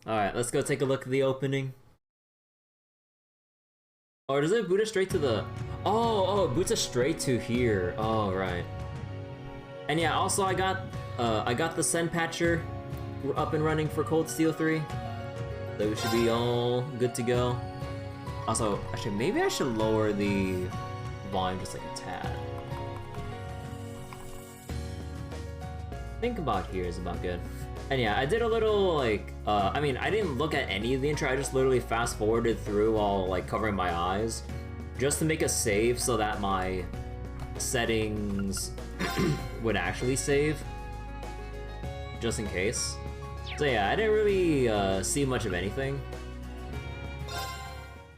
Alright, let's go take a look at the opening. Or does it boot us straight to the... Oh, it boots us straight to here. Oh, right. And yeah, also I got the Senpatcher up and running for Cold Steel 3. So we should be all good to go. Also, actually, maybe I should lower the volume just like a tad. Think about here is about good. And yeah, I did a little, like, I mean, I didn't look at any of the intro, I just literally fast-forwarded through while, like, covering my eyes, just to make a save so that my settings would actually save, just in case. So yeah, I didn't really see much of anything.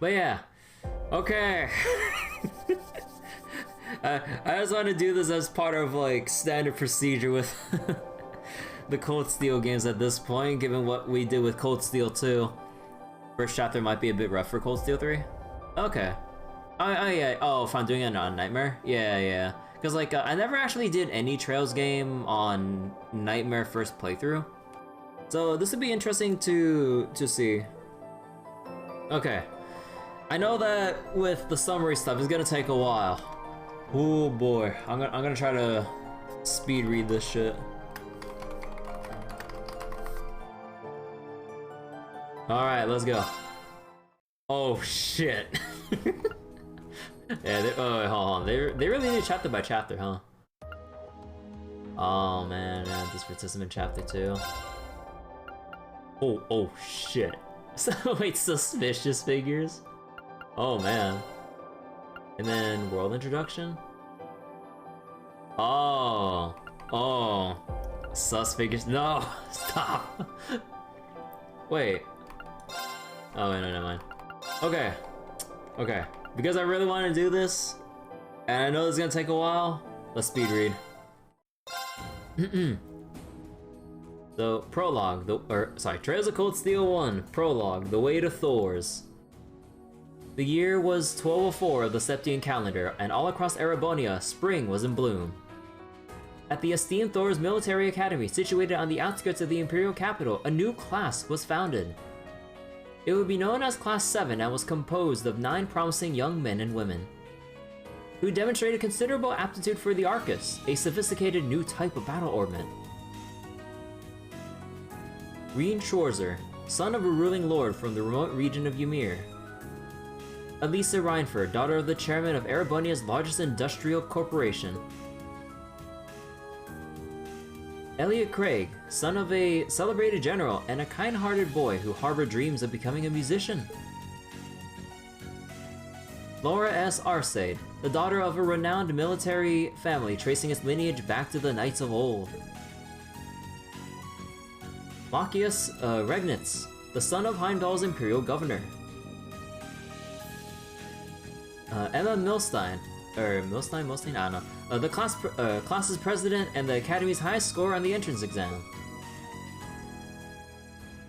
But yeah, okay. I just want to do this as part of, like, standard procedure with the Cold Steel games at this point, given what we did with Cold Steel 2. First chapter might be a bit rough for Cold Steel 3. Okay. Yeah. Oh, if I'm doing it on Nightmare? Yeah. Because, like, I never actually did any Trails game on Nightmare first playthrough. So this would be interesting to see. Okay. I know that with the summary stuff, it's gonna take a while. Oh boy, I'm gonna try to speed read this shit. Alright, let's go. Oh shit. Yeah, oh, hold on. They really do chapter by chapter, huh? Oh man, this participant chapter 2. Oh shit. So wait, suspicious figures? Oh man. And then world introduction? Oh. Sus figures. No! Stop! Wait. Oh, wait, no, never mind. Okay. Because I really want to do this, and I know this is gonna take a while, let's speed read. So, prologue, Trails of Cold Steel 1, prologue, The Way to Thor's. The year was 1204 of the Septian calendar, and all across Erebonia, spring was in bloom. At the esteemed Thor's military academy, situated on the outskirts of the imperial capital, a new class was founded. It would be known as Class 7 and was composed of 9 promising young men and women, who demonstrated considerable aptitude for the Arcus, a sophisticated new type of battle ornament. Reen Schwarzer, son of a ruling lord from the remote region of Ymir. Elisa Reinford, daughter of the chairman of Erebonia's largest industrial corporation. Elliot Craig, son of a celebrated general and a kind-hearted boy who harbored dreams of becoming a musician. Laura S. Arcade, the daughter of a renowned military family tracing its lineage back to the knights of old. Machias Regnitz, the son of Heimdall's imperial governor. Emma Milstein, I don't know. The class's president and the academy's highest score on the entrance exam.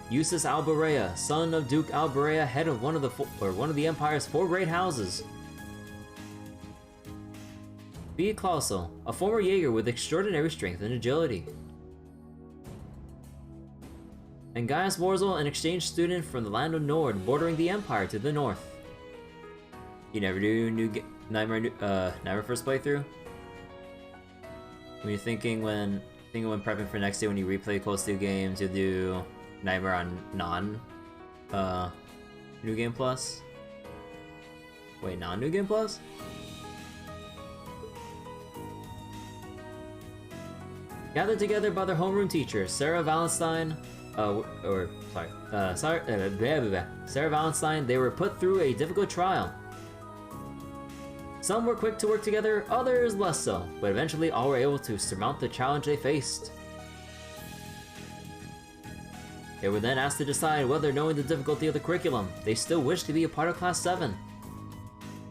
Eustace Alberea, son of Duke Alberea, head of one of the Empire's 4 great houses. B. Clausel, a former Jaeger with extraordinary strength and agility. And Gaius Warzel, an exchange student from the land of Nord, bordering the Empire to the north. You never do Nightmare first playthrough? When you're thinking when prepping for next day, when you replay Cold Steel games, you'll do Nightmare on New Game Plus? Wait, non-New Game Plus? Gathered together by their homeroom teacher, Sarah Valenstein, Sarah Valenstein, they were put through a difficult trial. Some were quick to work together, others less so, but eventually all were able to surmount the challenge they faced. They were then asked to decide whether, knowing the difficulty of the curriculum, they still wished to be a part of Class 7.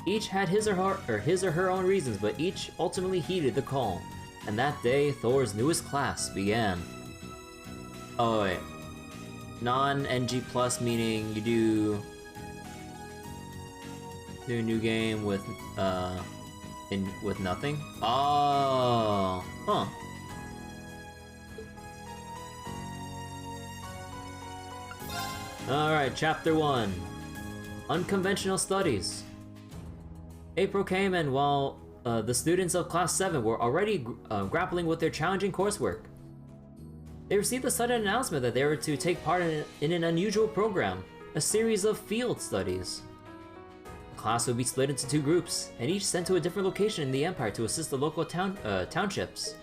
Each had his or her own reasons, but each ultimately heeded the call, and that day, Thor's newest class began. Oh wait, non-NG plus meaning you do a new game with nothing? Oh, huh. Alright, Chapter 1. Unconventional Studies. April came, and while the students of Class 7 were already grappling with their challenging coursework, they received a sudden announcement that they were to take part in an unusual program, a series of field studies. The class would be split into 2 groups, and each sent to a different location in the Empire to assist the local townships.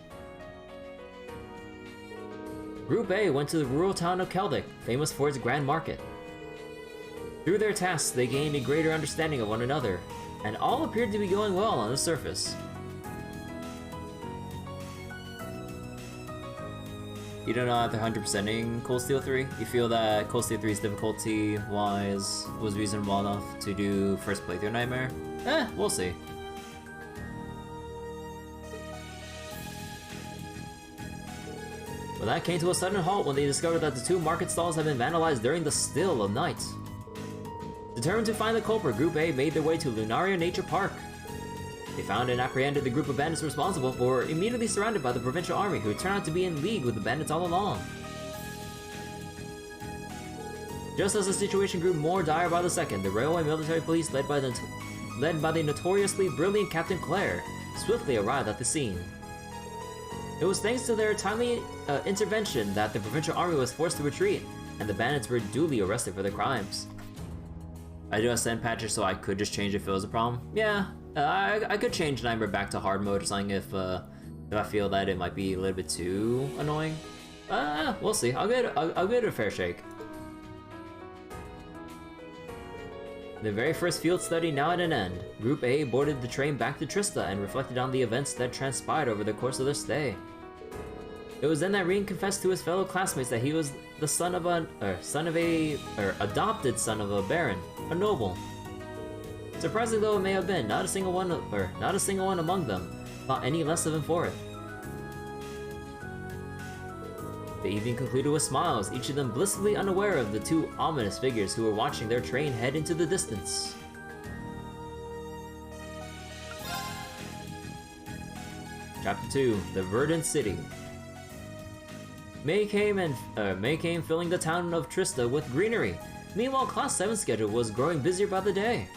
Group A went to the rural town of Keldic, famous for its grand market. Through their tasks, they gained a greater understanding of one another, and all appeared to be going well on the surface. You don't know after 100%ing Cold Steel 3? You feel that Cold Steel 3's difficulty-wise was reasonable enough to do first playthrough Nightmare? We'll see. But that came to a sudden halt when they discovered that the 2 market stalls had been vandalized during the still of night. Determined to find the culprit, Group A made their way to Lunaria Nature Park. They found and apprehended the group of bandits responsible, but were immediately surrounded by the provincial army, who turned out to be in league with the bandits all along. Just as the situation grew more dire by the second, the railway military police, led by the notoriously brilliant Captain Claire, swiftly arrived at the scene. It was thanks to their timely intervention that the provincial army was forced to retreat, and the bandits were duly arrested for their crimes. I do a Senpatcher, so I could just change if it was a problem. Yeah, I could change Nightmare back to hard mode or something if I feel that it might be a little bit too annoying. We'll see. I'll give it a fair shake. The very first field study now at an end, Group A boarded the train back to Trista and reflected on the events that transpired over the course of their stay. It was then that Reen confessed to his fellow classmates that he was the son of adopted son of a baron, a noble. Surprising though it may have been, not a single one among them thought any less of him for it. The evening concluded with smiles, each of them blissfully unaware of the 2 ominous figures who were watching their train head into the distance. Chapter 2: The Verdant City. May came, filling the town of Trista with greenery. Meanwhile, Class 7's schedule was growing busier by the day.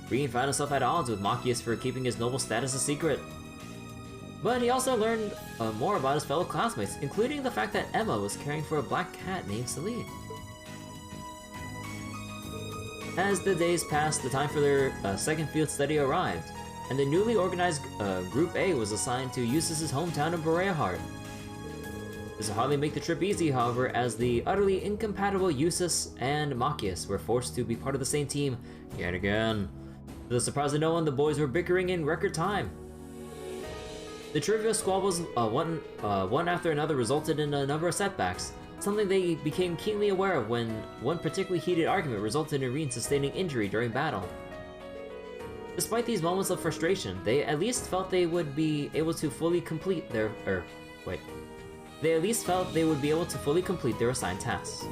Reen found himself at odds with Machias for keeping his noble status a secret. But he also learned more about his fellow classmates, including the fact that Emma was caring for a black cat named Celine. As the days passed, the time for their second field study arrived, and the newly organized Group A was assigned to Eustace's hometown of Bereahard. This would hardly make the trip easy, however, as the utterly incompatible Eustace and Machias were forced to be part of the same team yet again. To the surprise of no one, the boys were bickering in record time. The trivial squabbles, one after another, resulted in a number of setbacks, something they became keenly aware of when one particularly heated argument resulted in Reen sustaining injury during battle. Despite these moments of frustration, they at least felt they would be able to fully complete their assigned tasks.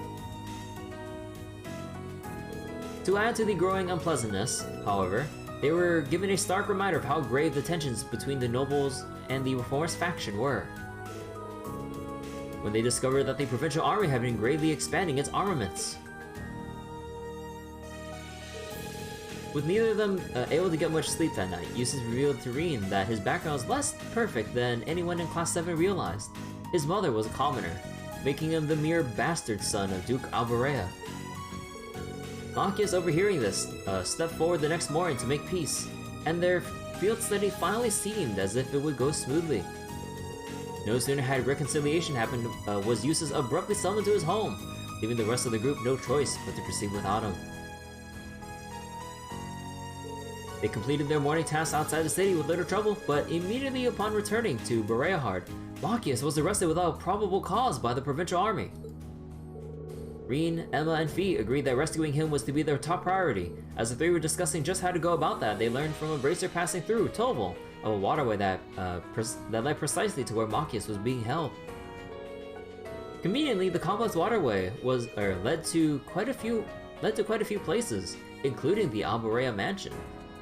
To add to the growing unpleasantness, however, they were given a stark reminder of how grave the tensions between the nobles and the Reformers faction were, when they discovered that the provincial army had been greatly expanding its armaments. With neither of them able to get much sleep that night, Eustace revealed to Reen that his background was less perfect than anyone in Class 7 realized. His mother was a commoner, making him the mere bastard son of Duke Alvarea. Machias, overhearing this, stepped forward the next morning to make peace, and their field study finally seemed as if it would go smoothly. No sooner had reconciliation happened was Eustace abruptly summoned to his home, leaving the rest of the group no choice but to proceed without him. They completed their morning tasks outside the city with little trouble, but immediately upon returning to Bereahard, Machias was arrested without probable cause by the provincial army. Reen, Emma, and Fee agreed that rescuing him was to be their top priority. As the 3 were discussing just how to go about that, they learned from a bracer passing through Toval of a waterway that led precisely to where Machias was being held. Conveniently, the complex waterway led to quite a few places, including the Alvarea mansion.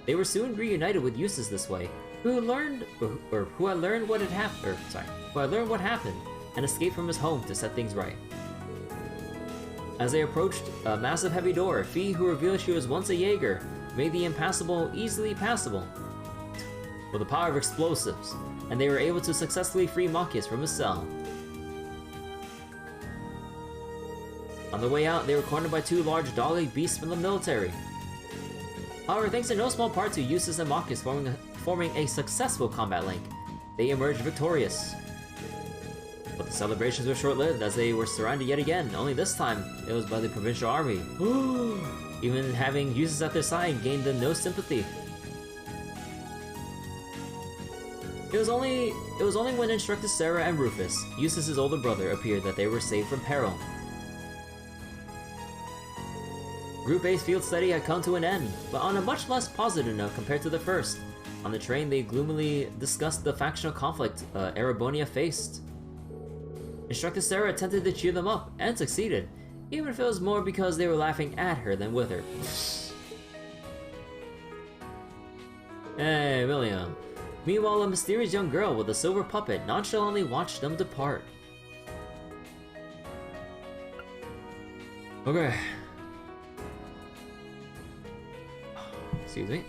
They were soon reunited with Eustace this way, who had learned what happened and escaped from his home to set things right. As they approached a massive heavy door, Fee, who revealed she was once a Jaeger, made the impassable easily passable with the power of explosives, and they were able to successfully free Machias from his cell. On the way out, they were cornered by two large dog-like beasts from the military. However, thanks in no small part to Eustace and Machias forming a successful combat link, they emerged victorious. But the celebrations were short-lived as they were surrounded yet again, only this time it was by the provincial army. Even having Eustace at their side gained them no sympathy. It was only when Instructor Sarah and Rufus, Eustace's older brother, appeared that they were saved from peril. Group A's field study had come to an end, but on a much less positive note compared to the first. On the train, they gloomily discussed the factional conflict Erebonia faced. Instructor Sarah attempted to cheer them up, and succeeded, even if it was more because they were laughing at her than with her. Hey, William. Meanwhile, a mysterious young girl with a silver puppet nonchalantly watched them depart. Okay. Excuse me.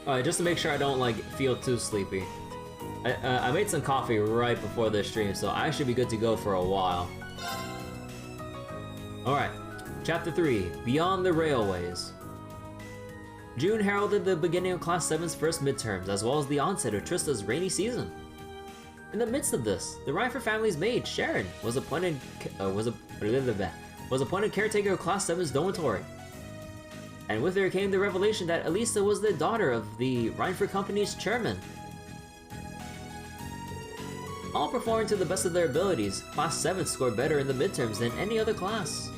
Alright, just to make sure I don't, like, feel too sleepy. I made some coffee right before this stream, so I should be good to go for a while. Alright, Chapter 3, Beyond the Railways. June heralded the beginning of Class 7's first midterms, as well as the onset of Trista's rainy season. In the midst of this, the Reinford family's maid, Sharon, was appointed caretaker of Class 7's dormitory. And with her came the revelation that Elisa was the daughter of the Reinford Company's chairman. All performing to the best of their abilities, Class 7 scored better in the midterms than any other class.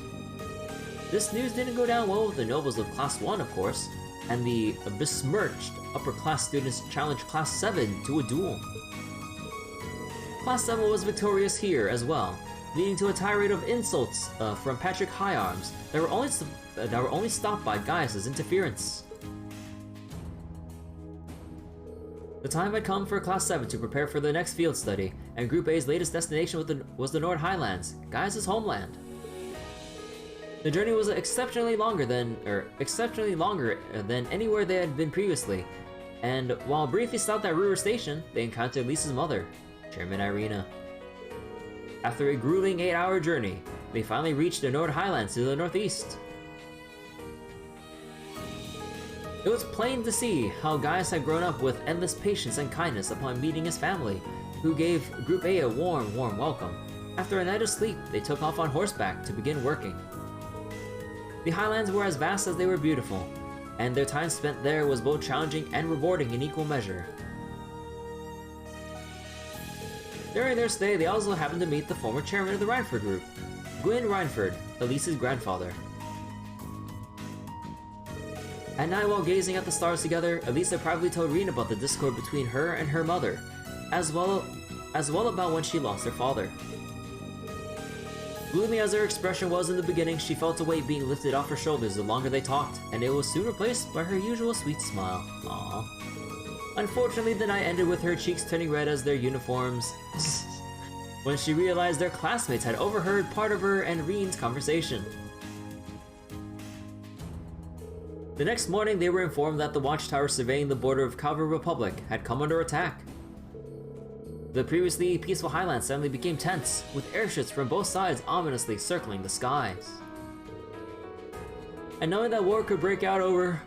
This news didn't go down well with the nobles of Class 1, of course, and the besmirched upper-class students challenged Class 7 to a duel. Class 7 was victorious here as well, leading to a tirade of insults from Patrick Higharms that were only stopped by Gaius' interference. The time had come for Class 7 to prepare for the next field study, and Group A's latest destination was the Nord Highlands, Gaius' homeland. The journey was exceptionally longer than anywhere they had been previously, and while briefly stopped at Ruhr Station, they encountered Lisa's mother, Chairman Irina. After a grueling 8-hour journey, they finally reached the Nord Highlands to the northeast. It was plain to see how Gaius had grown up with endless patience and kindness upon meeting his family, who gave Group A a warm welcome. After a night of sleep, they took off on horseback to begin working. The Highlands were as vast as they were beautiful, and their time spent there was both challenging and rewarding in equal measure. During their stay, they also happened to meet the former chairman of the Reinford group, Gwyn Reinford, Elise's grandfather. At night, while gazing at the stars together, Elisa privately told Reen about the discord between her and her mother, as well about when she lost her father. Gloomy as her expression was in the beginning, she felt a weight being lifted off her shoulders the longer they talked, and it was soon replaced by her usual sweet smile. Aww. Unfortunately, the night ended with her cheeks turning red as their uniforms when she realized their classmates had overheard part of her and Reen's conversation. The next morning, they were informed that the watchtower surveying the border of Calvary Republic had come under attack. The previously peaceful Highlands suddenly became tense, with airships from both sides ominously circling the skies. And knowing that war could break out over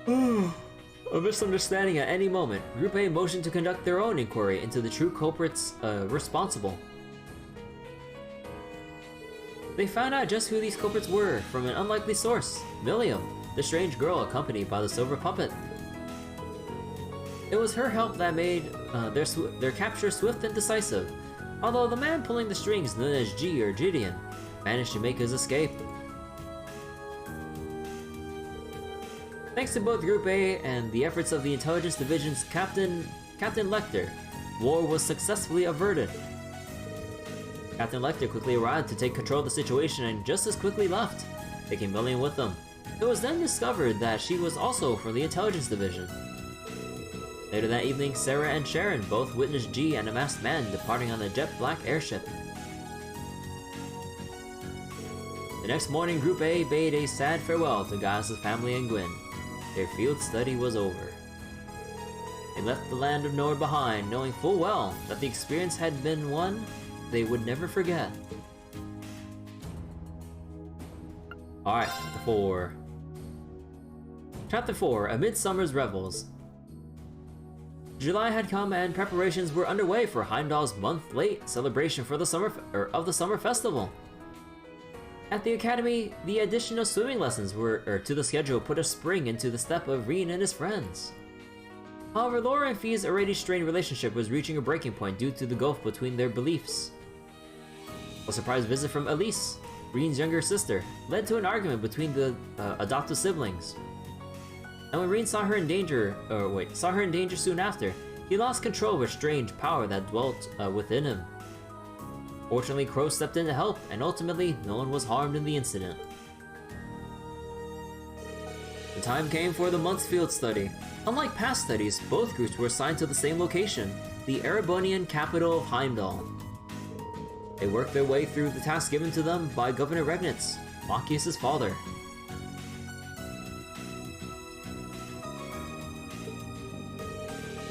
a misunderstanding at any moment, Group A motioned to conduct their own inquiry into the true culprits responsible. They found out just who these culprits were from an unlikely source, Milliam, the strange girl accompanied by the silver puppet. It was her help that made their capture swift and decisive, although the man pulling the strings, known as G or Gideon, managed to make his escape. Thanks to both Group A and the efforts of the Intelligence Division's Captain Lecter, war was successfully averted. Captain Lecter quickly arrived to take control of the situation and just as quickly left, taking Milliam with them. It was then discovered that she was also from the Intelligence Division. Later that evening, Sarah and Sharon both witnessed G and a masked man departing on a jet black airship. The next morning, Group A bade a sad farewell to Gaius' family and Gwyn. Their field study was over. They left the land of Nord behind, knowing full well that the experience had been one they would never forget. Alright, Chapter 4. Chapter 4, Amid Summer's Revels. July had come and preparations were underway for Heimdall's month-late celebration for the summer festival. At the academy, the addition of swimming lessons to the schedule put a spring into the step of Reen and his friends. However, Laura and Fee's already strained relationship was reaching a breaking point due to the gulf between their beliefs. A surprise visit from Elise, Reen's younger sister, led to an argument between the adoptive siblings. And when Reen saw her in danger soon after, he lost control of a strange power that dwelt within him. Fortunately, Crow stepped in to help, and ultimately, no one was harmed in the incident. The time came for the month's field study. Unlike past studies, both groups were assigned to the same location, the Erebonian capital of Heimdall. They worked their way through the tasks given to them by Governor Regnitz, Machias' father.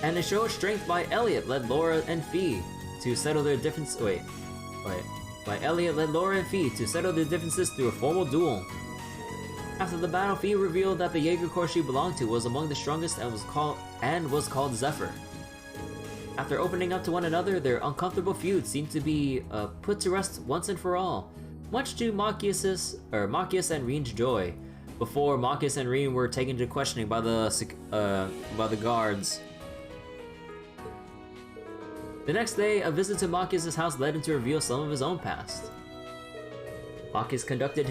And a show of strength by Elliot led Laura and Fee to settle their differences. Elliot led Laura and Fee to settle their differences through a formal duel. After the battle, Fee revealed that the Jaeger Corps she belonged to was among the strongest and was called Zephyr. After opening up to one another, their uncomfortable feud seemed to be put to rest once and for all, much to Machias and Reen's joy. Before Machias and Reen were taken to questioning by the guards. The next day, a visit to Machias' house led him to reveal some of his own past. Machias concluded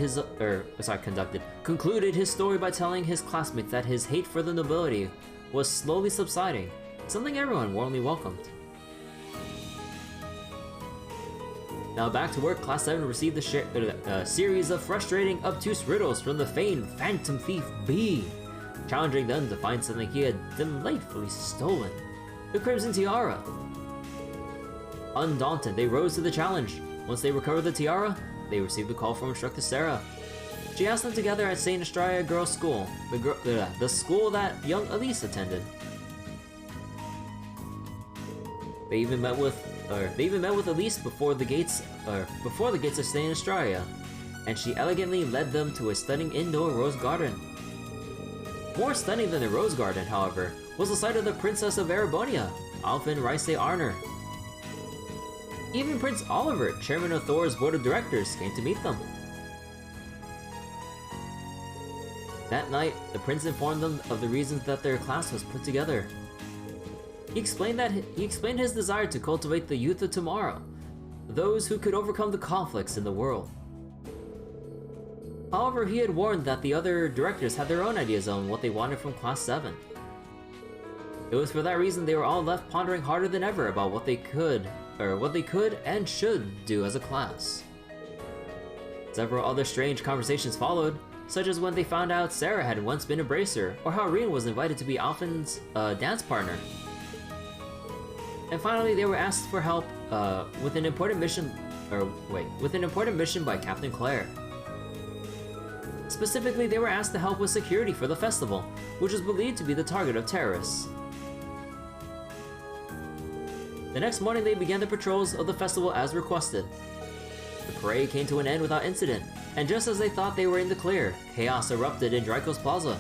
his story by telling his classmates that his hate for the nobility was slowly subsiding, something everyone warmly welcomed. Now back to work, Class 7 received a series of frustrating, obtuse riddles from the famed Phantom Thief B, challenging them to find something he had delightfully stolen, the Crimson Tiara. Undaunted, they rose to the challenge. Once they recovered the tiara, they received a call from Instructor Sarah. She asked them together at St. Estrella Girls' School, the school that young Elise attended. They even met with Elise before the gates of St. Estrella, and she elegantly led them to a stunning indoor rose garden. More stunning than the rose garden, however, was the sight of the Princess of Erebonia, Alfin Rice Arner. Even Prince Oliver, chairman of Thor's board of directors, came to meet them. That night, the prince informed them of the reasons that their class was put together. He explained his desire to cultivate the youth of tomorrow, those who could overcome the conflicts in the world. However, he had warned that the other directors had their own ideas on what they wanted from Class 7. It was for that reason they were all left pondering harder than ever about what they could and should do as a class. Several other strange conversations followed, such as when they found out Sarah had once been a bracer, or how Reen was invited to be Alfin's dance partner. And finally, they were asked for help with an important mission by Captain Claire. Specifically, they were asked to help with security for the festival, which was believed to be the target of terrorists. The next morning, they began the patrols of the festival as requested. The parade came to an end without incident, and just as they thought they were in the clear, chaos erupted in Draco's Plaza.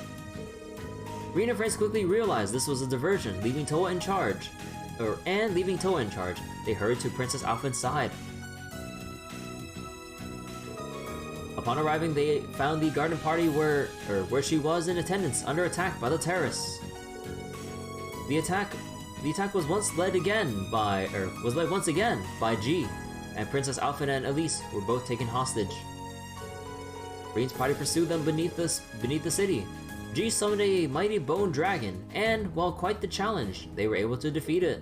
Reen and friends quickly realized this was a diversion, leaving Toa in charge. They hurried to Princess Alfin's side. Upon arriving, they found the garden party where she was in attendance, under attack by the terrorists. The attack was led once again by G, and Princess Alfin and Elise were both taken hostage. Reen's party pursued them beneath the city. G summoned a mighty bone dragon, and while quite the challenge, they were able to defeat it.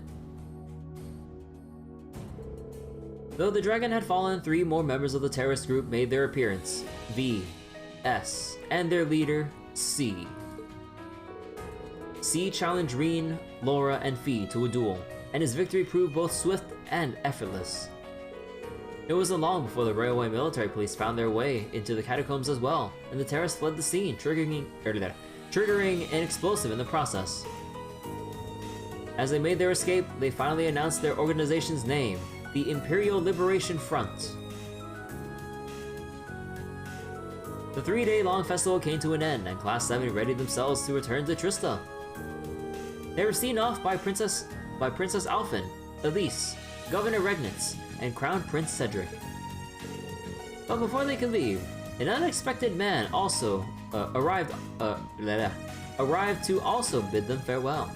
Though the dragon had fallen, 3 more members of the terrorist group made their appearance: V, S, and their leader, C. C challenged Reen, Laura, and Fee to a duel, and his victory proved both swift and effortless. It wasn't long before the railway military police found their way into the catacombs as well, and the terrorists fled the scene, triggering an explosive in the process. As they made their escape, they finally announced their organization's name, the Imperial Liberation Front. The 3-day-long festival came to an end, and Class 7 readied themselves to return to Trista. They were seen off by Princess Alphen, Elise, Governor Regnitz, and Crown Prince Cedric. But before they could leave, an unexpected man also arrived to also bid them farewell.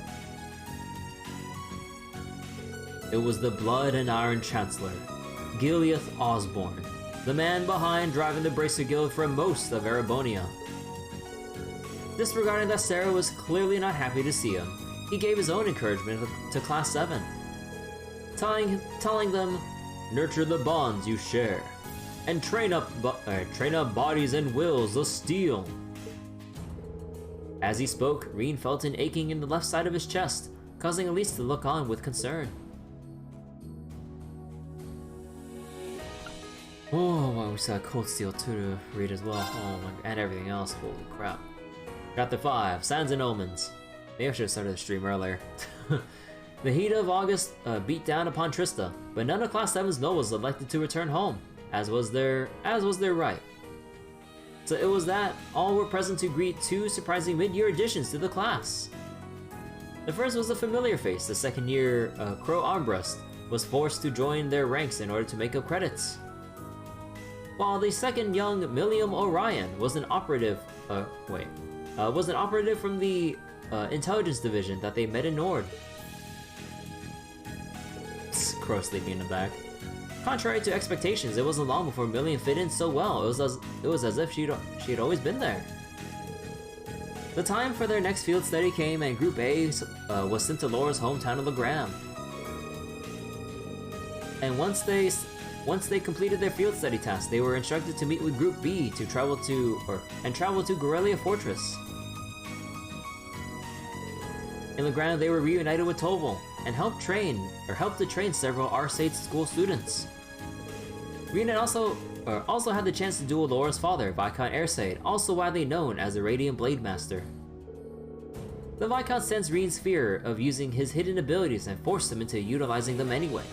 It was the Blood and Iron Chancellor, Gileath Osborne, the man behind driving the Bracer Guild for most of Erebonia. Disregarding that Sarah was clearly not happy to see him, he gave his own encouragement to Class 7, telling them, "Nurture the bonds you share, and train up bodies and wills of steel." As he spoke, Reen felt an aching in the left side of his chest, causing Elise to look on with concern. Oh, wow, we still got Cold Steel 2 to read as well. Oh my, and everything else, holy crap. Chapter 5, Signs and Omens. Maybe I should have started the stream earlier. The heat of August beat down upon Trista, but none of Class 7's nobles elected to return home, as was their right. So it was that all were present to greet two surprising mid-year additions to the class. The first was a familiar face. The second-year Crow Armbrust was forced to join their ranks in order to make up credits, while the second young Milliam Orion was an operative. Was an operative from the intelligence division that they met in Nord. Crow sleeping in the back. Contrary to expectations, it wasn't long before Milliam fit in so well. It was as if she had always been there. The time for their next field study came, and Group A was sent to Laura's hometown of Legram. And once they completed their field study task, they were instructed to meet with Group B to travel to Gorelia Fortress. In Legram, they were reunited with Toval and helped to train several Arsaid school students. Rena also had the chance to duel Laura's father, Viscount Airsaid, also widely known as the Radiant Blade Master. The Viscount sensed Reen's fear of using his hidden abilities and forced him into utilizing them anyway.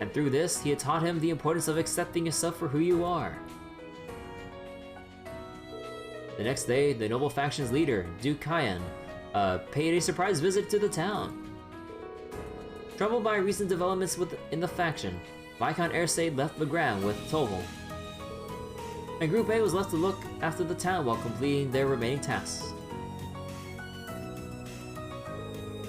And through this, he had taught him the importance of accepting yourself for who you are. The next day, the noble faction's leader, Duke Kyan, paid a surprise visit to the town. Troubled by recent developments in the faction, Viscount Airsaid left Legram with Toval, and Group A was left to look after the town while completing their remaining tasks.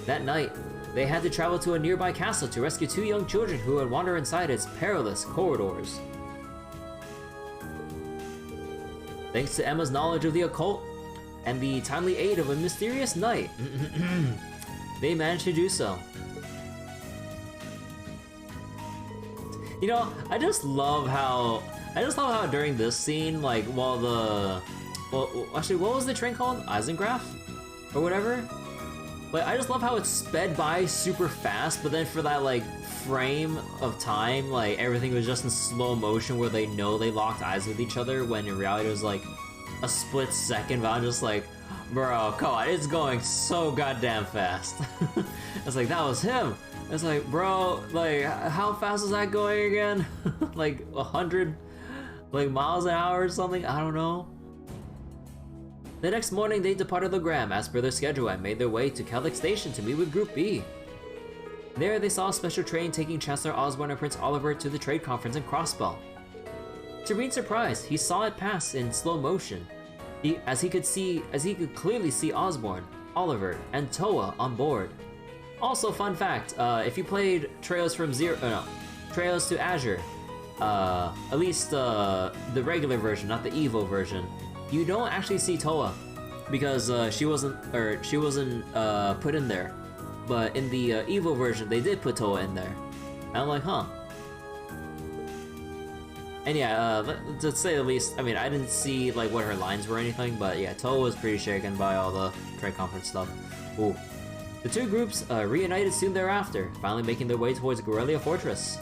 That night, they had to travel to a nearby castle to rescue two young children who would wander inside its perilous corridors. Thanks to Emma's knowledge of the occult and the timely aid of a mysterious knight, they managed to do so. You know, I just love how during this scene, like, actually, what was the train called? Eisengraph? Or whatever? Like, I just love how it sped by super fast, but then for that, like, frame of time, like, everything was just in slow motion where they know they locked eyes with each other, when in reality it was, like, a split second, but I'm just like, bro, come on, it's going so goddamn fast. It's like, that was him! It's like, bro, like, how fast is that going again? Like 100, like, miles an hour or something? I don't know. The next morning, they departed Legram as per their schedule and made their way to Kellic Station to meet with Group B. There, they saw a special train taking Chancellor Osborne and Prince Oliver to the trade conference in Crossbell. To Reen's surprise, he saw it pass in slow motion, as he could clearly see Osborne, Oliver, and Toa on board. Also, fun fact, if you played Trails to Azure, at least the regular version, not the Evo version, you don't actually see Toa because she wasn't put in there. But in the Evo version, they did put Toa in there. And I'm like, huh. And yeah, to say the least, I mean, I didn't see like what her lines were or anything, but yeah, Toa was pretty shaken by all the trade conference stuff. Ooh. The two groups reunited soon thereafter, finally making their way towards Gorelia Fortress.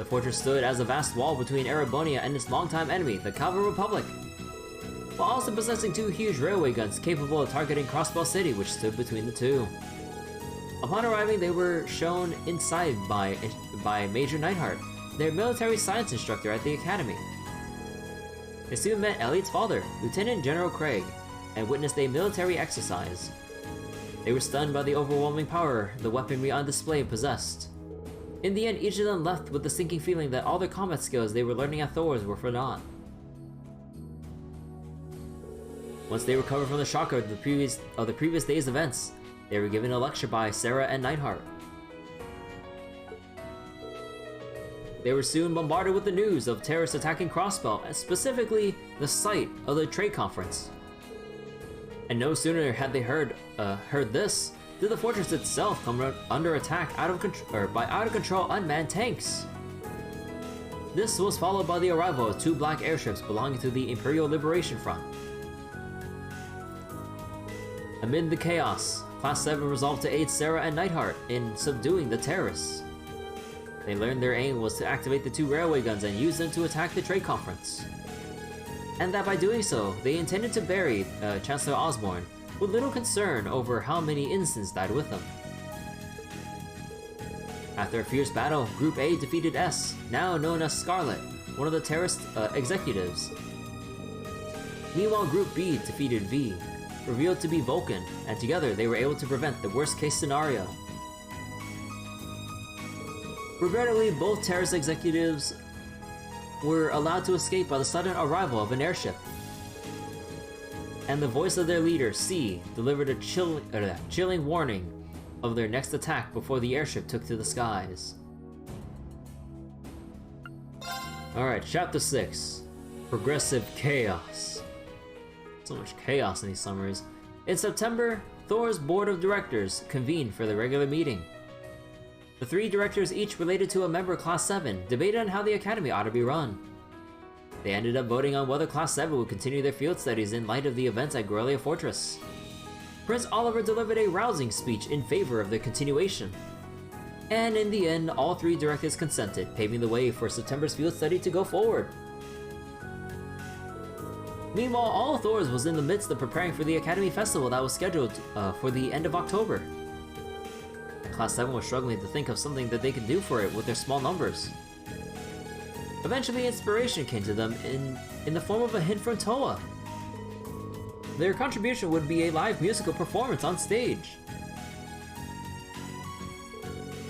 The fortress stood as a vast wall between Erebonia and its longtime enemy, the Calvin Republic, while also possessing 2 huge railway guns capable of targeting Crossbell City, which stood between the two. Upon arriving, they were shown inside by Major Neidhart, their military science instructor at the academy. They soon met Elliot's father, Lieutenant General Craig, and witnessed a military exercise. They were stunned by the overwhelming power the weaponry on display possessed. In the end, each of them left with the sinking feeling that all their combat skills they were learning at Thor's were for naught. Once they recovered from the shock of the previous day's events, they were given a lecture by Sarah and Neidhart. They were soon bombarded with the news of terrorists attacking Crossbell, and specifically the site of the trade conference. And no sooner had they heard this, did the fortress itself come under attack by out of control unmanned tanks. This was followed by the arrival of 2 black airships belonging to the Imperial Liberation Front. Amid the chaos, Class 7 resolved to aid Sarah and Neidhart in subduing the terrorists. They learned their aim was to activate the 2 railway guns and use them to attack the trade conference. And that by doing so, they intended to bury Chancellor Osborne, with little concern over how many innocents died with them. After a fierce battle, Group A defeated S, now known as Scarlet, one of the terrorist executives. Meanwhile, Group B defeated V, revealed to be Vulcan, and together they were able to prevent the worst-case scenario. Regrettably, both terrorist executives were allowed to escape by the sudden arrival of an airship. And the voice of their leader, C, delivered a chilling warning of their next attack before the airship took to the skies. Alright, Chapter 6. Progressive Chaos. So much chaos in these summaries. In September, Thor's board of directors convened for the regular meeting. The 3 directors, each related to a member of Class 7, debated on how the academy ought to be run. They ended up voting on whether Class 7 would continue their field studies in light of the events at Gorelia Fortress. Prince Oliver delivered a rousing speech in favor of their continuation. And in the end, all 3 directors consented, paving the way for September's field study to go forward. Meanwhile, all of Thor's was in the midst of preparing for the Academy Festival that was scheduled for the end of October. Class 7 was struggling to think of something that they could do for it with their small numbers. Eventually, inspiration came to them in the form of a hint from Toa. Their contribution would be a live musical performance on stage.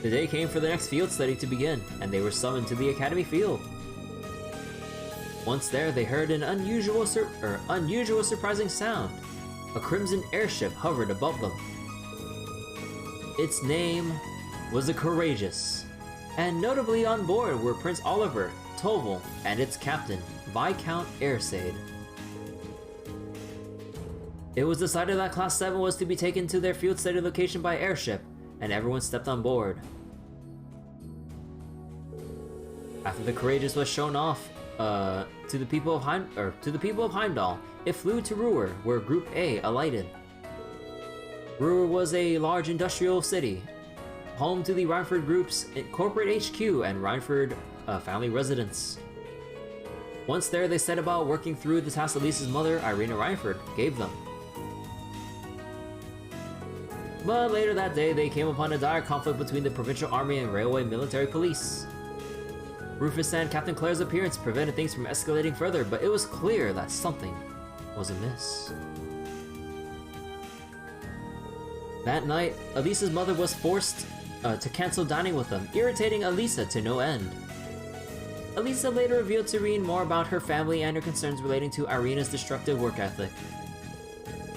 The day came for the next field study to begin, and they were summoned to the Academy field. Once there, they heard an unusual surprising sound. A crimson airship hovered above them. Its name was the Courageous, and notably on board were Prince Oliver, Toval, and its captain, Viscount Airsade. It was decided that Class 7 was to be taken to their field study location by airship, and everyone stepped on board. After the Courageous was shown off to the people of Heimdall, it flew to Ruhr, where Group A alighted. Ruhr was a large industrial city, home to the Reinford Group's corporate HQ and Reinford family residence. Once there, they set about working through the task Elisa's mother, Irina Reinford, gave them. But later that day, they came upon a dire conflict between the Provincial Army and Railway Military Police. Rufus and Captain Claire's appearance prevented things from escalating further, but it was clear that something was amiss. That night, Elisa's mother was forced to cancel dining with them, irritating Elisa to no end. Elisa later revealed to Reen more about her family and her concerns relating to Irina's destructive work ethic.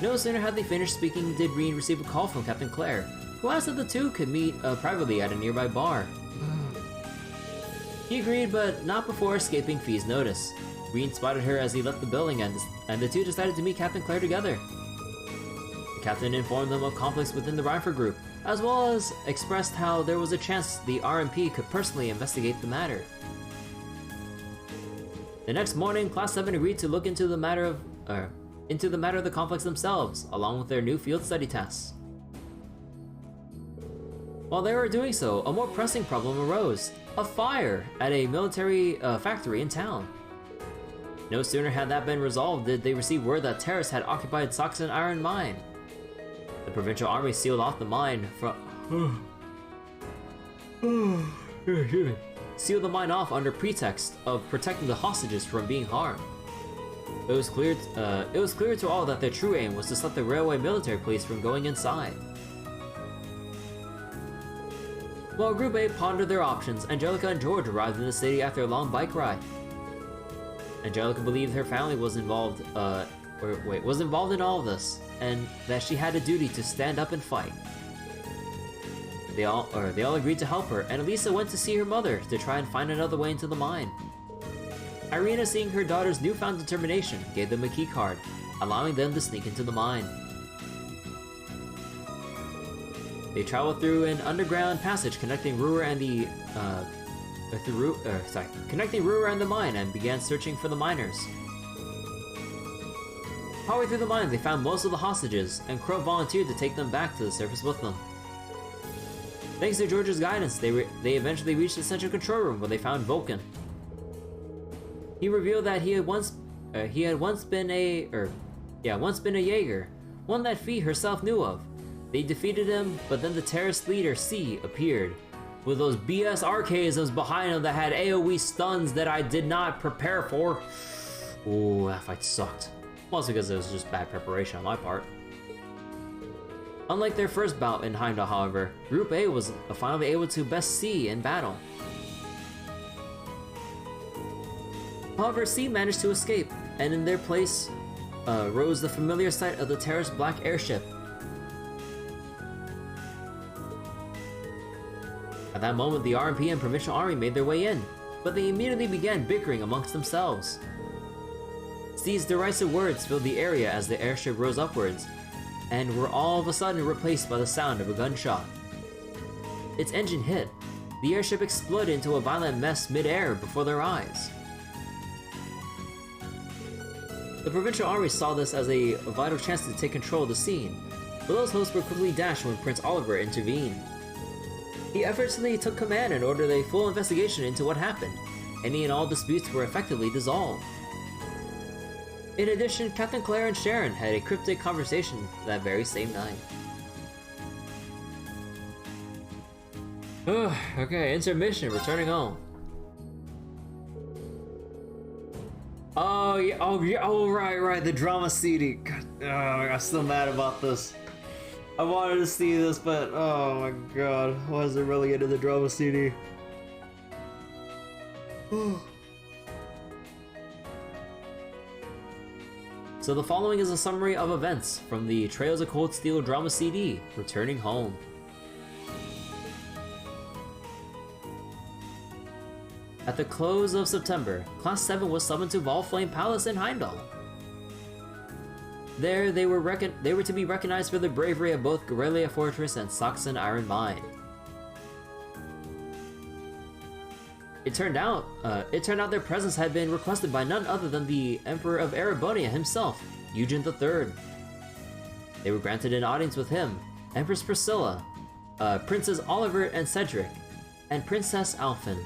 No sooner had they finished speaking did Reen receive a call from Captain Claire, who asked if the two could meet privately at a nearby bar. He agreed, but not before escaping Fee's notice. Reen spotted her as he left the building, and the two decided to meet Captain Claire together. The captain informed them of conflicts within the Reinford group, as well as expressed how there was a chance the RMP could personally investigate the matter. The next morning, Class 7 agreed to look into the matter of the conflicts themselves, along with their new field study tasks. While they were doing so, a more pressing problem arose. a fire at a military factory in town. No sooner had that been resolved did they receive word that terrorists had occupied Saxon Iron Mine. The provincial army sealed off the mine from sealed the mine off under pretext of protecting the hostages from being harmed. It was clear to all that their true aim was to stop the railway military police from going inside. While Group A pondered their options, Angelica and George arrived in the city after a long bike ride. Angelica believed her family was involved in all of this, and that she had a duty to stand up and fight. They all agreed to help her, and Elisa went to see her mother to try and find another way into the mine. Irina, seeing her daughter's newfound determination, gave them a key card, allowing them to sneak into the mine. They traveled through an underground passage connecting Ruhr and the mine and began searching for the miners. Partway through the mine, they found most of the hostages, and Crow volunteered to take them back to the surface with them. Thanks to George's guidance, they eventually reached the central control room where they found Vulcan. He revealed that he had once been a Jaeger, one that Fee herself knew of. They defeated him, but then the terrorist leader C appeared, with those BS archaisms behind him that had AoE stuns that I did not prepare for. Ooh, that fight sucked. Mostly because it was just bad preparation on my part. Unlike their first bout in Heimdall, however, Group A was finally able to best C in battle. However, C managed to escape, and in their place rose the familiar sight of the terrorist black airship. At that moment, the RMP and Provincial Army made their way in, but they immediately began bickering amongst themselves. C's derisive words filled the area as the airship rose upwards, and were all of a sudden replaced by the sound of a gunshot. Its engine hit. The airship exploded into a violent mess mid-air before their eyes. The Provincial Army saw this as a vital chance to take control of the scene, but those hopes were quickly dashed when Prince Oliver intervened. He effortlessly took command and ordered a full investigation into what happened. Any and all disputes were effectively dissolved. In addition, Captain Claire and Sharon had a cryptic conversation that very same night. Okay, intermission, returning home. Oh yeah, right, the drama CD. God, I'm still mad about this. I wanted to see this, but oh my god, why is it relegated to the drama CD? So the following is a summary of events from the Trails of Cold Steel drama CD, Returning Home. At the close of September, Class 7 was summoned to Volflame Palace in Heimdall. There, they were to be recognized for the bravery of both Guerrilla Fortress and Saxon Iron Mine. It turned out their presence had been requested by none other than the Emperor of Erebonia himself, Eugen III. They were granted an audience with him, Empress Priscilla, Princes Oliver and Cedric, and Princess Alphen.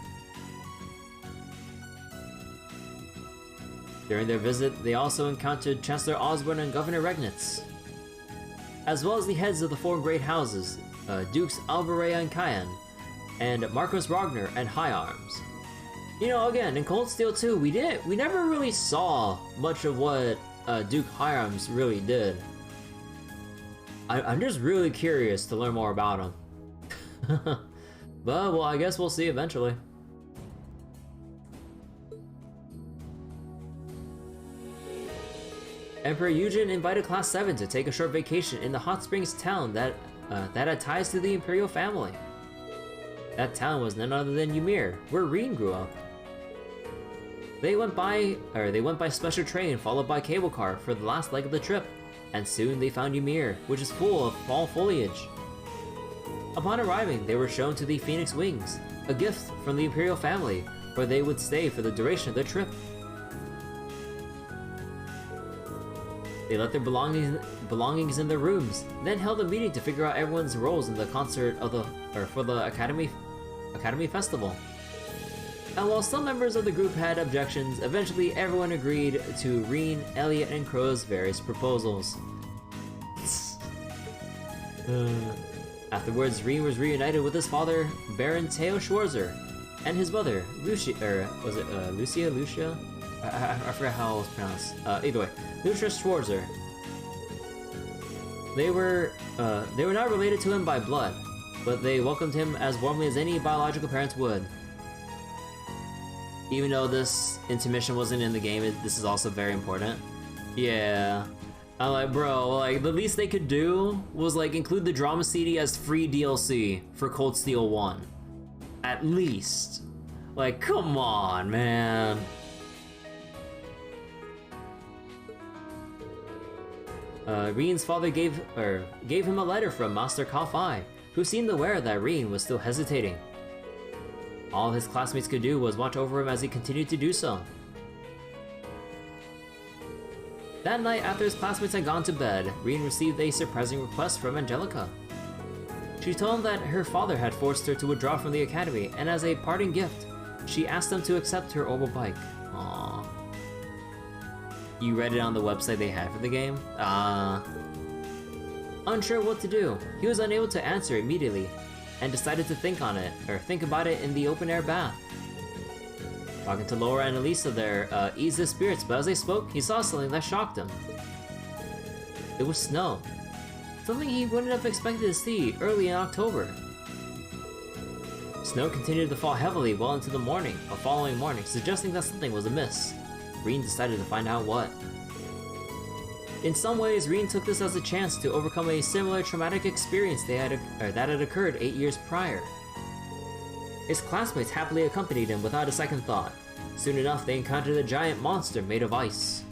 During their visit, they also encountered Chancellor Osborne and Governor Regnitz, as well as the heads of the four great houses, Dukes Alvarea and Cayenne, and Marcos Ragnar and High Arms. You know, again, in Cold Steel 2, we never really saw much of what Duke High Arms really did. I'm just really curious to learn more about him. But, well, I guess we'll see eventually. Emperor Eugen invited Class 7 to take a short vacation in the Hot Springs town that had ties to the Imperial family. That town was none other than Ymir, where Reen grew up. They went by special train followed by cable car for the last leg of the trip, and soon they found Ymir, which is full of fall foliage. Upon arriving, they were shown to the Phoenix Wings, a gift from the Imperial family, where they would stay for the duration of their trip. They left their belongings in their rooms, then held a meeting to figure out everyone's roles in the concert for the Academy Festival. And while some members of the group had objections, eventually everyone agreed to Reen, Elliot, and Crow's various proposals. Afterwards, Reen was reunited with his father, Baron Theo Schwarzer, and his mother, Lucia, Lucia? I forgot how it was pronounced. Either way, Lucia Schwarzer. They were not related to him by blood, but they welcomed him as warmly as any biological parents would. Even though this intermission wasn't in the game, this is also very important. Yeah. I'm like, bro, like, the least they could do was, like, include the drama CD as free DLC for Cold Steel 1. At least. Like, come on, man. Reen's father gave him a letter from Master Ka-Fi, who seemed aware that Reen was still hesitating. All his classmates could do was watch over him as he continued to do so. That night, after his classmates had gone to bed, Reen received a surprising request from Angelica. She told him that her father had forced her to withdraw from the academy, and as a parting gift, she asked him to accept her orbital bike. Aww. You read it on the website they had for the game? Unsure what to do, he was unable to answer immediately, and decided to think about it in the open-air bath. Talking to Laura and Elisa there eased his spirits, but as they spoke, he saw something that shocked him. It was snow. Something he wouldn't have expected to see early in October. Snow continued to fall heavily well into the following morning, suggesting that something was amiss. Reen decided to find out what. In some ways, Reen took this as a chance to overcome a similar traumatic experience that had occurred 8 years prior. His classmates happily accompanied him without a second thought. Soon enough, they encountered a giant monster made of ice.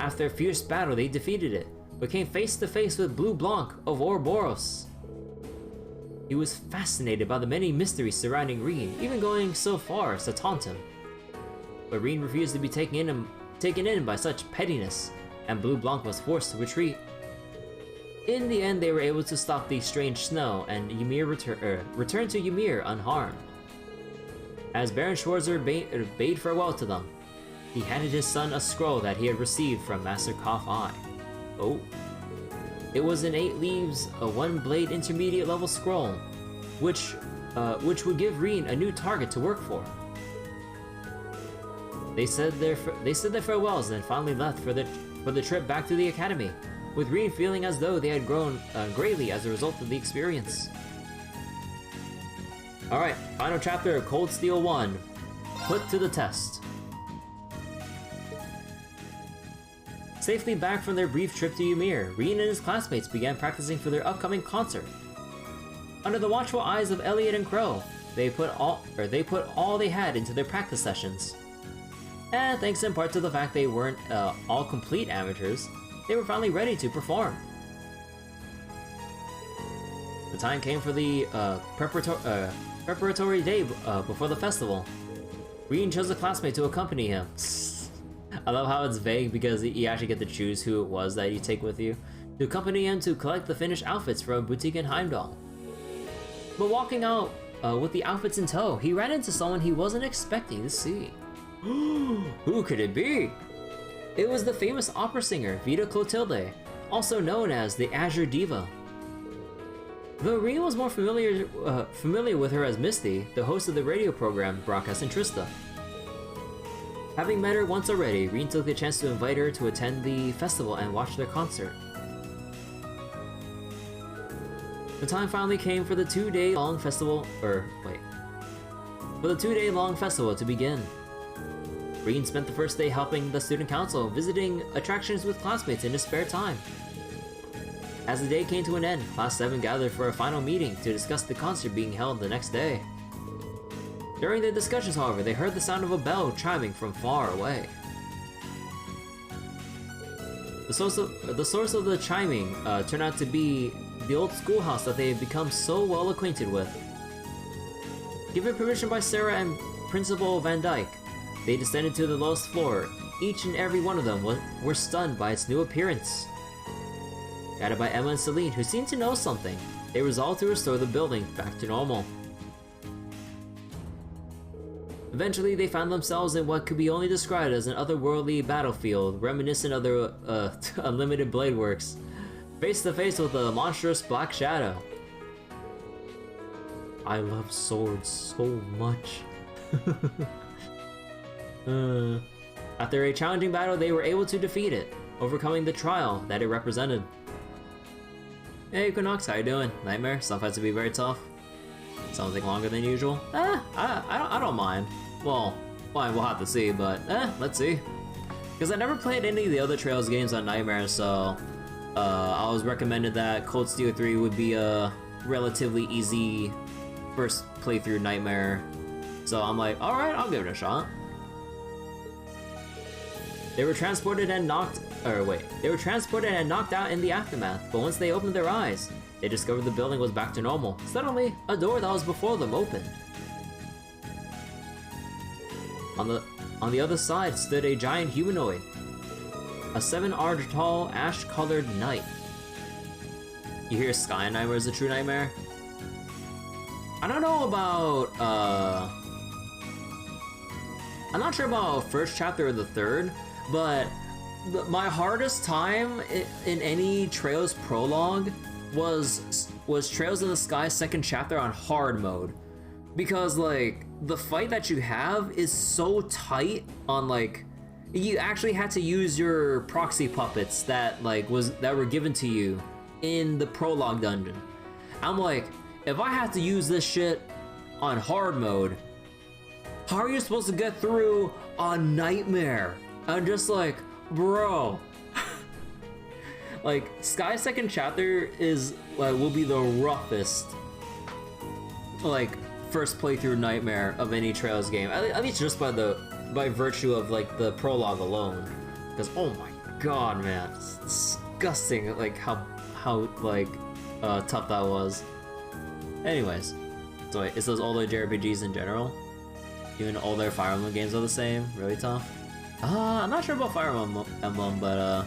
After a fierce battle, they defeated it, but came face to face with Blue Blanc of Ouroboros. He was fascinated by the many mysteries surrounding Reen, even going so far as to taunt him. But Reen refused to be taken in by such pettiness, and Blue Blanc was forced to retreat. In the end, they were able to stop the strange snow, and Ymir returned to Ymir unharmed. As Baron Schwarzer bade farewell to them, he handed his son a scroll that he had received from Master Ka-Fi. Oh. It was an 8 leaves, a 1-blade intermediate level scroll, which would give Reen a new target to work for. They said their farewells and finally left for the trip back to the academy, with Reen feeling as though they had grown greatly as a result of the experience. Alright, final chapter of Cold Steel 1, Put to the Test. Safely back from their brief trip to Ymir, Reen and his classmates began practicing for their upcoming concert. Under the watchful eyes of Elliot and Crow, they put all they had into their practice sessions. And thanks in part to the fact they weren't all complete amateurs, they were finally ready to perform. The time came for the preparatory day before the festival. Reen chose a classmate to accompany him. I love how it's vague because you actually get to choose who it was that you take with you, to accompany him to collect the finished outfits from a boutique in Heimdall. But walking out with the outfits in tow, he ran into someone he wasn't expecting to see. Who could it be? It was the famous opera singer Vita Clotilde, also known as the Azure Diva. Though Reen was more familiar with her as Misty, the host of the radio program Broadcast in Trista. Having met her once already, Reen took the chance to invite her to attend the festival and watch their concert. The time finally came for the 2-day-long festival, to begin. Reen spent the first day helping the student council, visiting attractions with classmates in his spare time. As the day came to an end, Class 7 gathered for a final meeting to discuss the concert being held the next day. During the discussions, however, they heard the sound of a bell chiming from far away. The source of the chiming turned out to be the old schoolhouse that they had become so well acquainted with. Given permission by Sarah and Principal Van Dyke, they descended to the lowest floor. Each and every one of them were stunned by its new appearance. Guided by Emma and Celine, who seemed to know something, they resolved to restore the building back to normal. Eventually, they found themselves in what could be only described as an otherworldly battlefield, reminiscent of the Unlimited Blade Works, face to face with a monstrous black shadow. I love swords so much. After a challenging battle, they were able to defeat it, overcoming the trial that it represented. Hey Equinox, how you doing? Nightmare? Some fights to be very tough. Something longer than usual? I don't mind. Well, we'll have to see, but let's see. Because I never played any of the other Trails games on Nightmare, so I was recommended that Cold Steel 3 would be a relatively easy first playthrough Nightmare. So I'm like, alright, I'll give it a shot. They were transported and knocked out in the aftermath, but once they opened their eyes, they discovered the building was back to normal. Suddenly, a door that was before them opened. On the other side stood a giant humanoid, a 7-arm tall, ash-colored knight. You hear Sky Nightmare is a true nightmare? I don't know about, I'm not sure about first chapter or the third, but my hardest time in any Trails prologue was Trails in the Sky second chapter on hard mode. Because, like, the fight that you have is so tight on, like, you actually had to use your proxy puppets that were given to you in the prologue dungeon. I'm like, if I have to use this shit on hard mode, how are you supposed to get through a Nightmare? I'm just like, bro. Like, Sky second chapter is, like, will be the roughest, like, first playthrough Nightmare of any Trails game. At least just by virtue of, like, the prologue alone. Because, oh my god, man, it's disgusting, like, how tough that was. Anyways, so wait, is those all the JRPGs in general? Even all their Fire Emblem games are the same? Really tough? I'm not sure about Fire Emblem, but,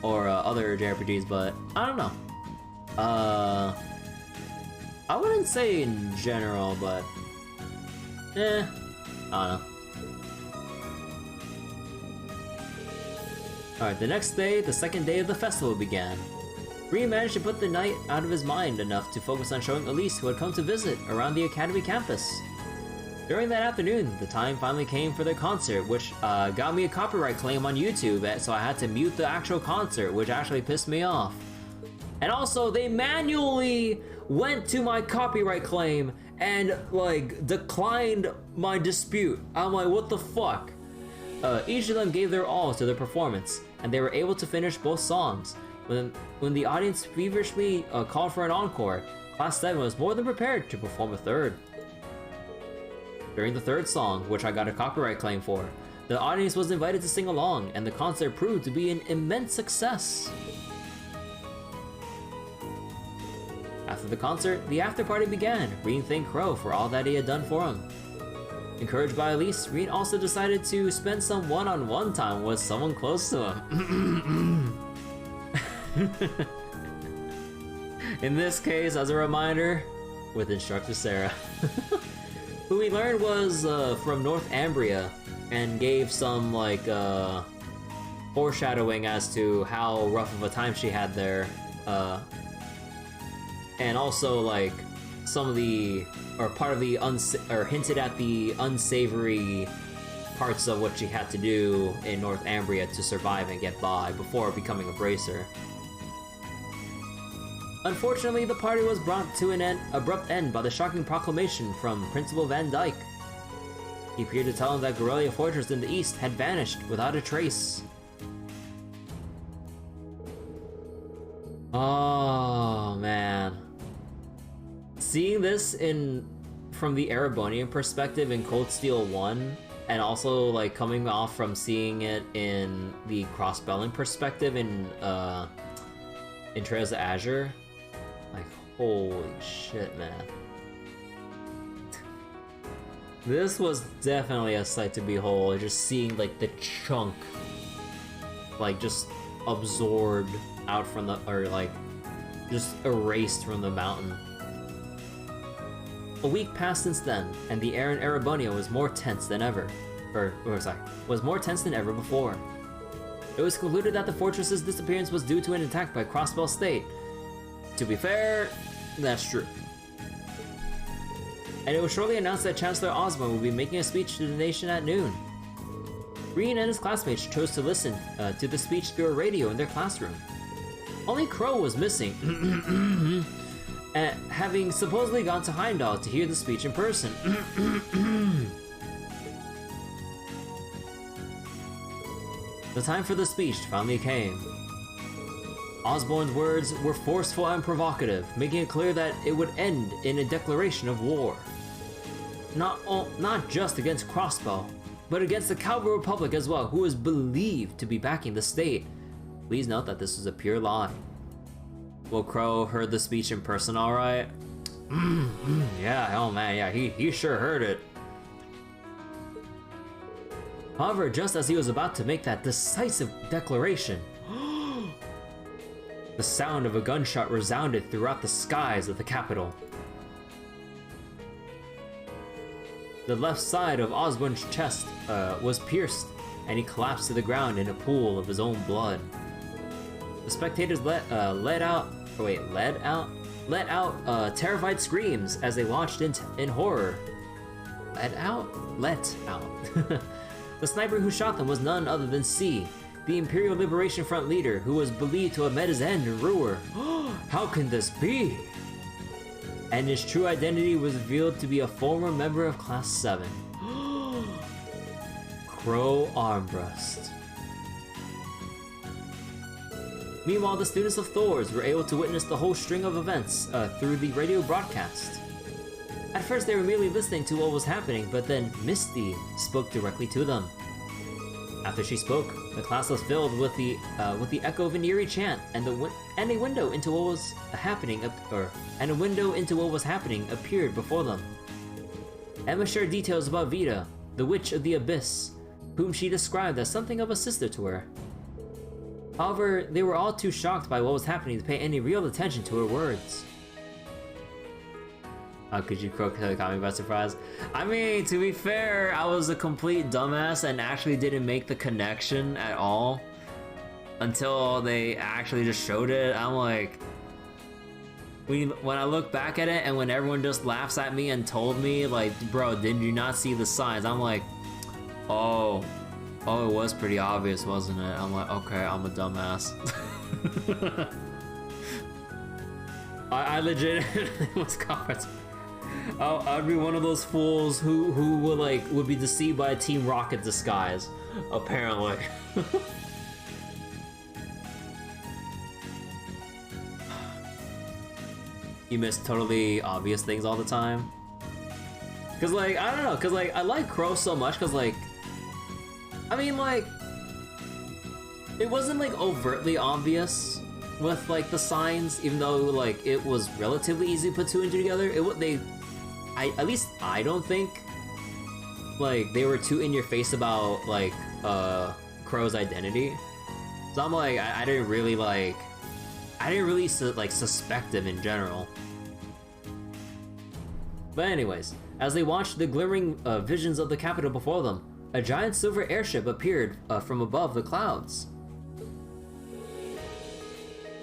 or other JRPGs, but I don't know. I wouldn't say in general, but I don't know. Alright, the next day, the second day of the festival began. Ree managed to put the night out of his mind enough to focus on showing Elise who had come to visit around the Academy campus. During that afternoon, the time finally came for their concert, which got me a copyright claim on YouTube, so I had to mute the actual concert, which actually pissed me off. And also, they manually went to my copyright claim and, like, declined my dispute. I'm like, what the fuck? Each of them gave their all to their performance, and they were able to finish both songs. When the audience feverishly called for an encore, Class 7 was more than prepared to perform a third. During the third song, which I got a copyright claim for, the audience was invited to sing along, and the concert proved to be an immense success. After the concert, the after-party began. Reen thanked Crow for all that he had done for him. Encouraged by Elise, Reen also decided to spend some one-on-one time with someone close to him. In this case, as a reminder, with instructor Sarah. Who we learned was from North Ambria, and gave some, like, foreshadowing as to how rough of a time she had there. And also, like, some of the, or part of the, or hinted at the unsavory parts of what she had to do in North Ambria to survive and get by before becoming a bracer. Unfortunately, the party was brought to an abrupt end by the shocking proclamation from Principal Van Dyke. He appeared to tell him that Guerrilla Fortress in the east had vanished without a trace. Oh, man. Seeing this from the Erebonian perspective in Cold Steel 1, and also, like, coming off from seeing it in the Crossbelling perspective in Trails of Azure, like, holy shit, man. This was definitely a sight to behold, just seeing, like, the chunk, like, just absorbed out from the, or, like, just erased from the mountain. A week passed since then, and the air in Erebonia was more tense than ever. Was more tense than ever before. It was concluded that the fortress's disappearance was due to an attack by Crossbell State. To be fair, that's true. And it was shortly announced that Chancellor Osborne would be making a speech to the nation at noon. Green and his classmates chose to listen to the speech through a radio in their classroom. Only Crow was missing, having supposedly gone to Heimdall to hear the speech in person. The time for the speech finally came. Osborne's words were forceful and provocative, making it clear that it would end in a declaration of war. Not just against Crossbow, but against the Calvary Republic as well, who is believed to be backing the state. Please note that this was a pure lie. Well, Crow heard the speech in person, alright? Yeah, oh man, yeah, he sure heard it. However, just as he was about to make that decisive declaration, the sound of a gunshot resounded throughout the skies of the capital. The left side of Osborne's chest was pierced, and he collapsed to the ground in a pool of his own blood. The spectators let out terrified screams as they watched in horror. Let out. The sniper who shot them was none other than C, the Imperial Liberation Front leader, who was believed to have met his end in Ruhr. How can this be? And his true identity was revealed to be a former member of Class 7. Crow Armbrust. Meanwhile, the students of Thors were able to witness the whole string of events through the radio broadcast. At first they were merely listening to what was happening, but then Misty spoke directly to them. After she spoke, the class was filled with the echo of an eerie chant, and a window into what was happening appeared before them. Emma shared details about Vita, the Witch of the Abyss, whom she described as something of a sister to her. However, they were all too shocked by what was happening to pay any real attention to her words. How could you caught me by surprise? I mean, to be fair, I was a complete dumbass and actually didn't make the connection at all until they actually just showed it. I'm like, when I look back at it and when everyone just laughs at me and told me like, bro, did you not see the signs? I'm like, oh, it was pretty obvious, wasn't it? I'm like, okay, I'm a dumbass. I legit was caught. I'd be one of those fools who would be deceived by a Team Rocket disguise, apparently. You miss totally obvious things all the time. Cause like, I don't know, cause like, I like Crow so much, cause like, I mean like, it wasn't like overtly obvious with like the signs, even though like it was relatively easy to put two and two together. At least I don't think like they were too in your face about like Crow's identity. So I'm like, I didn't really suspect him in general. But anyways, as they watched the glimmering visions of the capital before them, a giant silver airship appeared from above the clouds.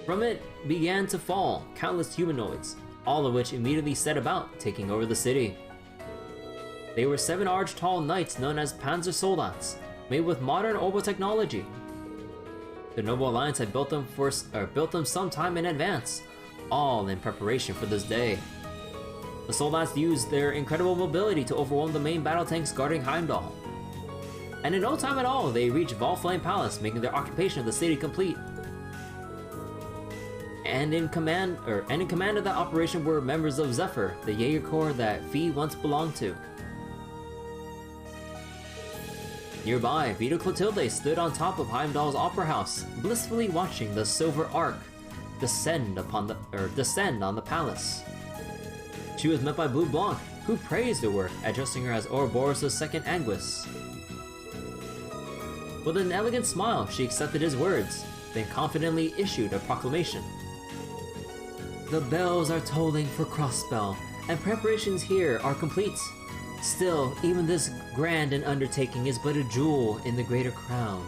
From it began to fall countless humanoids, all of which immediately set about taking over the city. They were 7 arch tall knights known as Panzer Soldats, made with modern orbital technology. The Noble Alliance had built them some time in advance, all in preparation for this day. The Soldats used their incredible mobility to overwhelm the main battle tanks guarding Heimdall. And in no time at all, they reached Valflame Palace, making their occupation of the city complete. And in command of that operation were members of Zephyr, the Jaeger Corps that Fee once belonged to. Nearby, Vita Clotilde stood on top of Heimdall's opera house, blissfully watching the Silver Ark descend on the palace. She was met by Blue Blanc, who praised her work, addressing her as Ouroboros' second Anguis. With an elegant smile, she accepted his words, then confidently issued a proclamation. The bells are tolling for Crossbell, and preparations here are complete. Still, even this grand an undertaking is but a jewel in the greater crown,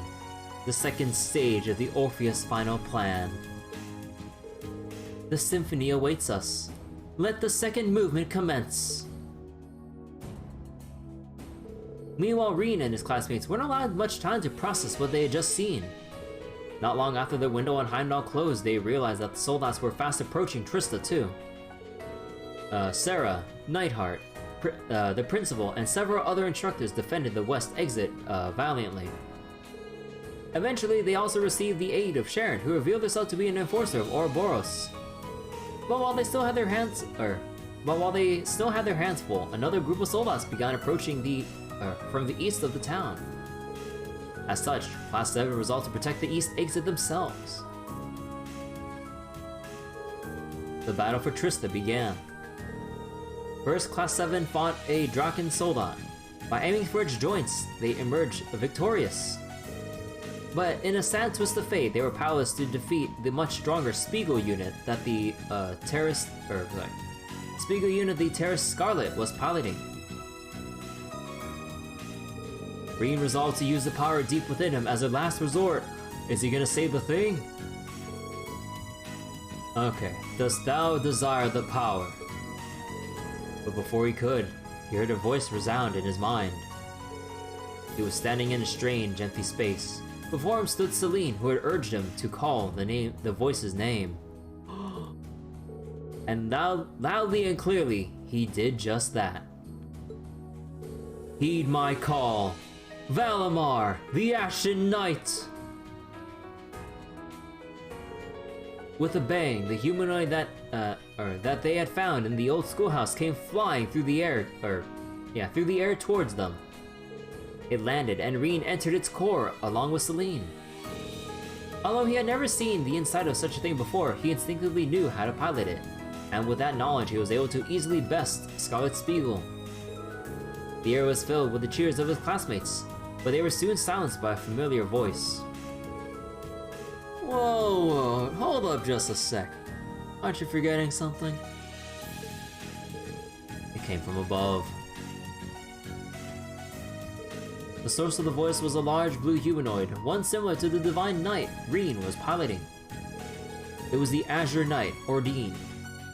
the second stage of the Orpheus final plan. The symphony awaits us. Let the second movement commence. Meanwhile, Reen and his classmates weren't allowed much time to process what they had just seen. Not long after the window on Heimdall closed, they realized that the soldiers were fast approaching Trista too. Sarah, Nightheart, the principal, and several other instructors defended the west exit valiantly. Eventually, they also received the aid of Sharon, who revealed herself to be an enforcer of Ouroboros. But while they still had their hands full, another group of soldiers began approaching from the east of the town. As such, Class 7 resolved to protect the east exit themselves. The battle for Trista began. First, Class 7 fought a Draken soldat. By aiming for its joints, they emerged victorious. But in a sad twist of fate, they were powerless to defeat the much stronger Spiegel unit that the Terrace Scarlet was piloting. Reen resolved to use the power deep within him as a last resort. Is he gonna save the thing? Okay, dost thou desire the power? But before he could, he heard a voice resound in his mind. He was standing in a strange, empty space. Before him stood Celine, who had urged him to call the voice's name. And loudly and clearly, he did just that. Heed my call, Valimar, the Ashen Knight! With a bang, the humanoid that they had found in the old schoolhouse came flying through the air, towards them. It landed, and Reen entered its core along with Celine. Although he had never seen the inside of such a thing before, he instinctively knew how to pilot it, and with that knowledge he was able to easily best Scarlet Spiegel. The air was filled with the cheers of his classmates, but they were soon silenced by a familiar voice. Whoa, hold up just a sec. Aren't you forgetting something? It came from above. The source of the voice was a large blue humanoid, one similar to the Divine Knight Reen was piloting. It was the Azure Knight, Ordine,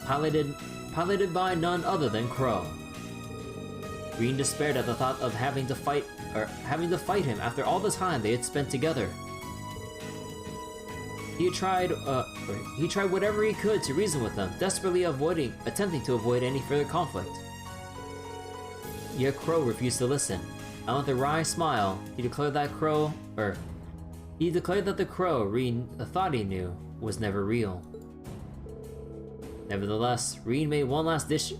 piloted by none other than Crow. Reen despaired at the thought of having to fight him after all the time they had spent together. He tried whatever he could to reason with them, desperately attempting to avoid any further conflict. Yet Crow refused to listen, and with a wry smile, he declared that the crow Reen thought he knew was never real. Nevertheless, Reen made one last ditch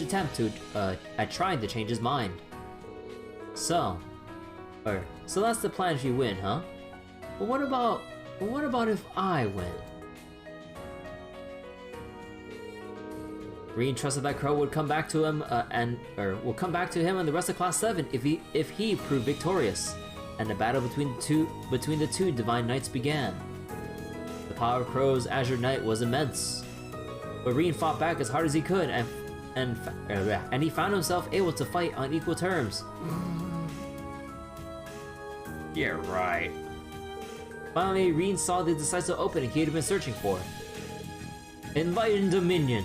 attempt at trying to change his mind. So that's the plan if you win, huh? But what about if I win? Reen trusted that Crow would come back to him and the rest of Class 7 if he proved victorious, and the battle between the two Divine Knights began. The power of Crow's Azure Knight was immense, but Reen fought back as hard as he could, and he found himself able to fight on equal terms. Yeah, right. Finally, Reen saw the decisive opening he had been searching for. Enlightened Dominion!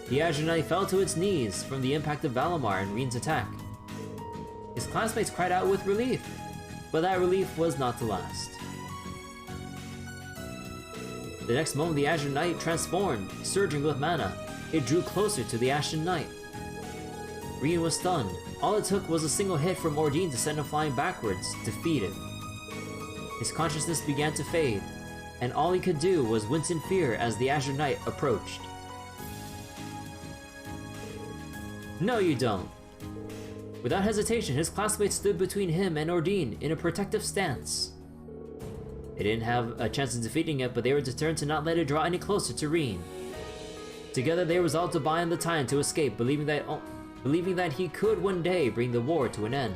The Azure Knight fell to its knees from the impact of Valimar and Reen's attack. His classmates cried out with relief, but that relief was not to last. The next moment, the Azure Knight transformed, surging with mana. It drew closer to the Ashen Knight. Reen was stunned. All it took was a single hit from Ordine to send him flying backwards, defeated. His consciousness began to fade, and all he could do was wince in fear as the Azure Knight approached. No, you don't. Without hesitation, his classmates stood between him and Ordine in a protective stance. They didn't have a chance of defeating it, but they were determined to not let it draw any closer to Reen. Together, they resolved to buy him the time to escape, believing that he could one day bring the war to an end.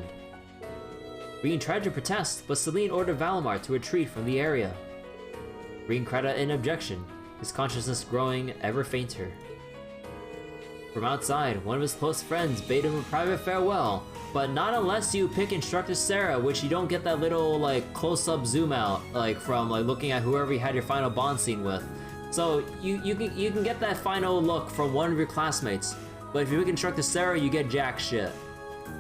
Reen tried to protest, but Celine ordered Valimar to retreat from the area. Reen cried out in objection, his consciousness growing ever fainter. From outside, one of his close friends bade him a private farewell, but not unless you pick Instructor Sarah, which you don't get that little like close-up zoom out like from like looking at whoever you had your final bond scene with. So you can get that final look from one of your classmates, but if you pick Instructor Sarah, you get jack shit,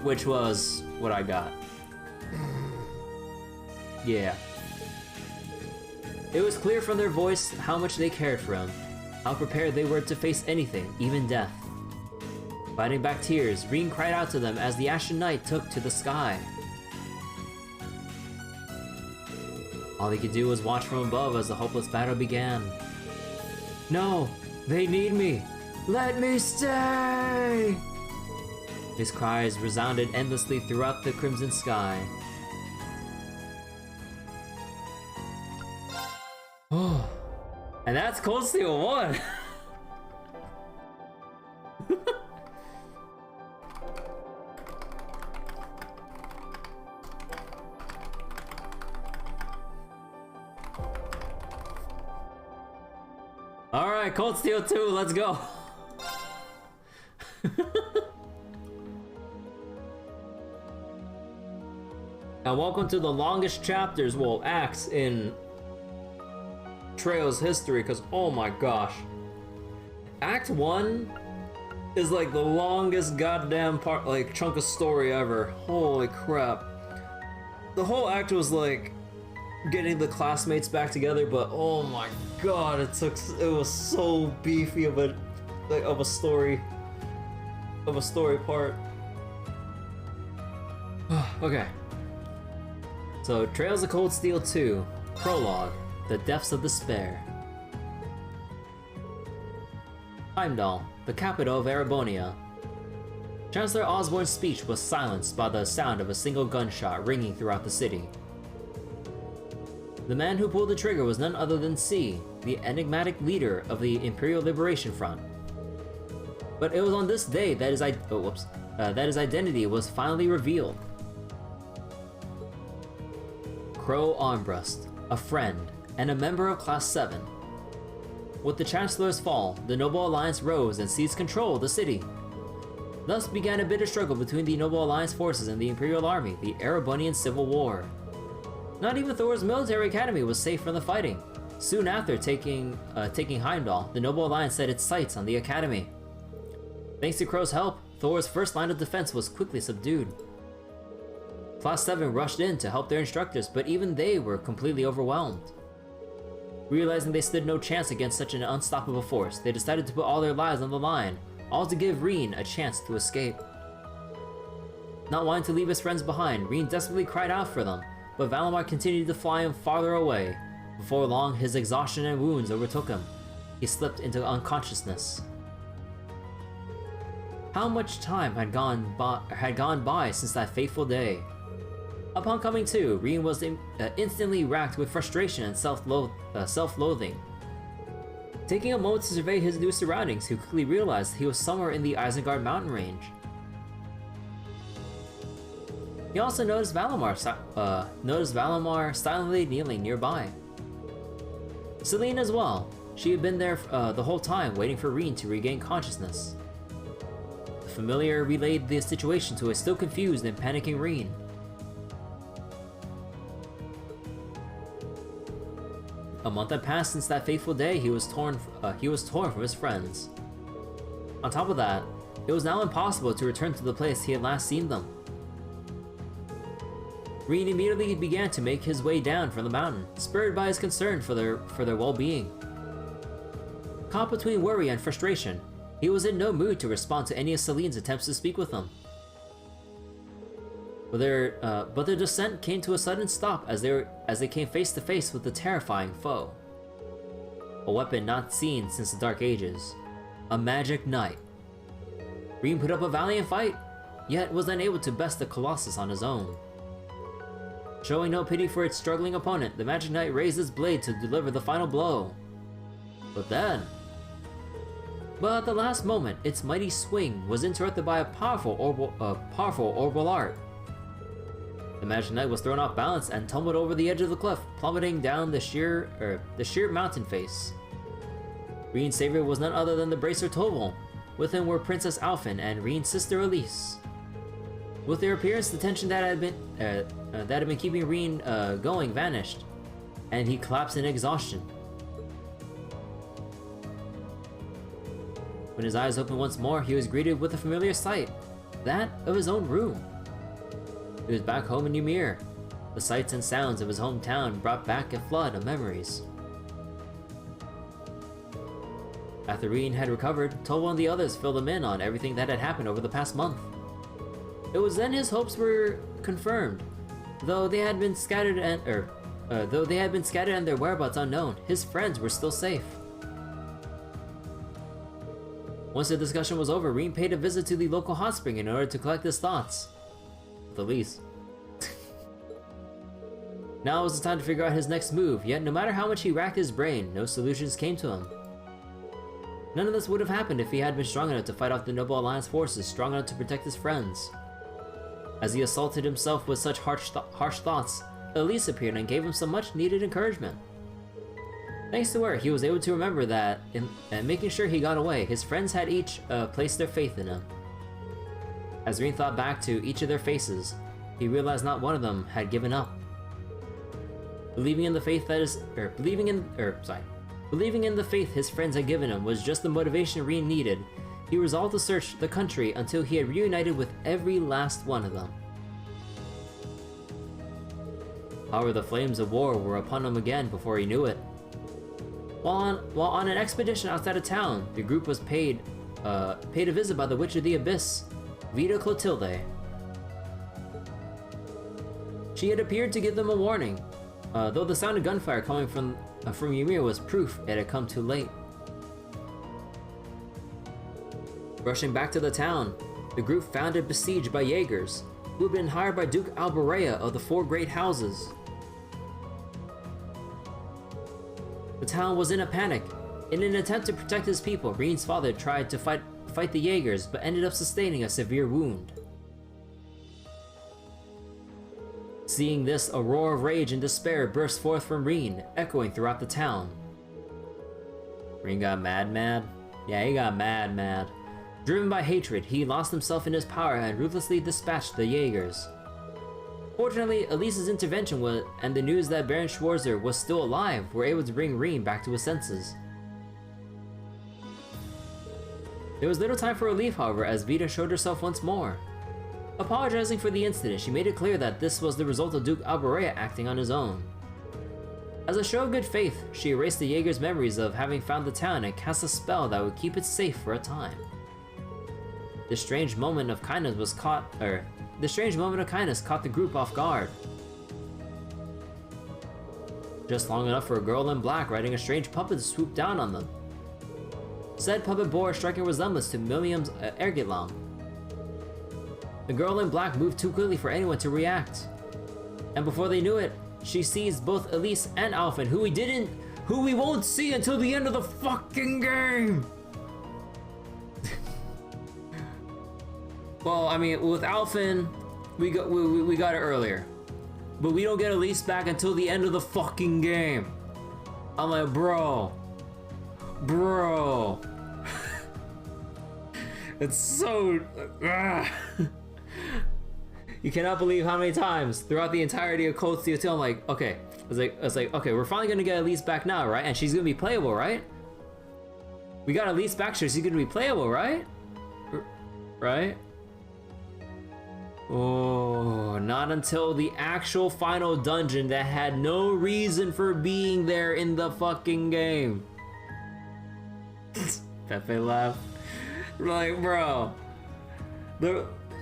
which was what I got. Yeah. It was clear from their voice how much they cared for him, how prepared they were to face anything, even death. Fighting back tears, Reen cried out to them as the Ashen Knight took to the sky. All he could do was watch from above as the hopeless battle began. No! They need me! Let me stay! His cries resounded endlessly throughout the crimson sky. Oh, and that's Cold Steel 1! Alright, Cold Steel 2, let's go! Now welcome to the longest chapters, well, acts in Trail's history, because oh my gosh. Act 1 is like the longest goddamn part, like chunk of story ever. Holy crap. The whole act was like getting the classmates back together, but oh my god, it was so beefy of a story part. Okay. So Trails of Cold Steel 2, Prologue, The Depths of Despair. Heimdall, the capital of Erebonia. Chancellor Osborne's speech was silenced by the sound of a single gunshot ringing throughout the city. The man who pulled the trigger was none other than C, the enigmatic leader of the Imperial Liberation Front. But it was on this day that his identity was finally revealed. Crow Armbrust, a friend, and a member of Class 7. With the Chancellor's fall, the Noble Alliance rose and seized control of the city. Thus began a bitter struggle between the Noble Alliance forces and the Imperial Army, the Erebonian Civil War. Not even Thor's military academy was safe from the fighting. Soon after taking Heimdall, the Noble Alliance set its sights on the academy. Thanks to Crow's help, Thor's first line of defense was quickly subdued. Class 7 rushed in to help their instructors, but even they were completely overwhelmed. Realizing they stood no chance against such an unstoppable force, they decided to put all their lives on the line, all to give Reen a chance to escape. Not wanting to leave his friends behind, Reen desperately cried out for them, but Valimar continued to fly him farther away. Before long, his exhaustion and wounds overtook him. He slipped into unconsciousness. How much time had gone by since that fateful day? Upon coming to, Reen was instantly racked with frustration and self-loathing. Taking a moment to survey his new surroundings, he quickly realized he was somewhere in the Isengard mountain range. He also noticed Valimar silently kneeling nearby. Celine as well. She had been there the whole time, waiting for Reen to regain consciousness. The familiar relayed the situation to a still confused and panicking Reen. A month had passed since that fateful day. He was torn from his friends. On top of that, it was now impossible to return to the place he had last seen them. Reen immediately began to make his way down from the mountain, spurred by his concern for their well-being. Caught between worry and frustration, he was in no mood to respond to any of Celine's attempts to speak with him. But their descent came to a sudden stop as they came face to face with the terrifying foe. A weapon not seen since the Dark Ages. A magic knight. Reen put up a valiant fight, yet was unable to best the Colossus on his own. Showing no pity for its struggling opponent, the magic knight raised his blade to deliver the final blow. But at the last moment, its mighty swing was interrupted by a powerful orbital art. The magic knight was thrown off balance and tumbled over the edge of the cliff, plummeting down the sheer mountain face. Reen's savior was none other than the Bracer Toval, With him were Princess Alphen and Reen's sister Elise. With their appearance, the tension that had been keeping Reen going vanished, and he collapsed in exhaustion. When his eyes opened once more, he was greeted with a familiar sight, that of his own room. He was back home in Ymir. The sights and sounds of his hometown brought back a flood of memories. After Reen had recovered, Towa and the others filled him in on everything that had happened over the past month. It was then his hopes were confirmed. Though they had been scattered and their whereabouts unknown, his friends were still safe. Once the discussion was over, Reen paid a visit to the local hot spring in order to collect his thoughts. With Elise. Now was the time to figure out his next move, yet no matter how much he racked his brain, no solutions came to him. None of this would have happened if he had been strong enough to fight off the Noble Alliance forces, strong enough to protect his friends. As he assaulted himself with such harsh thoughts, Elise appeared and gave him some much-needed encouragement. Thanks to her, he was able to remember that, in making sure he got away, his friends had each placed their faith in him. As Reen thought back to each of their faces, he realized not one of them had given up. Believing in the faith his friends had given him was just the motivation Reen needed. He resolved to search the country until he had reunited with every last one of them. However, the flames of war were upon him again before he knew it. While on an expedition outside of town, the group was paid a visit by the Witch of the Abyss, Vita Clotilde. She had appeared to give them a warning, though the sound of gunfire coming from Ymir was proof it had come too late. Rushing back to the town, the group found it besieged by Jaegers, who had been hired by Duke Alborea of the Four Great Houses. The town was in a panic. In an attempt to protect his people, Reen's father tried to fight the Jaegers, but ended up sustaining a severe wound. Seeing this, a roar of rage and despair burst forth from Reen, echoing throughout the town. Reen got mad? Yeah, he got mad. Driven by hatred, he lost himself in his power and ruthlessly dispatched the Jaegers. Fortunately, Elise's intervention and the news that Baron Schwarzer was still alive were able to bring Reen back to his senses. There was little time for relief, however, as Vita showed herself once more. Apologizing for the incident, she made it clear that this was the result of Duke Alborea acting on his own. As a show of good faith, she erased the Jaeger's memories of having found the town and cast a spell that would keep it safe for a time. This strange moment of kindness caught the group off guard. Just long enough for a girl in black riding a strange puppet to swoop down on them. Said puppet bore a striking resemblance to Miriam's Ergitlam. The girl in black moved too quickly for anyone to react. And before they knew it, she seized both Elise and Alphen, who we won't see until the end of the fucking game! Well, I mean, with Alphen, we got it earlier. But we don't get Elise back until the end of the fucking game. I'm like, bro. It's so... You cannot believe how many times throughout the entirety of Cold Steel 2, I'm like, okay. It's like, okay, we're finally gonna get Elise back now, right? And she's gonna be playable, right? We got Elise back, so she's gonna be playable, right? Right? Oh, not until the actual final dungeon that had no reason for being there in the fucking game. Pepe laughed. Like, bro.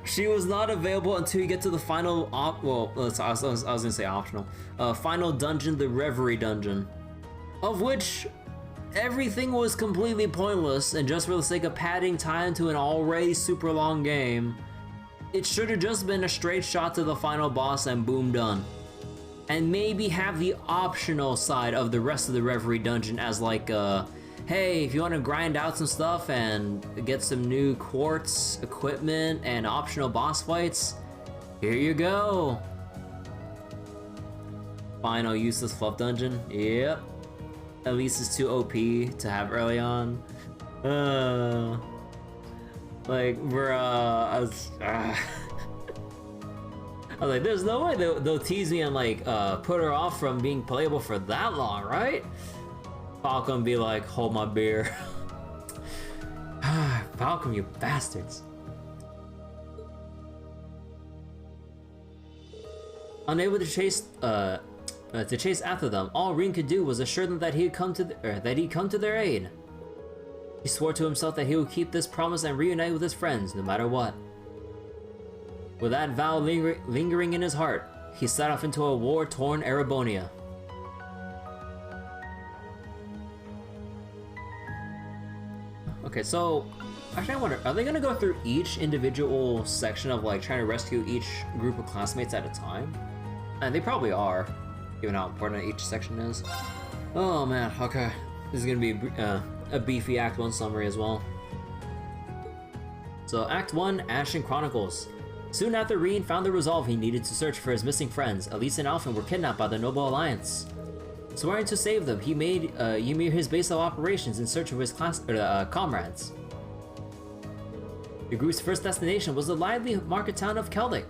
She was not available until you get to the final I was gonna say optional. Final dungeon, the Reverie dungeon. Of which everything was completely pointless, and just for the sake of padding time to an already super long game, it should have just been a straight shot to the final boss and boom, done. And maybe have the optional side of the rest of the Reverie dungeon as like hey, if you want to grind out some stuff and get some new quartz equipment and optional boss fights, here you go. Final useless fluff dungeon, yep. At least it's too OP to have early on. Like, bruh, I was like, there's no way they'll tease me and like put her off from being playable for that long, right? Falcon be like, hold my beer. Falcon, you bastards. Unable to chase after them, all Rin could do was assure them that he'd come to their aid. He swore to himself that he would keep this promise and reunite with his friends, no matter what. With that vow lingering in his heart, he set off into a war-torn Erebonia. Okay, so actually I wonder, are they gonna go through each individual section of like trying to rescue each group of classmates at a time? And they probably are, given how important each section is. Oh man, okay. This is gonna be a beefy Act 1 summary as well. So Act 1, Ashen Chronicles. Soon after Rin found the resolve he needed to search for his missing friends, Elise and Alphen were kidnapped by the Noble Alliance. Swearing to save them, he made Ymir his base of operations in search of his comrades. The group's first destination was the lively market town of Keldic.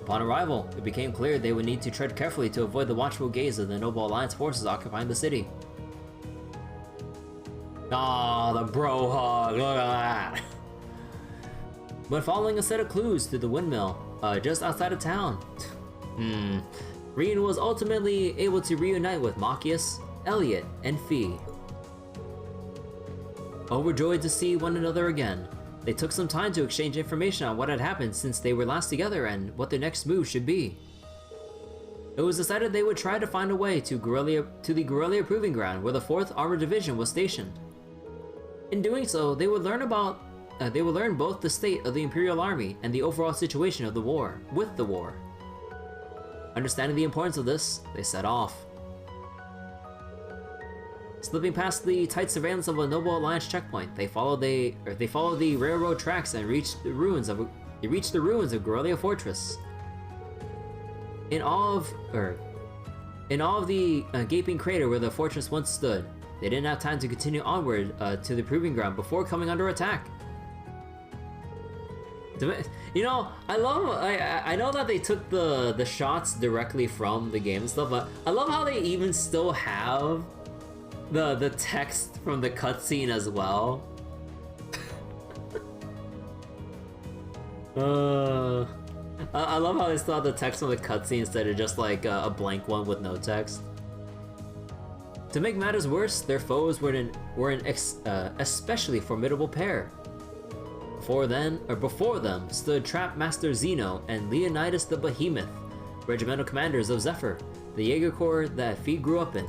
Upon arrival, it became clear they would need to tread carefully to avoid the watchful gaze of the Noble Alliance forces occupying the city. Ah, the bro hug, look at that! But following a set of clues to the windmill, just outside of town, Rin was ultimately able to reunite with Machias, Elliot, and Fee. Overjoyed to see one another again, they took some time to exchange information on what had happened since they were last together and what their next move should be. It was decided they would try to find a way to the Guerrilla Proving Ground where the 4th Armored Division was stationed. In doing so, they would learn both the state of the Imperial Army and the overall situation of the war, Understanding the importance of this, they set off. Slipping past the tight surveillance of a Noble Alliance checkpoint, they followed the railroad tracks and reached the ruins of Guerrilla Fortress. In awe of the gaping crater where the fortress once stood, they didn't have time to continue onward to the Proving Ground before coming under attack. You know, I know that they took the shots directly from the game and stuff, but I love how they even still have the text from the cutscene as well. I love how they still have the text from the cutscene instead of just like a blank one with no text. To make matters worse, their foes were an especially formidable pair. Before them stood Trap Master Zeno and Leonidas the Behemoth, regimental commanders of Zephyr, the Jaeger Corps that Fee grew up in.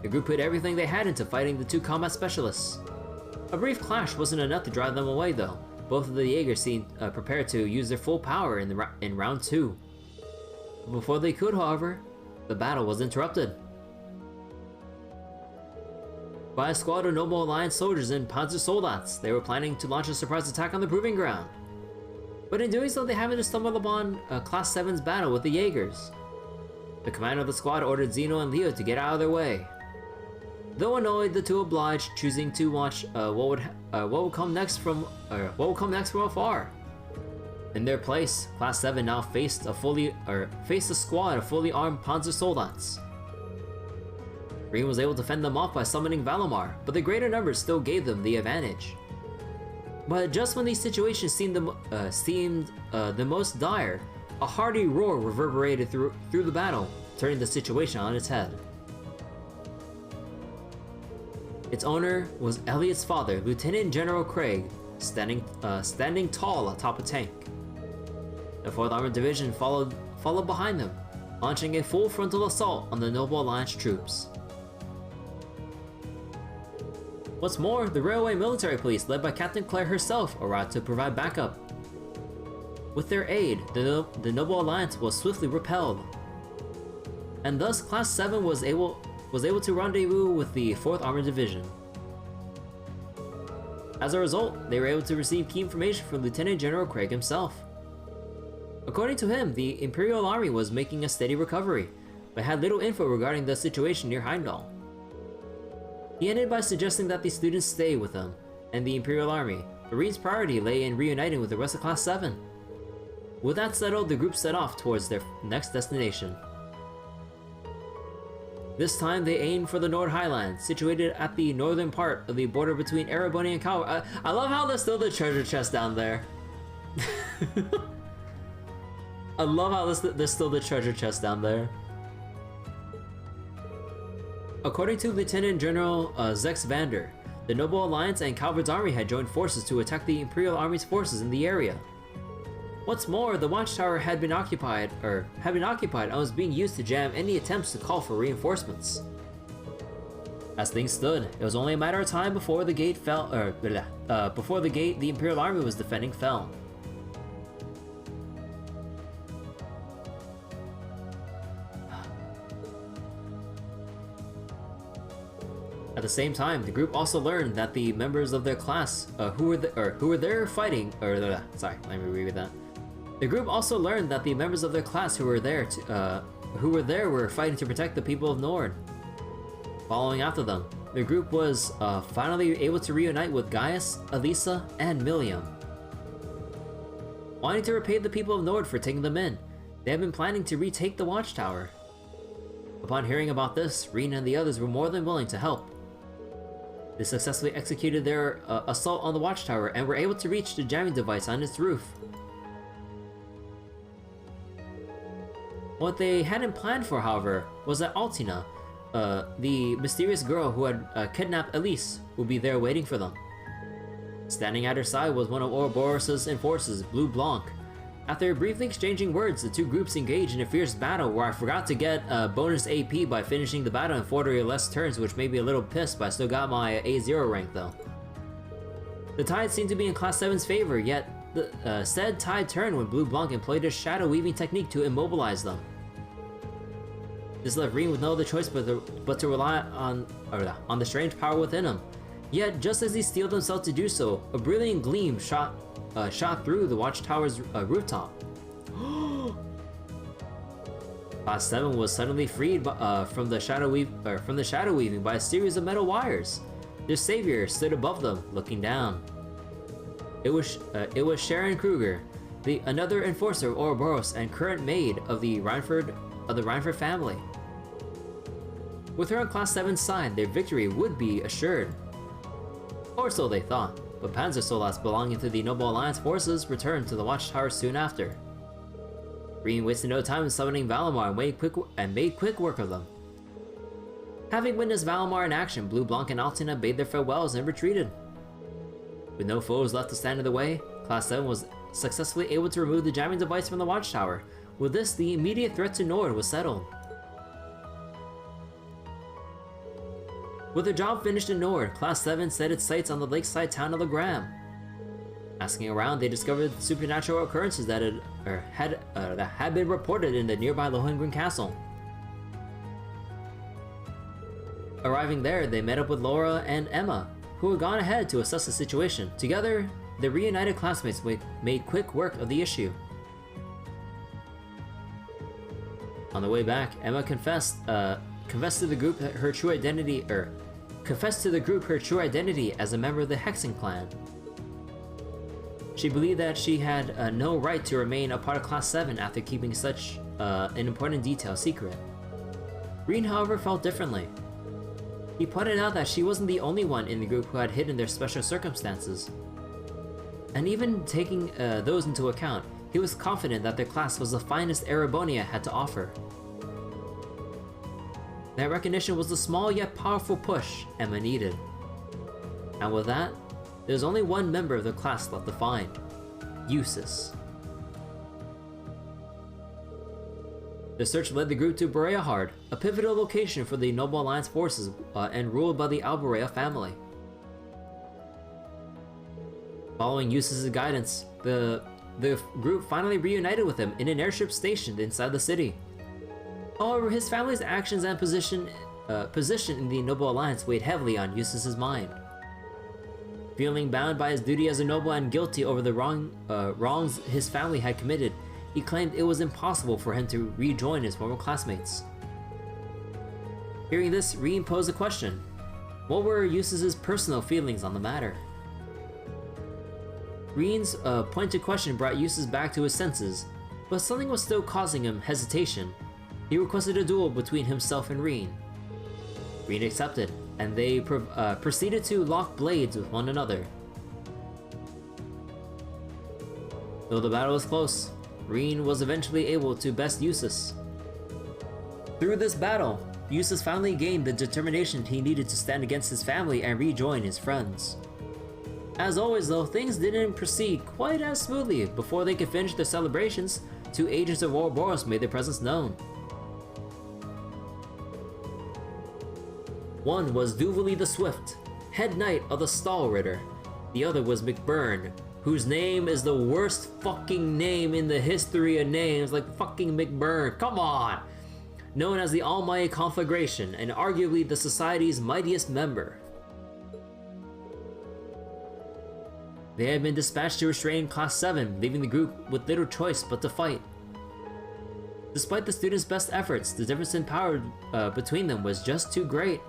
The group put everything they had into fighting the two combat specialists. A brief clash wasn't enough to drive them away though. Both of the Jaegers seemed prepared to use their full power in round 2. Before they could, however, the battle was interrupted by a squad of Noble Alliance soldiers and Panzersoldaten. They were planning to launch a surprise attack on the Proving Ground. But in doing so, they happened to stumble upon Class 7's battle with the Jaegers. The commander of the squad ordered Zeno and Leo to get out of their way. Though annoyed, the two obliged, choosing to watch what would come next from afar. In their place, Class 7 now faced a squad of fully armed Panzersoldaten. Rin was able to fend them off by summoning Valimar, but the greater numbers still gave them the advantage. But just when these situations seemed the most dire, a hearty roar reverberated through the battle, turning the situation on its head. Its owner was Elliot's father, Lieutenant General Craig, standing tall atop a tank. The 4th Armored Division followed behind them, launching a full frontal assault on the Noble Alliance troops. What's more, the Railway Military Police, led by Captain Claire herself, arrived to provide backup. With their aid, the Noble Alliance was swiftly repelled, and thus Class 7 was able to rendezvous with the 4th Armored Division. As a result, they were able to receive key information from Lieutenant General Craig himself. According to him, the Imperial Army was making a steady recovery, but had little info regarding the situation near Heimdall. He ended by suggesting that the students stay with him, and the Imperial Army. The Marines' priority lay in reuniting with the rest of Class 7. With that settled, the group set off towards their next destination. This time, they aimed for the Nord Highlands, situated at the northern part of the border between Erebony and Cal. I love how there's still the treasure chest down there. I love how there's still the treasure chest down there. According to Lieutenant General Zex Vander, the Noble Alliance and Calvard's army had joined forces to attack the Imperial Army's forces in the area. What's more, the watchtower had been occupied and was being used to jam any attempts to call for reinforcements. As things stood, it was only a matter of time before the gate before the gate the Imperial Army was defending fell. At the same time, the group also learned that the members of their class who were there fighting, sorry, let me reread that. The group also learned that the members of their class who were there were fighting to protect the people of Nord. Following after them, the group was finally able to reunite with Gaius, Elisa, and Milliam. Wanting to repay the people of Nord for taking them in, they had been planning to retake the watchtower. Upon hearing about this, Reen and the others were more than willing to help. They successfully executed their assault on the watchtower and were able to reach the jamming device on its roof. What they hadn't planned for, however, was that Altina, the mysterious girl who had kidnapped Elise, would be there waiting for them. Standing at her side was one of Ouroboros' enforcers, Blue Blanc. After briefly exchanging words, the two groups engaged in a fierce battle where I forgot to get bonus AP by finishing the battle in 40 or less turns, which made me a little pissed, but I still got my A0 rank though. The tide seemed to be in Class 7's favor, yet the said tide turned when Blue Blanc employed a shadow weaving technique to immobilize them. This left Reen with no other choice but to rely on the strange power within him. Yet, just as he steeled himself to do so, a brilliant gleam shot through the watchtower's rooftop. Class 7 was suddenly freed from the shadow weaving by a series of metal wires. Their savior stood above them, looking down. It was Sharon Kruger, another enforcer of Ouroboros and current maid of the Reinford family. With her on Class 7's side, their victory would be assured. Or so they thought, but Panzer Soldates belonging to the Noble Alliance forces returned to the watchtower soon after. Reen wasted no time in summoning Valimar and made quick work of them. Having witnessed Valimar in action, Blue Blanc and Altina bade their farewells and retreated. With no foes left to stand in the way, Class 7 was successfully able to remove the jamming device from the watchtower. With this, the immediate threat to Nord was settled. With their job finished in Nord, Class 7 set its sights on the lakeside town of Legram. Asking around, they discovered supernatural occurrences that had been reported in the nearby Lohengrin Castle. Arriving there, they met up with Laura and Emma, who had gone ahead to assess the situation. Together, the reunited classmates made quick work of the issue. On the way back, Emma confessed to the group her true identity as a member of the Hexen clan. She believed that she had no right to remain a part of Class 7 after keeping such an important detail secret. Reen, however, felt differently. He pointed out that she wasn't the only one in the group who had hidden their special circumstances. And even taking those into account, he was confident that their class was the finest Erebonia had to offer. That recognition was the small yet powerful push Emma needed. And with that, there's only one member of the class left to find: Eustace. The search led the group to Breahard, a pivotal location for the Noble Alliance forces and ruled by the Alborea family. Following Eustace's guidance, the group finally reunited with him in an airship stationed inside the city. However, his family's actions and position in the Noble Alliance weighed heavily on Eustace's mind. Feeling bound by his duty as a noble and guilty over the wrongs his family had committed, he claimed it was impossible for him to rejoin his former classmates. Hearing this, Reen posed a question. What were Eustace's personal feelings on the matter? Reen's pointed question brought Eustace back to his senses, but something was still causing him hesitation. He requested a duel between himself and Reen. Reen accepted, and they proceeded to lock blades with one another. Though the battle was close, Reen was eventually able to best Eustace. Through this battle, Eustace finally gained the determination he needed to stand against his family and rejoin his friends. As always though, things didn't proceed quite as smoothly. Before they could finish their celebrations, 2 agents of Ouroboros made their presence known. One was Duvalie the Swift, head knight of the Stall Ritter. The other was McBurn, whose name is the worst fucking name in the history of names, like fucking McBurn, come on! Known as the Almighty Conflagration, and arguably the Society's mightiest member. They had been dispatched to restrain Class 7, leaving the group with little choice but to fight. Despite the students' best efforts, the difference in power between them was just too great.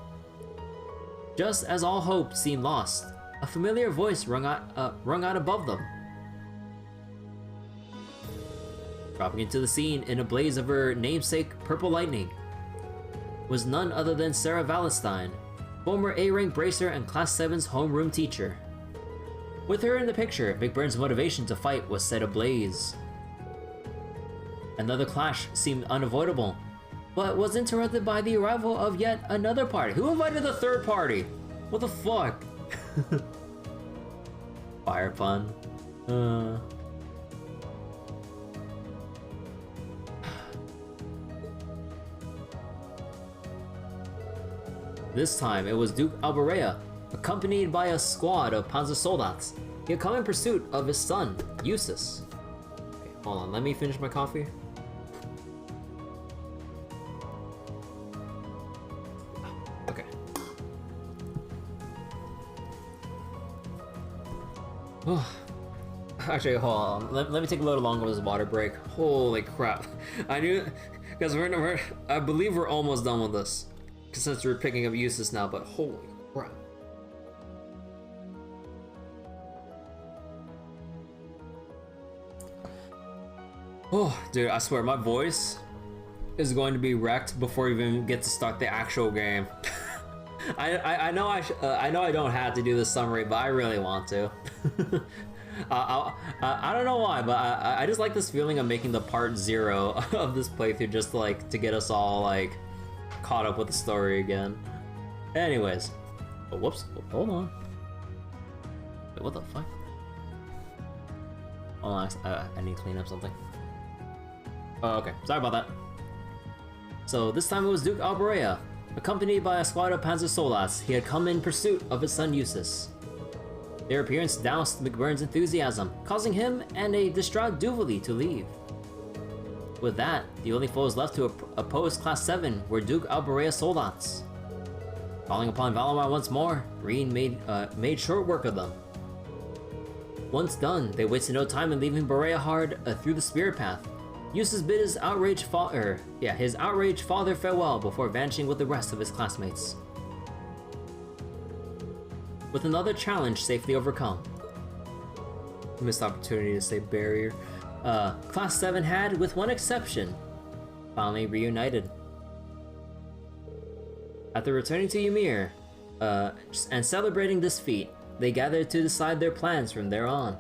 Just as all hope seemed lost, a familiar voice rung out above them. Dropping into the scene in a blaze of her namesake purple lightning was none other than Sarah Valentine, former A-rank bracer and Class 7's homeroom teacher. With her in the picture, McBurn's motivation to fight was set ablaze. Another clash seemed unavoidable, but was interrupted by the arrival of yet another party. Who invited the third party? What the fuck? Fire pun. This time it was Duke Alberea, accompanied by a squad of Panzer Soldats. He had come in pursuit of his son, Eustace. Okay, hold on, let me finish my coffee. Okay. Actually, hold on. Let me take a little longer with this water break. Holy crap. I knew, because I believe we're almost done with this. Since we're picking up Eustace now, but holy crap. Oh, dude, I swear, my voice is going to be wrecked before we even get to start the actual game. I know I know I don't have to do this summary, but I really want to. I don't know why, but I just like this feeling of making the part 0 of this playthrough, just like to get us all like caught up with the story again. Anyways, oh, whoops, hold on. Wait, what the fuck? Hold on, I need to clean up something. Oh, okay, sorry about that. So this time it was Duke Alberea, accompanied by a squad of Panzer Soldats. He had come in pursuit of his son Eustace. Their appearance doused McBurn's enthusiasm, causing him and a distraught Duvalie to leave. With that, the only foes left to oppose Class 7 were Duke Alberea's Soldats. Calling upon Valimar once more, Reen made short work of them. Once done, they wasted no time in leaving Berea hard through the spirit path. Eustace bid his outraged father farewell before vanishing with the rest of his classmates. With another challenge safely overcome. Missed opportunity to say barrier. Class 7 had, with one exception, finally reunited. After returning to Ymir, and celebrating this feat, they gathered to decide their plans from there on.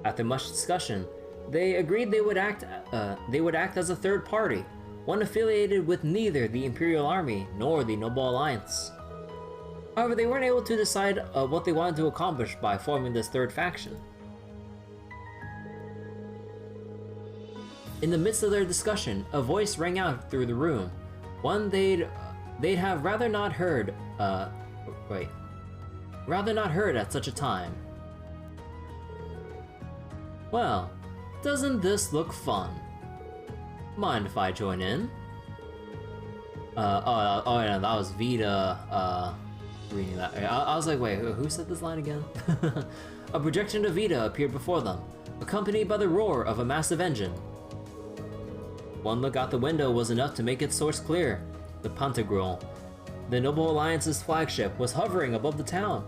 After much discussion, they agreed they would act as a third party, one affiliated with neither the Imperial Army nor the Noble Alliance. However, they weren't able to decide what they wanted to accomplish by forming this third faction. In the midst of their discussion, a voice rang out through the room, one they'd have rather not heard at such a time. Well, doesn't this look fun? Mind if I join in? Oh yeah, that was Vita, reading that. I was like, wait, who said this line again? A projection of Vita appeared before them, accompanied by the roar of a massive engine. One look out the window was enough to make its source clear. The Pantagruel, the Noble Alliance's flagship, was hovering above the town.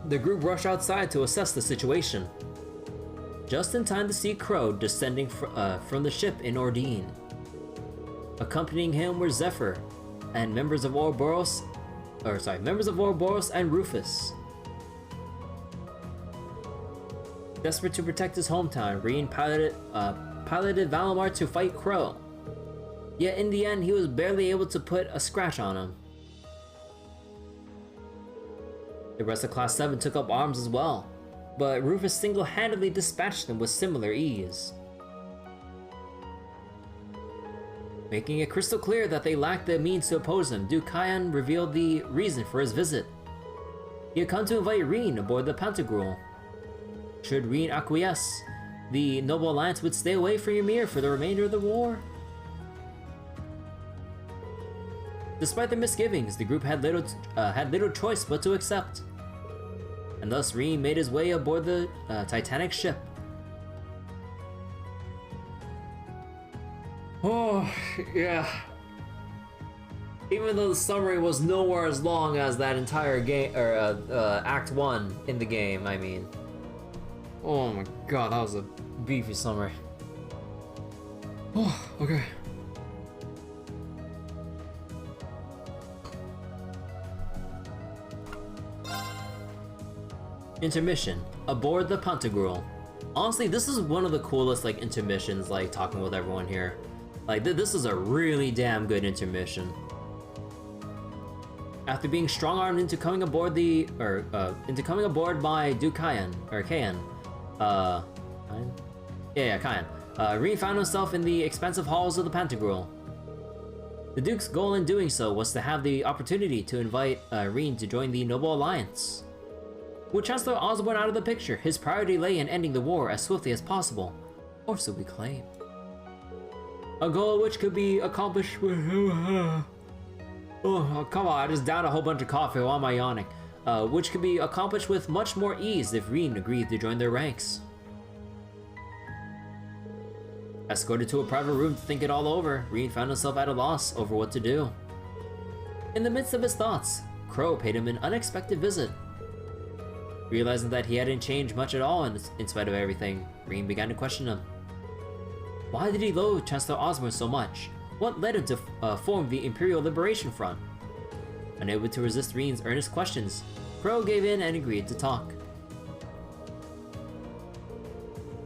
The group rushed outside to assess the situation, just in time to see Crow descending from the ship in Ordine. Accompanying him were Zephyr and members of Ouroboros and Rufus. Desperate to protect his hometown, Reen piloted Valimar to fight Crow. Yet in the end, he was barely able to put a scratch on him. The rest of Class 7 took up arms as well, but Rufus single-handedly dispatched them with similar ease. Making it crystal clear that they lacked the means to oppose him, Duke Kyan revealed the reason for his visit. He had come to invite Reen aboard the Pantagruel. Should Reen acquiesce, the Noble Alliance would stay away from Ymir for the remainder of the war. Despite their misgivings, the group had little choice but to accept, and thus Reen made his way aboard the Titanic ship. Oh, yeah. Even though the summary was nowhere as long as that entire game, or Act 1 in the game, I mean. Oh my god, that was a beefy summary. Oh, okay. Intermission, aboard the Pantagruel. Honestly, this is one of the coolest, like, intermissions, like, talking with everyone here. Like, this is a really damn good intermission. After being strong-armed into coming aboard by Duke Kyan, Kayan. Kyan. Reen found himself in the expansive halls of the Pantagruel. The Duke's goal in doing so was to have the opportunity to invite Reen to join the Noble Alliance. With Chancellor Osborne out of the picture, his priority lay in ending the war as swiftly as possible, or so we claim. A goal which could be accomplished with... Oh, come on, I just downed a whole bunch of coffee, why am I yawning? Which could be accomplished with much more ease if Reen agreed to join their ranks. Escorted to a private room to think it all over, Reen found himself at a loss over what to do. In the midst of his thoughts, Crow paid him an unexpected visit. Realizing that he hadn't changed much at all in spite of everything, Reen began to question him. Why did he loathe Chancellor Osborne so much? What led him to form the Imperial Liberation Front? Unable to resist Reen's earnest questions, Crow gave in and agreed to talk.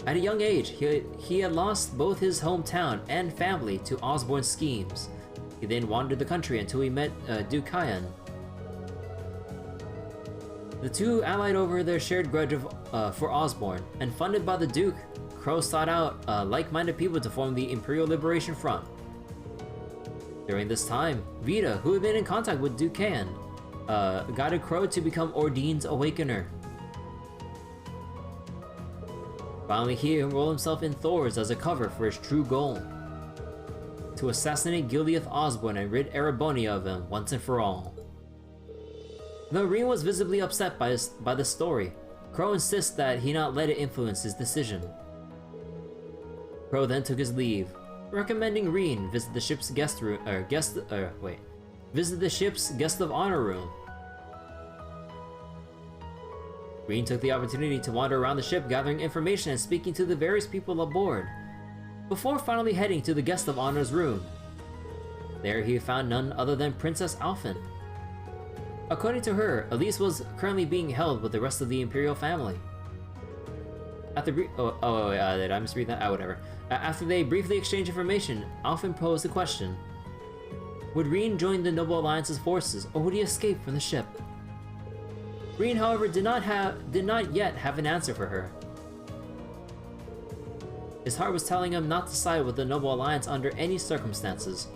At a young age, he had lost both his hometown and family to Osborne's schemes. He then wandered the country until he met Duke Kyan. The two allied over their shared grudge for Osborne, and funded by the Duke, Crow sought out like-minded people to form the Imperial Liberation Front. During this time, Vita, who had been in contact with Duke Kyan, guided Crow to become Ordine's Awakener. Finally, he enrolled himself in Thor's as a cover for his true goal: to assassinate Gileath Osborne and rid Erebonia of him once and for all. Though Reen was visibly upset by the story, Crow insists that he not let it influence his decision. Crow then took his leave, recommending Reen visit the ship's guest of honor room. Reen took the opportunity to wander around the ship, gathering information and speaking to the various people aboard, before finally heading to the guest of honor's room. There he found none other than Princess Alphen. According to her, Elise was currently being held with the rest of the Imperial family. After did I misread that? Whatever. After they briefly exchanged information, Alphen posed the question: would Reen join the Noble Alliance's forces, or would he escape from the ship? Reen, however, did not yet have an answer for her. His heart was telling him not to side with the Noble Alliance under any circumstances.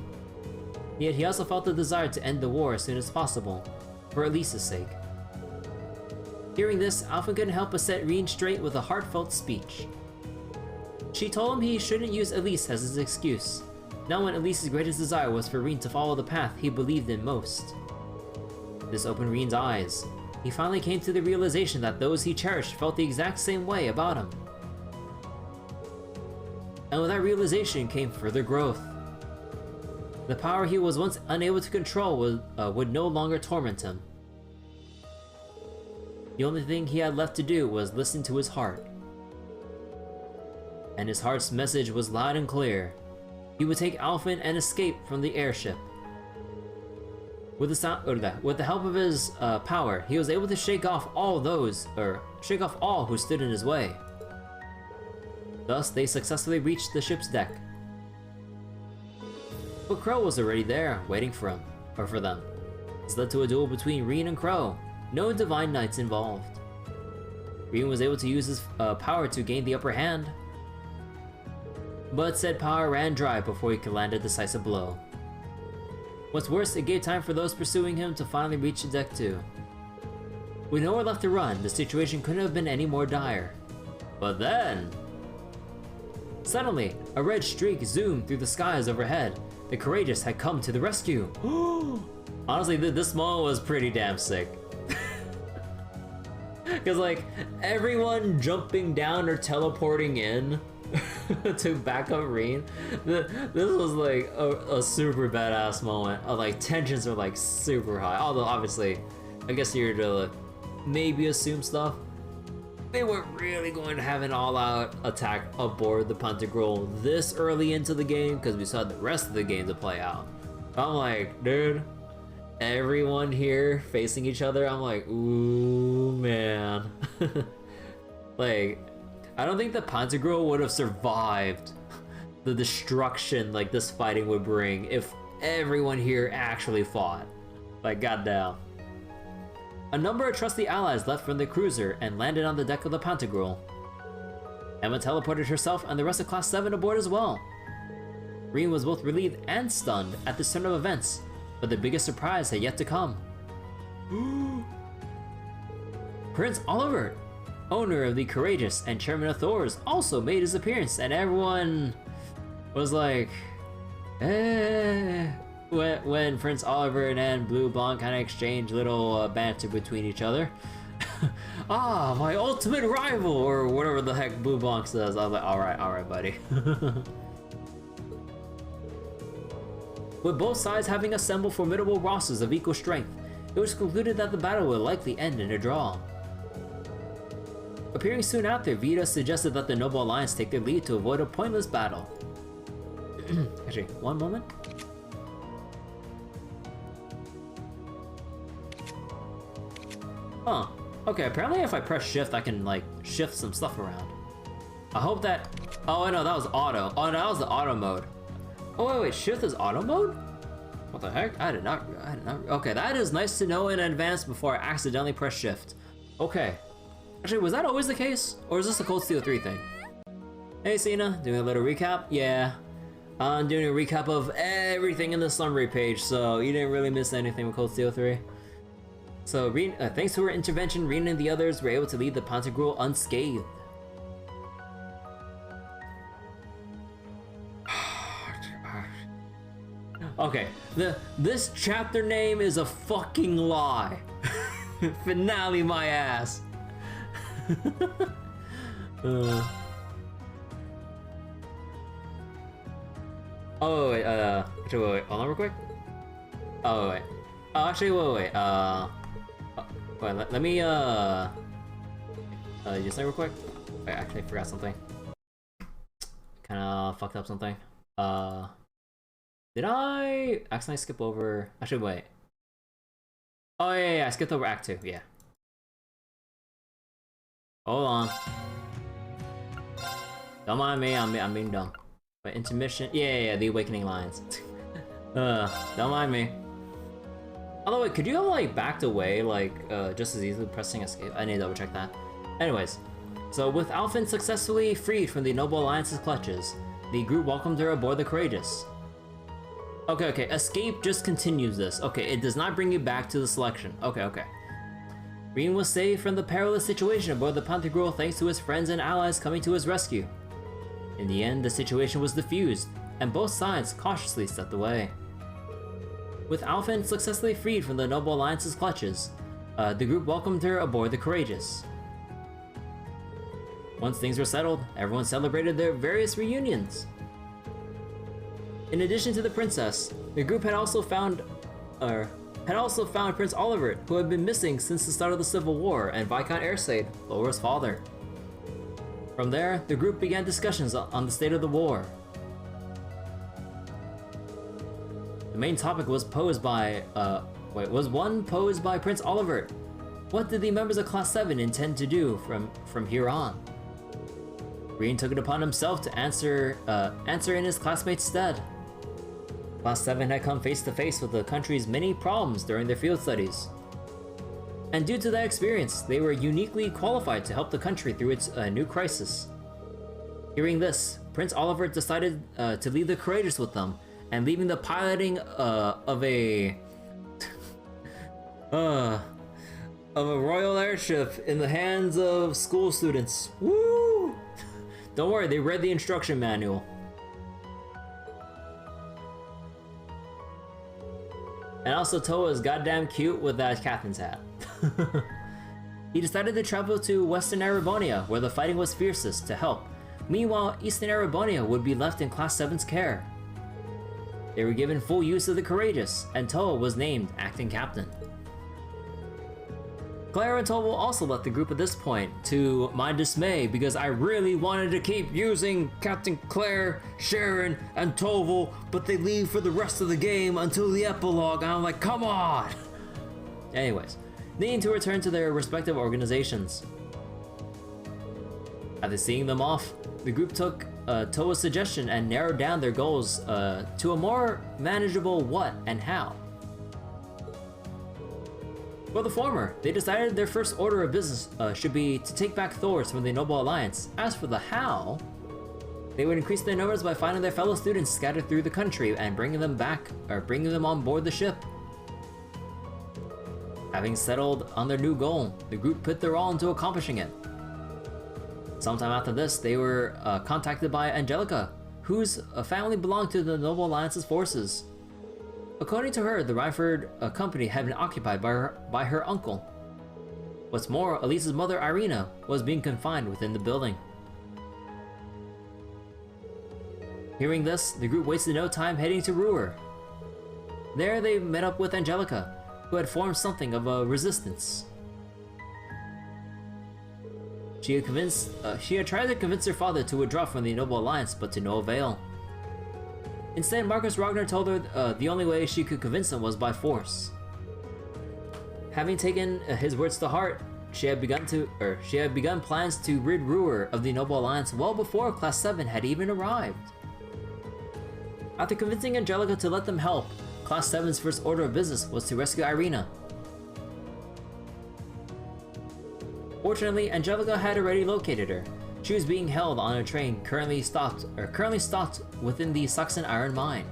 Yet he also felt the desire to end the war as soon as possible, for Elise's sake. Hearing this, Alphen couldn't help but set Reen straight with a heartfelt speech. She told him he shouldn't use Elise as his excuse, not when Elise's greatest desire was for Reen to follow the path he believed in most. This opened Reen's eyes. He finally came to the realization that those he cherished felt the exact same way about him. And with that realization came further growth. The power he was once unable to control would no longer torment him. The only thing he had left to do was listen to his heart. And his heart's message was loud and clear. He would take Alphen and escape from the airship. With the help of his power, he was able to shake off all who stood in his way. Thus, they successfully reached the ship's deck. But Crow was already there, waiting for them. This led to a duel between Reen and Crow. No divine knights involved. Reen was able to use his power to gain the upper hand, but said power ran dry before he could land a decisive blow. What's worse, it gave time for those pursuing him to finally reach the deck too. With nowhere left to run, the situation couldn't have been any more dire. But then... suddenly, a red streak zoomed through the skies overhead. The Courageous had come to the rescue. Honestly, this moment was pretty damn sick. Cause like, everyone jumping down or teleporting in to back up Reen. This was like a super badass moment. Like, tensions are like super high. Although obviously, I guess you're to maybe assume stuff. They weren't really going to have an all-out attack aboard the Pantagruel this early into the game because we saw the rest of the game to play out. I'm like, dude, everyone here facing each other, I'm like, ooh, man. Like, I don't think the Pantagruel would have survived the destruction like this fighting would bring if everyone here actually fought. Like, goddamn. A number of trusty allies left from the cruiser and landed on the deck of the Pantagruel. Emma teleported herself and the rest of Class 7 aboard as well. Reen was both relieved and stunned at this turn of events, but the biggest surprise had yet to come. Prince Oliver, owner of the Courageous and chairman of Thor's, also made his appearance, and everyone was like, eh. When Prince Oliver and Blue Blanc kind of exchanged little banter between each other. Ah, my ultimate rival, or whatever the heck Blue Blanc says. I was like, alright, buddy. With both sides having assembled formidable rosters of equal strength, it was concluded that the battle would likely end in a draw. Appearing soon after, Vita suggested that the Noble Alliance take their lead to avoid a pointless battle. Actually, one moment. Huh. Okay, apparently if I press shift, I can, like, shift some stuff around. I hope that... oh, no, that was auto. Oh, no, that was the auto mode. Oh, wait, shift is auto mode? What the heck? I did not... Okay, that is nice to know in advance before I accidentally press shift. Okay. Actually, was that always the case? Or is this a Cold Steel 3 thing? Hey, Cena. Doing a little recap? Yeah. I'm doing a recap of everything in the summary page, so you didn't really miss anything with Cold Steel 3. So, thanks to her intervention, Reen and the others were able to leave the Pantagruel unscathed. Okay, this chapter name is a fucking lie. Finale my ass. Oh wait, actually wait, hold on real quick. Oh wait. Oh actually wait. Wait, let me just say real quick. Wait, actually I forgot something. Kinda fucked up something. Did I accidentally skip over? Actually, wait. Oh yeah, I skipped over Act 2. Yeah. Hold on. Don't mind me. I'm being dumb. But intermission. Yeah, the Awakening Lines. Don't mind me. Although, wait, could you have like backed away like just as easily pressing escape? I need to double check that. Anyways, so with Alphen successfully freed from the Noble Alliance's clutches, the group welcomed her aboard the Courageous. Okay, escape just continues this. Okay, it does not bring you back to the selection. Okay. Reen was saved from the perilous situation aboard the Pantagruel thanks to his friends and allies coming to his rescue. In the end, the situation was diffused, and both sides cautiously stepped away. With Alphen successfully freed from the Noble Alliance's clutches, the group welcomed her aboard the Courageous. Once things were settled, everyone celebrated their various reunions. In addition to the princess, the group had also found had also found Prince Oliver, who had been missing since the start of the Civil War, and Viscount Airsaid, Laura's father. From there, the group began discussions on the state of the war. The main topic was posed by, one posed by Prince Oliver. What did the members of Class 7 intend to do from here on? Green took it upon himself to answer in his classmates' stead. Class 7 had come face to face with the country's many problems during their field studies. And due to that experience, they were uniquely qualified to help the country through its new crisis. Hearing this, Prince Oliver decided to leave the Courageous with them, and leaving the piloting of a royal airship in the hands of school students. Woo! Don't worry, they read the instruction manual. And also, Toa is goddamn cute with that captain's hat. He decided to travel to Western Erebonia, where the fighting was fiercest, to help. Meanwhile, Eastern Erebonia would be left in Class 7's care. They were given full use of the Courageous, and Toa was named acting captain. Claire and Toa also left the group at this point, to my dismay, because I really wanted to keep using Captain Claire, Sharon, and Toval, but they leave for the rest of the game until the epilogue, and I'm like, come on! Anyways, needing to return to their respective organizations. After seeing them off, the group took Toa's suggestion and narrowed down their goals to a more manageable what and how. For the former, they decided their first order of business should be to take back Thors from the Noble Alliance. As for the how, they would increase their numbers by finding their fellow students scattered through the country and bringing them on board the ship. Having settled on their new goal, the group put their all into accomplishing it. Sometime after this, they were contacted by Angelica, whose family belonged to the Noble Alliance's forces. According to her, the Ryford company had been occupied by her uncle. What's more, Elise's mother, Irina, was being confined within the building. Hearing this, the group wasted no time heading to Ruhr. There they met up with Angelica, who had formed something of a resistance. She had tried to convince her father to withdraw from the Noble Alliance, but to no avail. Instead, Marcus Ragnar told her the only way she could convince him was by force. Having taken his words to heart, she had begun plans to rid Ruhr of the Noble Alliance well before Class 7 had even arrived. After convincing Angelica to let them help, Class 7's first order of business was to rescue Irina. Fortunately, Angelica had already located her. She was being held on a train currently stopped within the Saxon iron mine.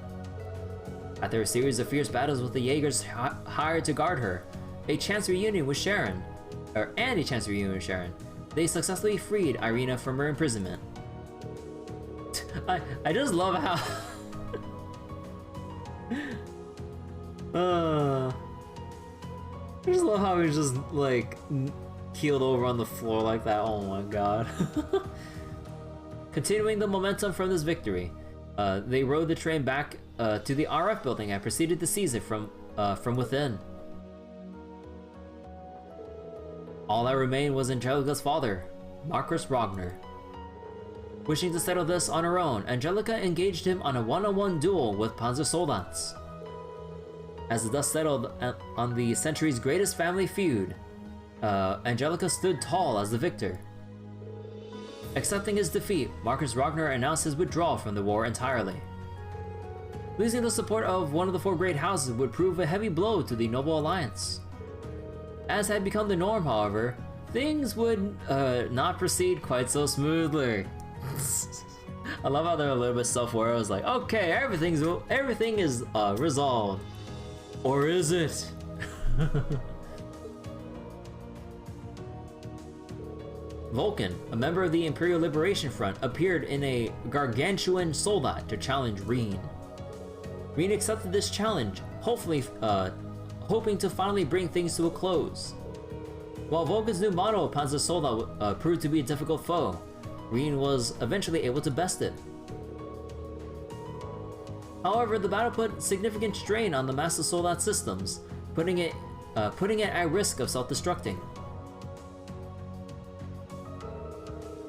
After a series of fierce battles with the Jaegers hired to guard her, and a chance reunion with Sharon, they successfully freed Irina from her imprisonment. I just love how I just love how he's just like keeled over on the floor like that. Oh my god. Continuing the momentum from this victory, they rode the train back to the RF building and proceeded to seize it from within. All that remained was Angelica's father, Marcus Ragnar. Wishing to settle this on her own, Angelica engaged him on a one-on-one duel with Panzer Soldats. As the dust settled on the century's greatest family feud, Angelica stood tall as the victor. Accepting his defeat, Marcus Ragnar announced his withdrawal from the war entirely. Losing the support of one of the four great houses would prove a heavy blow to the Noble Alliance. As had become the norm, however, things would not proceed quite so smoothly. I love how they're a little bit self-aware. I was like, okay, everything is resolved. Or is it? Vulcan, a member of the Imperial Liberation Front, appeared in a gargantuan soldat to challenge Reen. Reen accepted this challenge, hoping to finally bring things to a close. While Vulcan's new model of Panzer Soldat proved to be a difficult foe, Reen was eventually able to best it. However, the battle put significant strain on the Master Soldat systems, putting it at risk of self-destructing.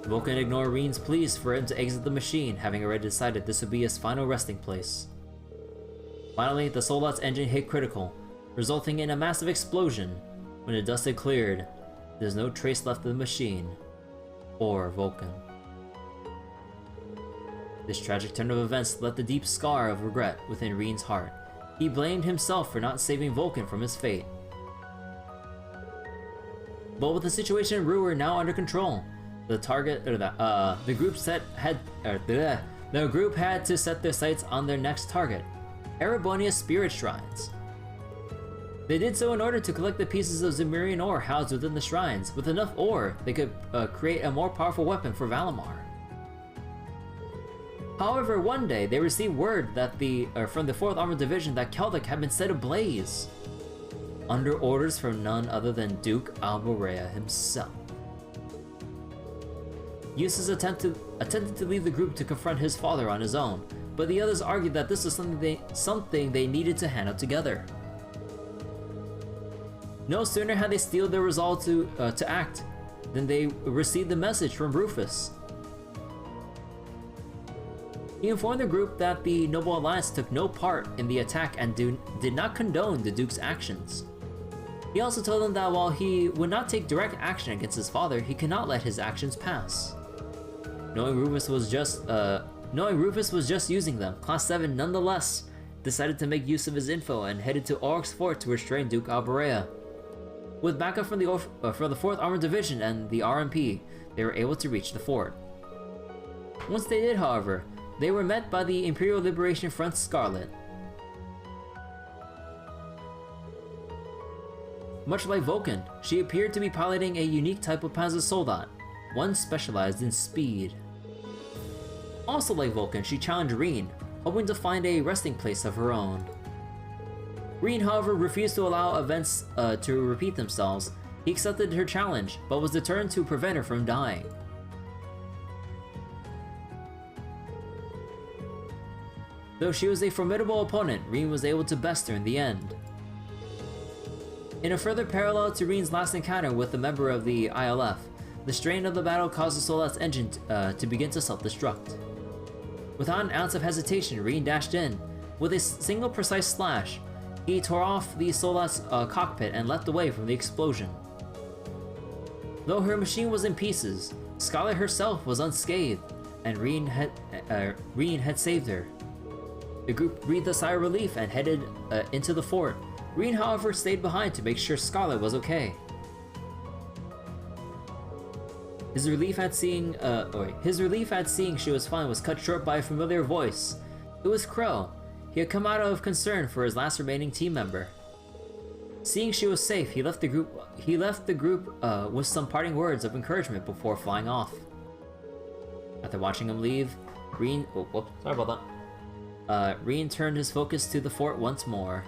Vulcan ignored Reen's pleas for him to exit the machine, having already decided this would be his final resting place. Finally, the Soldat's engine hit critical, resulting in a massive explosion. When the dust had cleared, there's no trace left of the machine, or Vulcan. This tragic turn of events left a deep scar of regret within Reen's heart. He blamed himself for not saving Vulcan from his fate. But with the situation in Ruhr now under control, the group had to set their sights on their next target, Erebonia's spirit shrines. They did so in order to collect the pieces of Zemurian ore housed within the shrines. With enough ore, they could create a more powerful weapon for Valimar. However, one day they received word that from the 4th Armored Division that Keldek had been set ablaze, under orders from none other than Duke Alborea himself. Eustace attempted to leave the group to confront his father on his own, but the others argued that this was something they needed to handle together. No sooner had they steeled their resolve to act than they received the message from Rufus. He informed the group that the Noble Alliance took no part in the attack and did not condone the Duke's actions. He also told them that while he would not take direct action against his father, he could not let his actions pass. Knowing Rufus was just using them, Class 7 nonetheless decided to make use of his info and headed to Oryx Fort to restrain Duke Alborea. With backup from the 4th Armored Division and the RMP, they were able to reach the fort. Once they did, however, they were met by the Imperial Liberation Front's Scarlet. Much like Vulcan, she appeared to be piloting a unique type of Panzersoldat, one specialized in speed. Also like Vulcan, she challenged Reen, hoping to find a resting place of her own. Reen, however, refused to allow events to repeat themselves. He accepted her challenge, but was determined to prevent her from dying. Though she was a formidable opponent, Reen was able to best her in the end. In a further parallel to Reen's last encounter with a member of the ILF, the strain of the battle caused the Soldat's engine to begin to self-destruct. Without an ounce of hesitation, Reen dashed in. With a single precise slash, he tore off the Soldat's cockpit and leapt away from the explosion. Though her machine was in pieces, Scarlet herself was unscathed, and Reen had saved her. The group breathed a sigh of relief and headed into the fort. Reen, however, stayed behind to make sure Scarlet was okay. His relief at seeing she was fine was cut short by a familiar voice. It was Crow. He had come out of concern for his last remaining team member. Seeing she was safe, he left the group with some parting words of encouragement before flying off. After watching him leave, Reen turned his focus to the fort once more.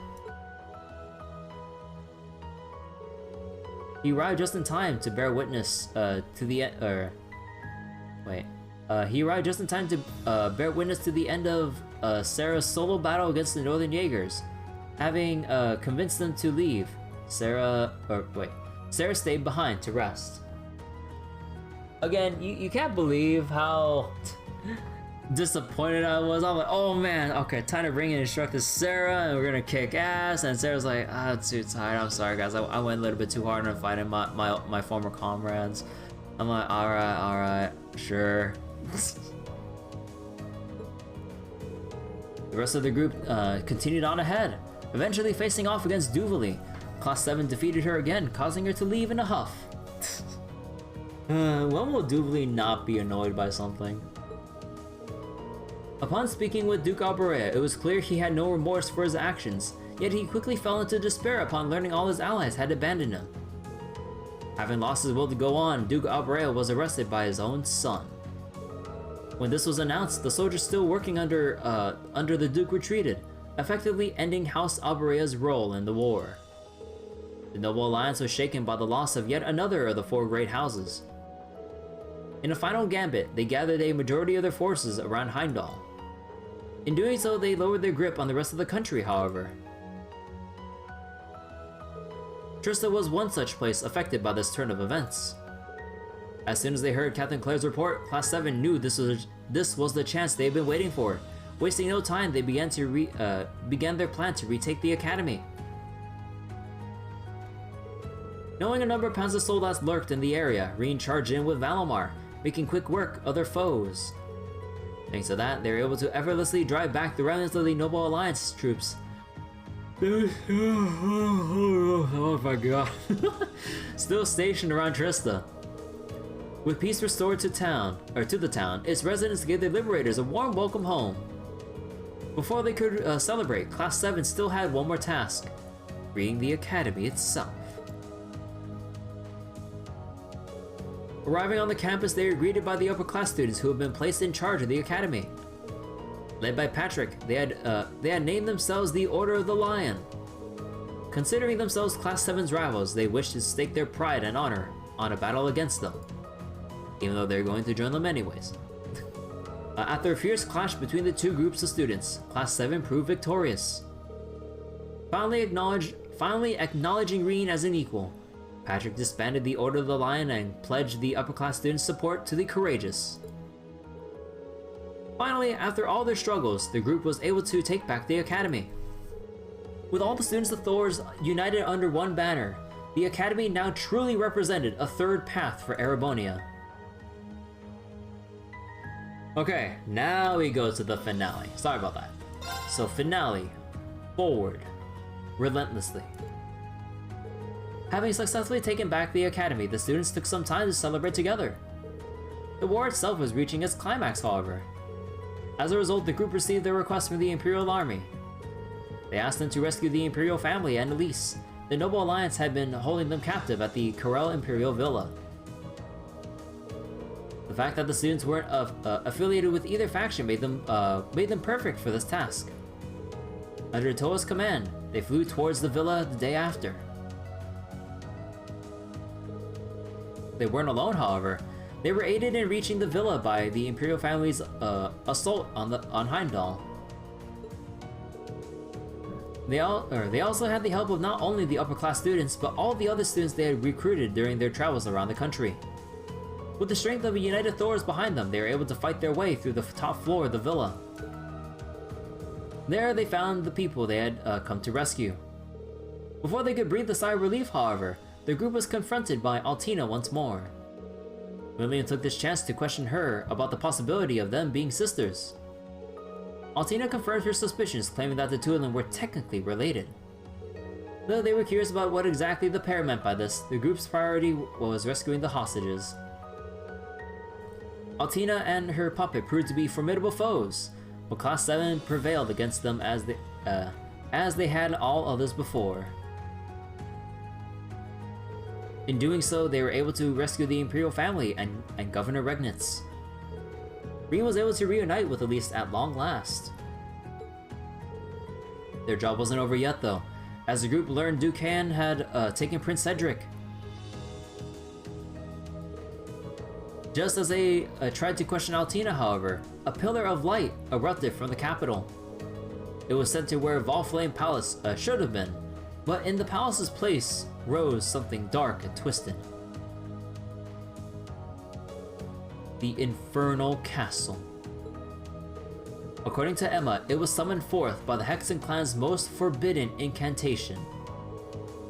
He arrived just in time to bear witness to the end of Sarah's solo battle against the Northern Jaegers. Having convinced them to leave, Sarah stayed behind to rest. Again, you can't believe how disappointed I was. I'm like, oh man, okay, time to bring in Instructor Sarah and we're gonna kick ass. And Sarah's like, I'm too tired, I'm sorry guys, I went a little bit too hard on fighting my former comrades. I'm like, alright, sure. The rest of the group continued on ahead, eventually facing off against Duvali. Class 7 defeated her again, causing her to leave in a huff. When will Duvali not be annoyed by something? Upon speaking with Duke Alborea, it was clear he had no remorse for his actions, yet he quickly fell into despair upon learning all his allies had abandoned him. Having lost his will to go on, Duke Alborea was arrested by his own son. When this was announced, the soldiers still working under the Duke retreated, effectively ending House Alborea's role in the war. The Noble Alliance was shaken by the loss of yet another of the 4 great houses. In a final gambit, they gathered a majority of their forces around Heimdall. In doing so, they lowered their grip on the rest of the country, however. Trista was one such place affected by this turn of events. As soon as they heard Captain Claire's report, Class 7 knew this was the chance they had been waiting for. Wasting no time, they began their plan to retake the academy. Knowing a number of Panzer soldiers lurked in the area, Reen charged in with Valimar, making quick work of their foes. Thanks to that, they were able to effortlessly drive back the remnants of the Noble Alliance troops. Oh my god. Still stationed around Trista. With peace restored to the town, its residents gave their liberators a warm welcome home. Before they could celebrate, Class 7 still had one more task: freeing the academy itself. Arriving on the campus, they were greeted by the upper class students who had been placed in charge of the academy. Led by Patrick, they had named themselves the Order of the Lion. Considering themselves Class 7's rivals, they wished to stake their pride and honor on a battle against them, even though they're going to join them anyways. After a fierce clash between the two groups of students, Class 7 proved victorious. Finally acknowledging Reen as an equal, Patrick disbanded the Order of the Lion and pledged the upper class students' support to the courageous. Finally, after all their struggles, the group was able to take back the academy. With all the students of Thors united under one banner, the academy now truly represented a third path for Erebonia. Okay, now we go to the finale. Sorry about that. So finale, forward, relentlessly. Having successfully taken back the academy, the students took some time to celebrate together. The war itself was reaching its climax, however. As a result, the group received their request from the Imperial Army. They asked them to rescue the Imperial family and Elise. The Noble Alliance had been holding them captive at the Corel Imperial Villa. The fact that the students weren't affiliated with either faction made them perfect for this task. Under Toa's command, they flew towards the villa the day after. They weren't alone, however. They were aided in reaching the villa by the Imperial family's assault on Heimdall. They also had the help of not only the upper class students, but all the other students they had recruited during their travels around the country. With the strength of a united Thors behind them, they were able to fight their way through the top floor of the villa. There they found the people they had come to rescue. Before they could breathe a sigh of relief, however, the group was confronted by Altina once more. William took this chance to question her about the possibility of them being sisters. Altina confirmed her suspicions, claiming that the two of them were technically related. Though they were curious about what exactly the pair meant by this, the group's priority was rescuing the hostages. Altina and her puppet proved to be formidable foes, but Class 7 prevailed against them as they had all others before. In doing so, they were able to rescue the Imperial family and Governor Regnitz. Reen was able to reunite with Elise at long last. Their job wasn't over yet though, as the group learned Dukan had taken Prince Cedric. Just as they tried to question Altina, however, a pillar of light erupted from the capital. It was sent to where Valflame Palace should have been, but in the palace's place rose something dark and twisted. The Infernal Castle. According to Emma, it was summoned forth by the Hexen clan's most forbidden incantation.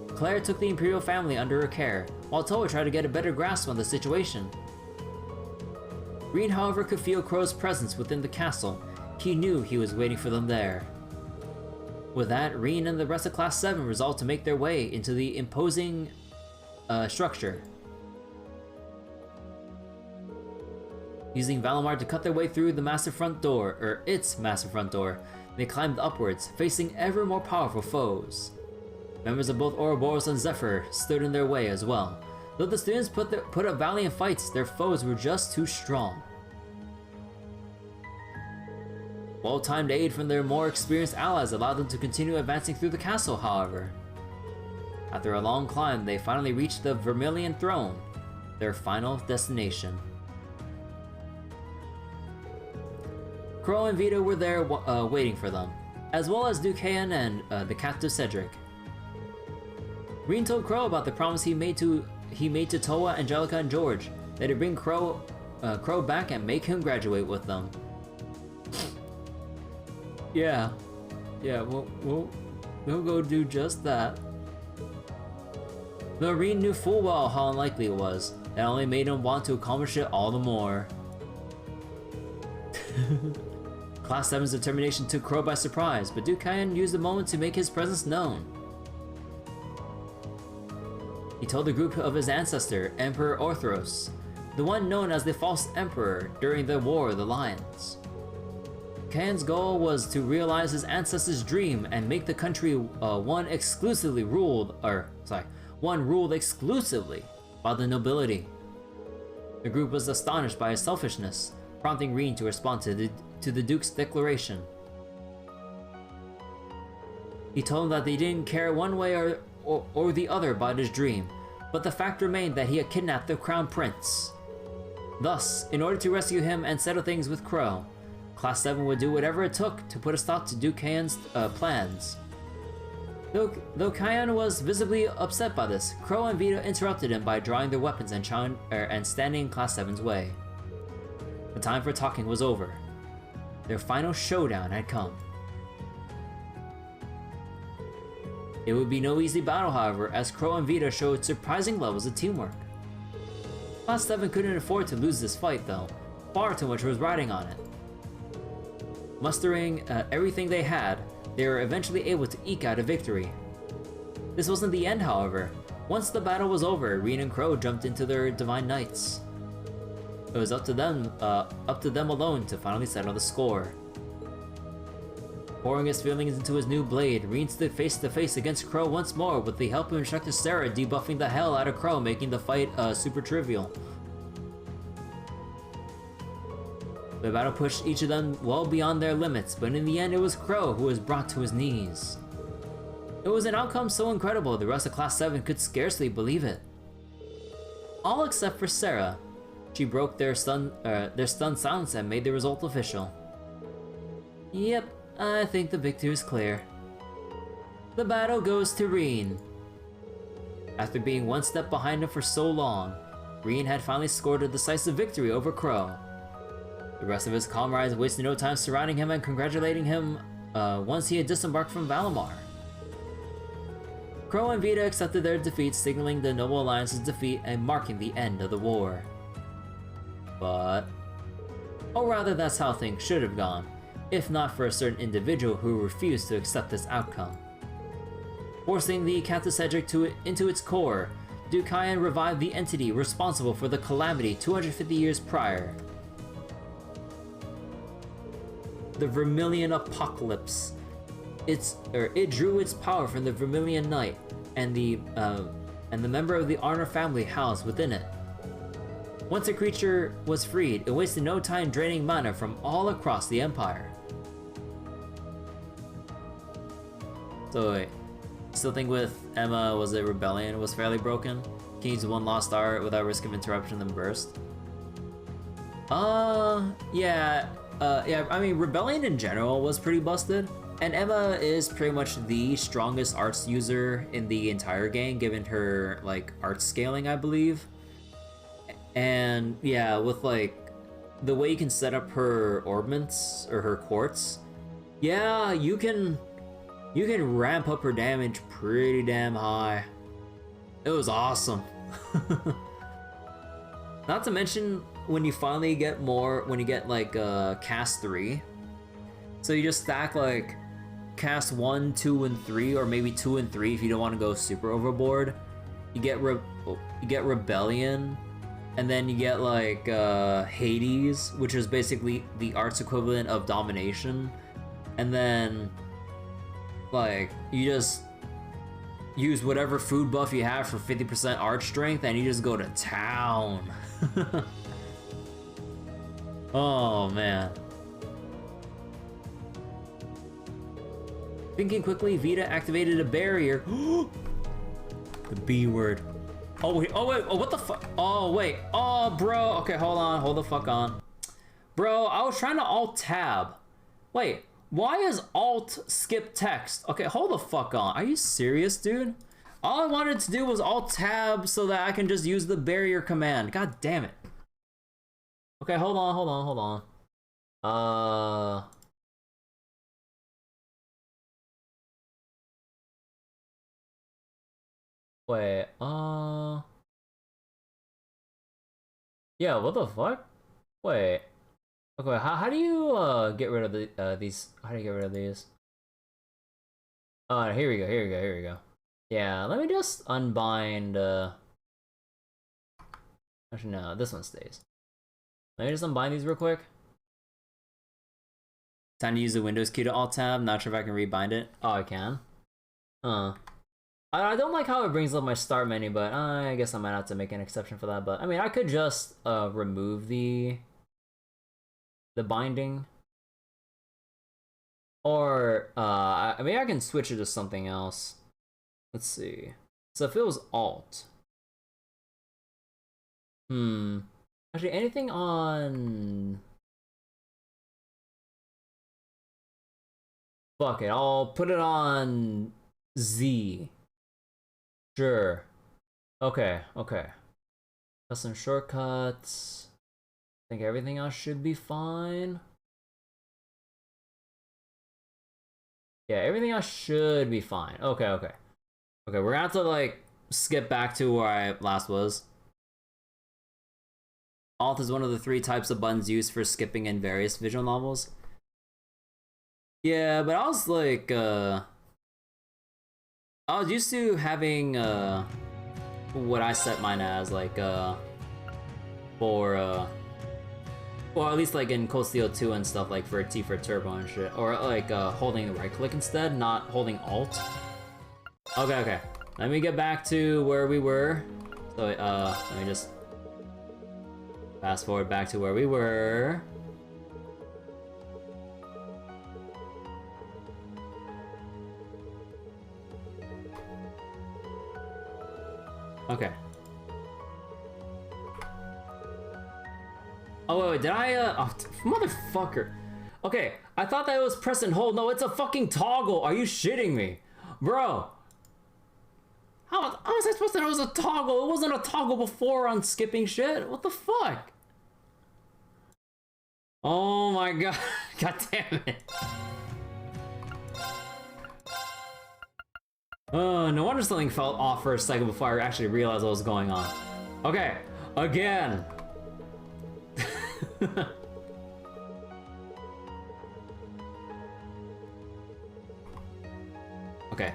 Claire took the Imperial family under her care, while Toa tried to get a better grasp on the situation. Reen, however, could feel Crow's presence within the castle. He knew he was waiting for them there. With that, Reen and the rest of Class 7 resolved to make their way into the imposing structure. Using Valimar to cut their way through the massive front door, or its massive front door, they climbed upwards, facing ever more powerful foes. Members of both Ouroboros and Zephyr stood in their way as well. Though the students put up valiant fights, their foes were just too strong. Well-timed aid from their more experienced allies allowed them to continue advancing through the castle, however. After a long climb, they finally reached the Vermilion Throne, their final destination. Crow and Vito were there waiting for them, as well as Dukayan and the captive Cedric. Green told Crow about the promise he made to Toa, Angelica, and George that he'd bring Crow back and make him graduate with them. Yeah, we'll go do just that. Though Reen knew full well how unlikely it was, that only made him want to accomplish it all the more. Class 7's determination took Crow by surprise, but Dukayan used the moment to make his presence known. He told the group of his ancestor, Emperor Orthros, the one known as the False Emperor during the War of the Lions. Kayan's goal was to realize his ancestor's dream and make the country one ruled exclusively by the nobility. The group was astonished by his selfishness, prompting Reen to respond to the Duke's declaration. He told him that they didn't care one way or the other about his dream, but the fact remained that he had kidnapped the Crown Prince. Thus, in order to rescue him and settle things with Crow, Class 7 would do whatever it took to put a stop to Duke Kayan's plans. Though Kayan was visibly upset by this, Crow and Vita interrupted him by drawing their weapons and standing in Class 7's way. The time for talking was over. Their final showdown had come. It would be no easy battle, however, as Crow and Vita showed surprising levels of teamwork. Class 7 couldn't afford to lose this fight, though. Far too much was riding on it. Mustering everything they had, they were eventually able to eke out a victory. This wasn't the end, however. Once the battle was over, Reen and Crow jumped into their Divine Knights. It was up to them alone to finally settle the score. Pouring his feelings into his new blade, Reen stood face to face against Crow once more with the help of Instructor Sarah debuffing the hell out of Crow, making the fight super trivial. The battle pushed each of them well beyond their limits, but in the end it was Crow who was brought to his knees. It was an outcome so incredible the rest of Class 7 could scarcely believe it. All except for Sarah. She broke their stunned silence and made the result official. Yep, I think the victory is clear. The battle goes to Reen. After being one step behind him for so long, Reen had finally scored a decisive victory over Crow. The rest of his comrades wasted no time surrounding him and congratulating him once he had disembarked from Valimar. Crow and Vita accepted their defeat, signaling the Noble Alliance's defeat and marking the end of the war. But... or rather, that's how things should have gone, if not for a certain individual who refused to accept this outcome. Forcing the Cactus-Cedric into its core, Dukayan revived the entity responsible for the calamity 250 years prior. The Vermilion Apocalypse. It drew its power from the Vermilion Knight and the member of the Honor family housed within it. Once a creature was freed, it wasted no time draining mana from all across the Empire. So wait, still think with Emma, was it Rebellion was fairly broken? Can use one lost art without risk of interruption then burst? Yeah, I mean, Rebellion in general was pretty busted, and Emma is pretty much the strongest arts user in the entire game, given her, like, art scaling, I believe. And, yeah, with, like, the way you can set up her orbments, or her quartz, yeah, you can ramp up her damage pretty damn high. It was awesome. Not to mention, when you finally get like cast 3, so you just stack like cast 1, 2, and 3, or maybe 2 and 3 if you don't want to go super overboard. You get Rebellion, and then you get like Hades, which is basically the arts equivalent of Domination, and then like you just use whatever food buff you have for 50% art strength, and you just go to town. Oh man. Thinking quickly, Vita activated a barrier. The B word. Oh wait, what the fuck? Oh wait, oh bro, okay, hold the fuck on. Bro, I was trying to alt tab. Wait, why is alt skip text? Okay, hold the fuck on. Are you serious, dude? All I wanted to do was Alt-Tab so that I can just use the barrier command. God damn it. Okay, hold on. Wait, yeah, what the fuck? Wait. Okay, how do you, get rid of these? How do you get rid of these? Oh, here we go. Yeah, let me just unbind, actually, no, this one stays. Let me just unbind these real quick. Time to use the Windows key to Alt-Tab. Not sure if I can rebind it. Oh, I can. I don't like how it brings up my start menu, but I guess I might have to make an exception for that. But I mean, I could just remove the binding, or I mean, I can switch it to something else. Let's see. So if it was Alt, actually, anything on. Fuck it, I'll put it on Z. Sure. Okay. Custom shortcuts. I think everything else should be fine. Yeah, everything else should be fine. Okay. Okay, we're gonna have to, like, skip back to where I last was. Alt is one of the 3 types of buttons used for skipping in various visual novels. Yeah, but I was like, I was used to having, what I set mine as, like, for, or at least, like, in Cold Steel 2 and stuff, like, for T for Turbo and shit. Or, like, holding the right click instead, not holding Alt. Okay. Let me get back to where we were. So, let me just fast forward back to where we were. Okay. Oh, wait, did I, oh, motherfucker. Okay, I thought that it was press and hold. No, it's a fucking toggle. Are you shitting me? Bro. How was I supposed to know it was a toggle? It wasn't a toggle before on skipping shit. What the fuck? Oh my god. God damn it. Oh, no wonder something felt off for a second before I actually realized what was going on. Okay, again. Okay,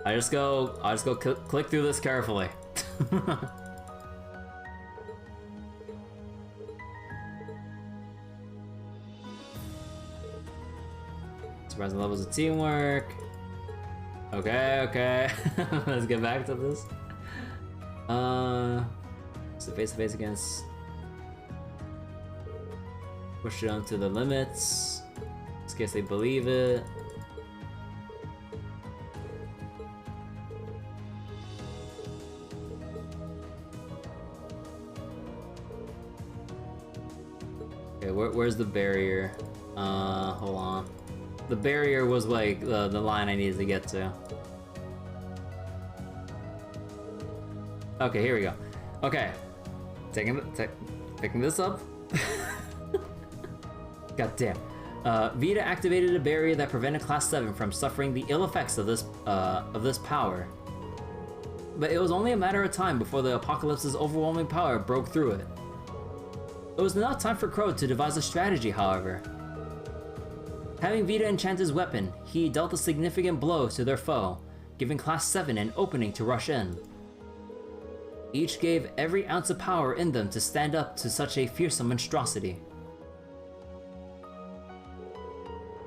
I'll just go click through this carefully. Surprising levels of teamwork. Okay. Let's get back to this. So face to face against. Push it on to the limits. In case they believe it. Okay, where's the barrier? Hold on. The barrier was like the line I needed to get to. Okay, here we go. Okay, picking this up. God damn. Vita activated a barrier that prevented Class 7 from suffering the ill effects of this power. But it was only a matter of time before the Apocalypse's overwhelming power broke through it. It was now time for Crow to devise a strategy, however. Having Vita enchant his weapon, he dealt a significant blow to their foe, giving Class 7 an opening to rush in. Each gave every ounce of power in them to stand up to such a fearsome monstrosity.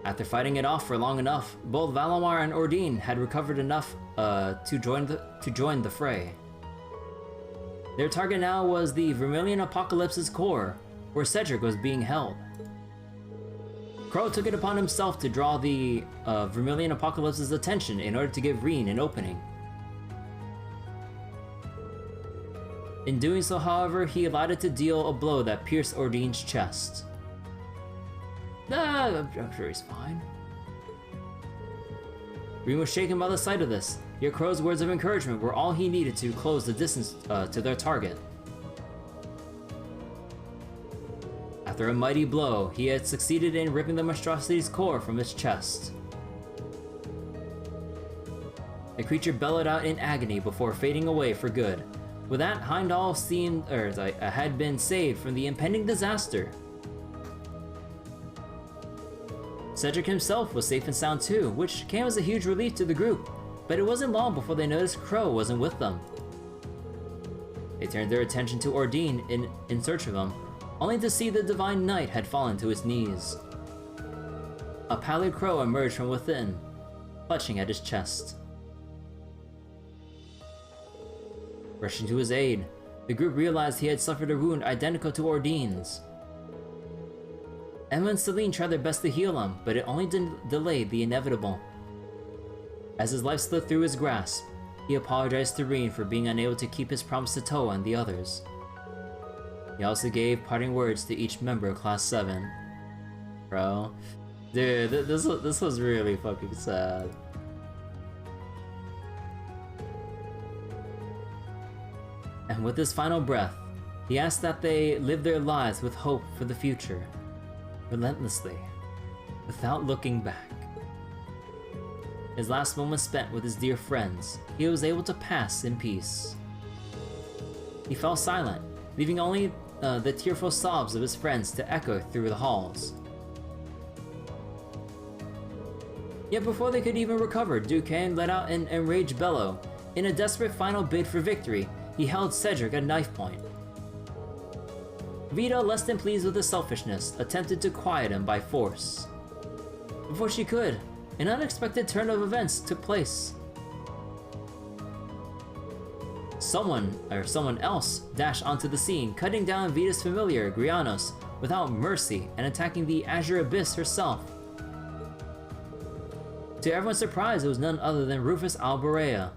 After fighting it off for long enough, both Valamar and Ordine had recovered enough to join the fray. Their target now was the Vermilion Apocalypse's core, where Cedric was being held. Crow took it upon himself to draw the Vermilion Apocalypse's attention in order to give Reen an opening. In doing so, however, he allowed it to deal a blow that pierced Ordine's chest. I'm sure he's fine. Reen was shaken by the sight of this, yet Crow's words of encouragement were all he needed to close the distance to their target. After a mighty blow, he had succeeded in ripping the monstrosity's core from its chest. The creature bellowed out in agony before fading away for good. With that, Heimdall had been saved from the impending disaster. Cedric himself was safe and sound too, which came as a huge relief to the group, but it wasn't long before they noticed Crow wasn't with them. They turned their attention to Ordine in search of him, only to see the Divine Knight had fallen to his knees. A pallid Crow emerged from within, clutching at his chest. Rushing to his aid, the group realized he had suffered a wound identical to Ordine's. Emma and Celine tried their best to heal him, but it only delayed the inevitable. As his life slipped through his grasp, he apologized to Reen for being unable to keep his promise to Toa and the others. He also gave parting words to each member of Class 7. Bro. Dude, this was really fucking sad. And with his final breath, he asked that they live their lives with hope for the future, relentlessly, without looking back. His last moments spent with his dear friends, he was able to pass in peace. He fell silent, leaving only the tearful sobs of his friends to echo through the halls. Yet before they could even recover, Duquesne let out an enraged bellow. In a desperate final bid for victory, he held Cedric at knife point. Vita, less than pleased with his selfishness, attempted to quiet him by force. Before she could, an unexpected turn of events took place. Someone else dashed onto the scene, cutting down Vita's familiar, Grianos, without mercy and attacking the Azure Abyss herself. To everyone's surprise, it was none other than Rufus Alborea.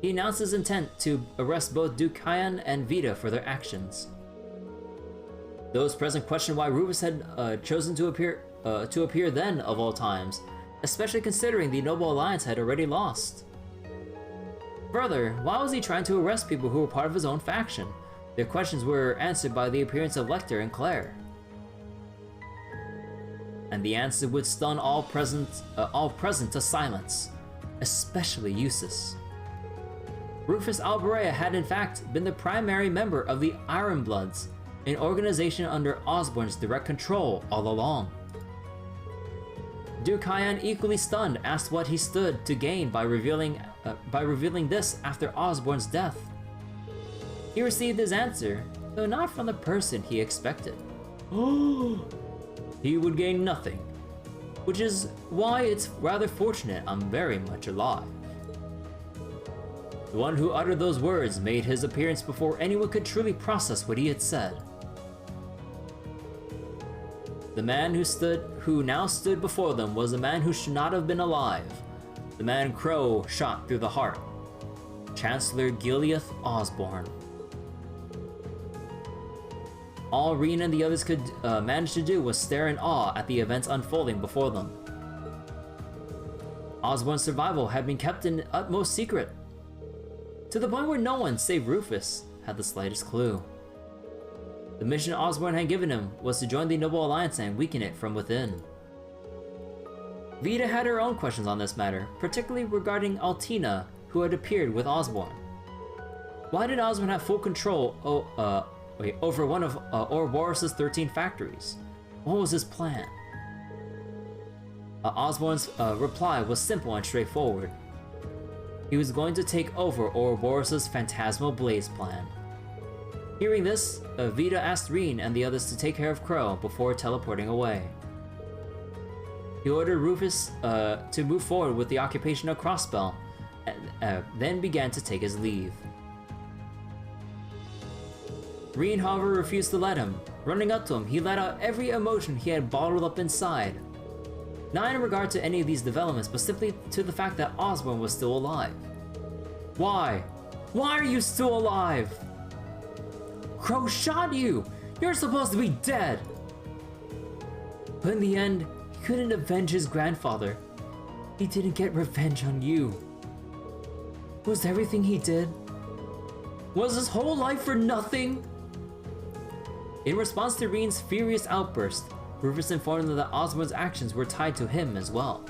He announced his intent to arrest both Duke Kyan and Vita for their actions. Those present questioned why Rufus had chosen to appear then of all times, especially considering the Noble Alliance had already lost. Further, why was he trying to arrest people who were part of his own faction? Their questions were answered by the appearance of Lecter and Claire. And the answer would stun all present to silence, especially Eustace. Rufus Alborea had in fact been the primary member of the Ironbloods, an organization under Osborn's direct control all along. Duke Kyan, equally stunned, asked what he stood to gain by revealing this after Osborn's death. He received his answer, though not from the person he expected. He would gain nothing, which is why it's rather fortunate I'm very much alive. The one who uttered those words made his appearance before anyone could truly process what he had said. The man who now stood before them was a man who should not have been alive. The man Crow shot through the heart. Chancellor Gileath Osborn. All Reen and the others could manage to do was stare in awe at the events unfolding before them. Osborn's survival had been kept in utmost secret, to the point where no one save Rufus had the slightest clue. The mission Osborn had given him was to join the Noble Alliance and weaken it from within. Vita had her own questions on this matter, particularly regarding Altina, who had appeared with Osborn. Why did Osborn have full control over one of Ouroboros' 13 factories? What was his plan? Osborn's reply was simple and straightforward. He was going to take over Ouroboros' Phantasmal Blaze plan. Hearing this, Vita asked Reen and the others to take care of Crow before teleporting away. He ordered Rufus to move forward with the occupation of Crossbell, and then began to take his leave. Reen, however, refused to let him. Running up to him, he let out every emotion he had bottled up inside. Not in regard to any of these developments, but simply to the fact that Osborn was still alive. Why? Why are you still alive? Crow shot you! You're supposed to be dead! But in the end, he couldn't avenge his grandfather. He didn't get revenge on you. Was everything he did? Was his whole life for nothing? In response to Reen's furious outburst, Rufus informed them that Osborn's actions were tied to him as well.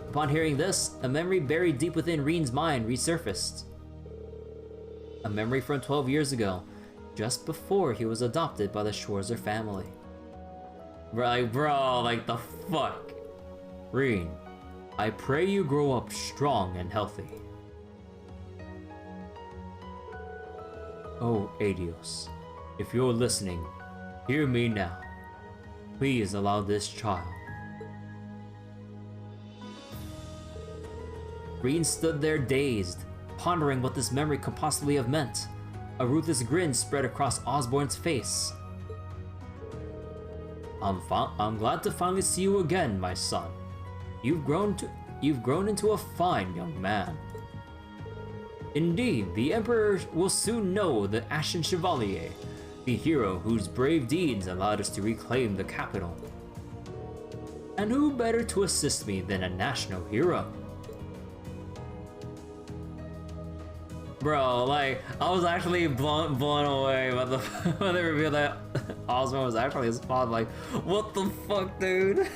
Upon hearing this, a memory buried deep within Reen's mind resurfaced. A memory from 12 years ago, just before he was adopted by the Schwarzer family. Bro, like the fuck? Reen, I pray you grow up strong and healthy. Oh, Adios, if you're listening, hear me now. Please allow this child. Reen stood there dazed, pondering what this memory could possibly have meant. A ruthless grin spread across Osborn's face. I'm glad to finally see you again, my son. You've grown into a fine young man. Indeed, the Emperor will soon know the Ashen Chevalier, the hero whose brave deeds allowed us to reclaim the capital. And who better to assist me than a national hero? Bro, like, I was actually blown away by the when they revealed that Osborn was actually his father. Like, what the fuck, dude?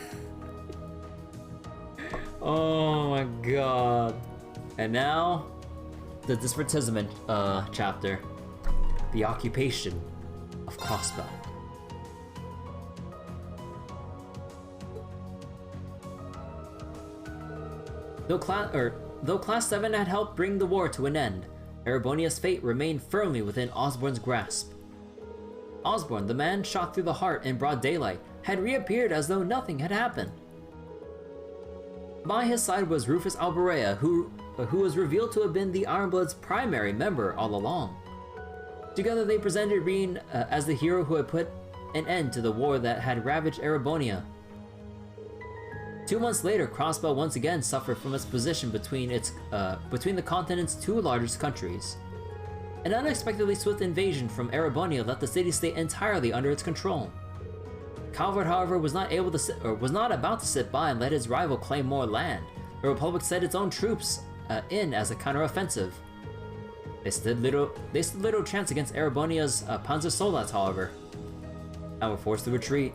Oh my god. And now, the dispartisement chapter. The occupation of Crossbell. Though Class 7 had helped bring the war to an end, Erebonia's fate remained firmly within Osborn's grasp. Osborn, the man shot through the heart in broad daylight, had reappeared as though nothing had happened. By his side was Rufus Alberea, who was revealed to have been the Ironblood's primary member all along. Together they presented Reen as the hero who had put an end to the war that had ravaged Erebonia. 2 months later, Crossbell once again suffered from its position between the continent's two largest countries. An unexpectedly swift invasion from Erebonia left the city-state entirely under its control. Calvard, however, was not about to sit by and let his rival claim more land. The Republic sent its own troops in as a counteroffensive. They stood little chance against Erebonia's Panzer Soldats, however, and were forced to retreat.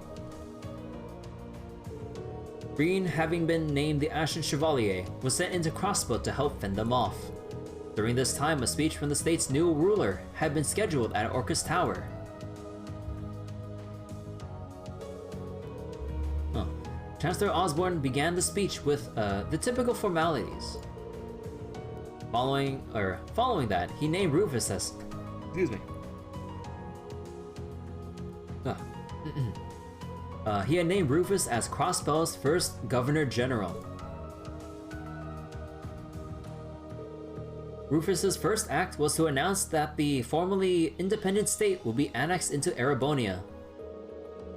Reen, having been named the Ashen Chevalier, was sent into Crossbell to help fend them off. During this time, a speech from the state's new ruler had been scheduled at Orcus Tower. Chancellor Osborn began the speech with the typical formalities. Following that, he named Rufus as... Excuse me. He had named Rufus as Crossbell's first Governor General. Rufus's first act was to announce that the formerly independent state will be annexed into Erebonia.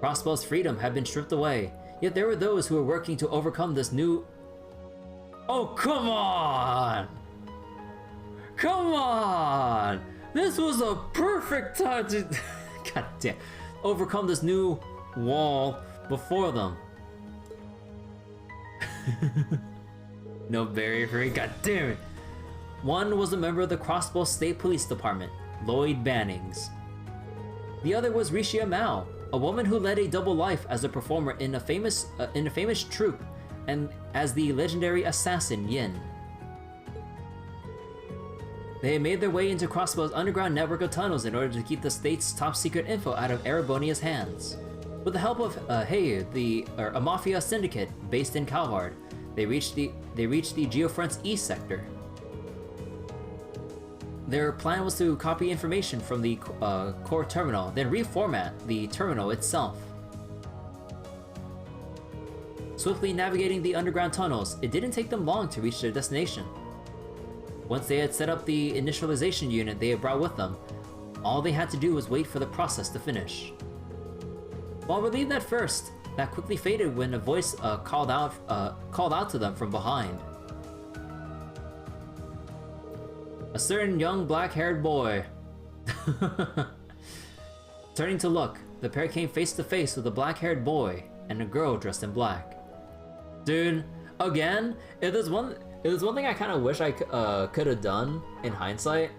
Crossbell's freedom had been stripped away, yet there were those who were working to overcome this new... Oh, come on! Come on! This was a perfect time to... God damn. Overcome this new wall before them. No barrier for it, god damn it. One was a member of the Crossbell State Police Department, Lloyd Bannings. The other was Rishia Mao, a woman who led a double life as a performer in a famous troupe, and as the legendary assassin Yin. They had made their way into Crossbell's underground network of tunnels in order to keep the state's top-secret info out of Erebonia's hands. With the help of a mafia syndicate based in Calvard, they reached the Geofront's east sector. Their plan was to copy information from the core terminal, then reformat the terminal itself. Swiftly navigating the underground tunnels, it didn't take them long to reach their destination. Once they had set up the initialization unit they had brought with them, all they had to do was wait for the process to finish. While relieved at first, that quickly faded when a voice called out to them from behind. A certain young black-haired boy. Turning to look, the pair came face to face with a black-haired boy and a girl dressed in black. Dude, again, if there's one thing I kind of wish I could have done in hindsight,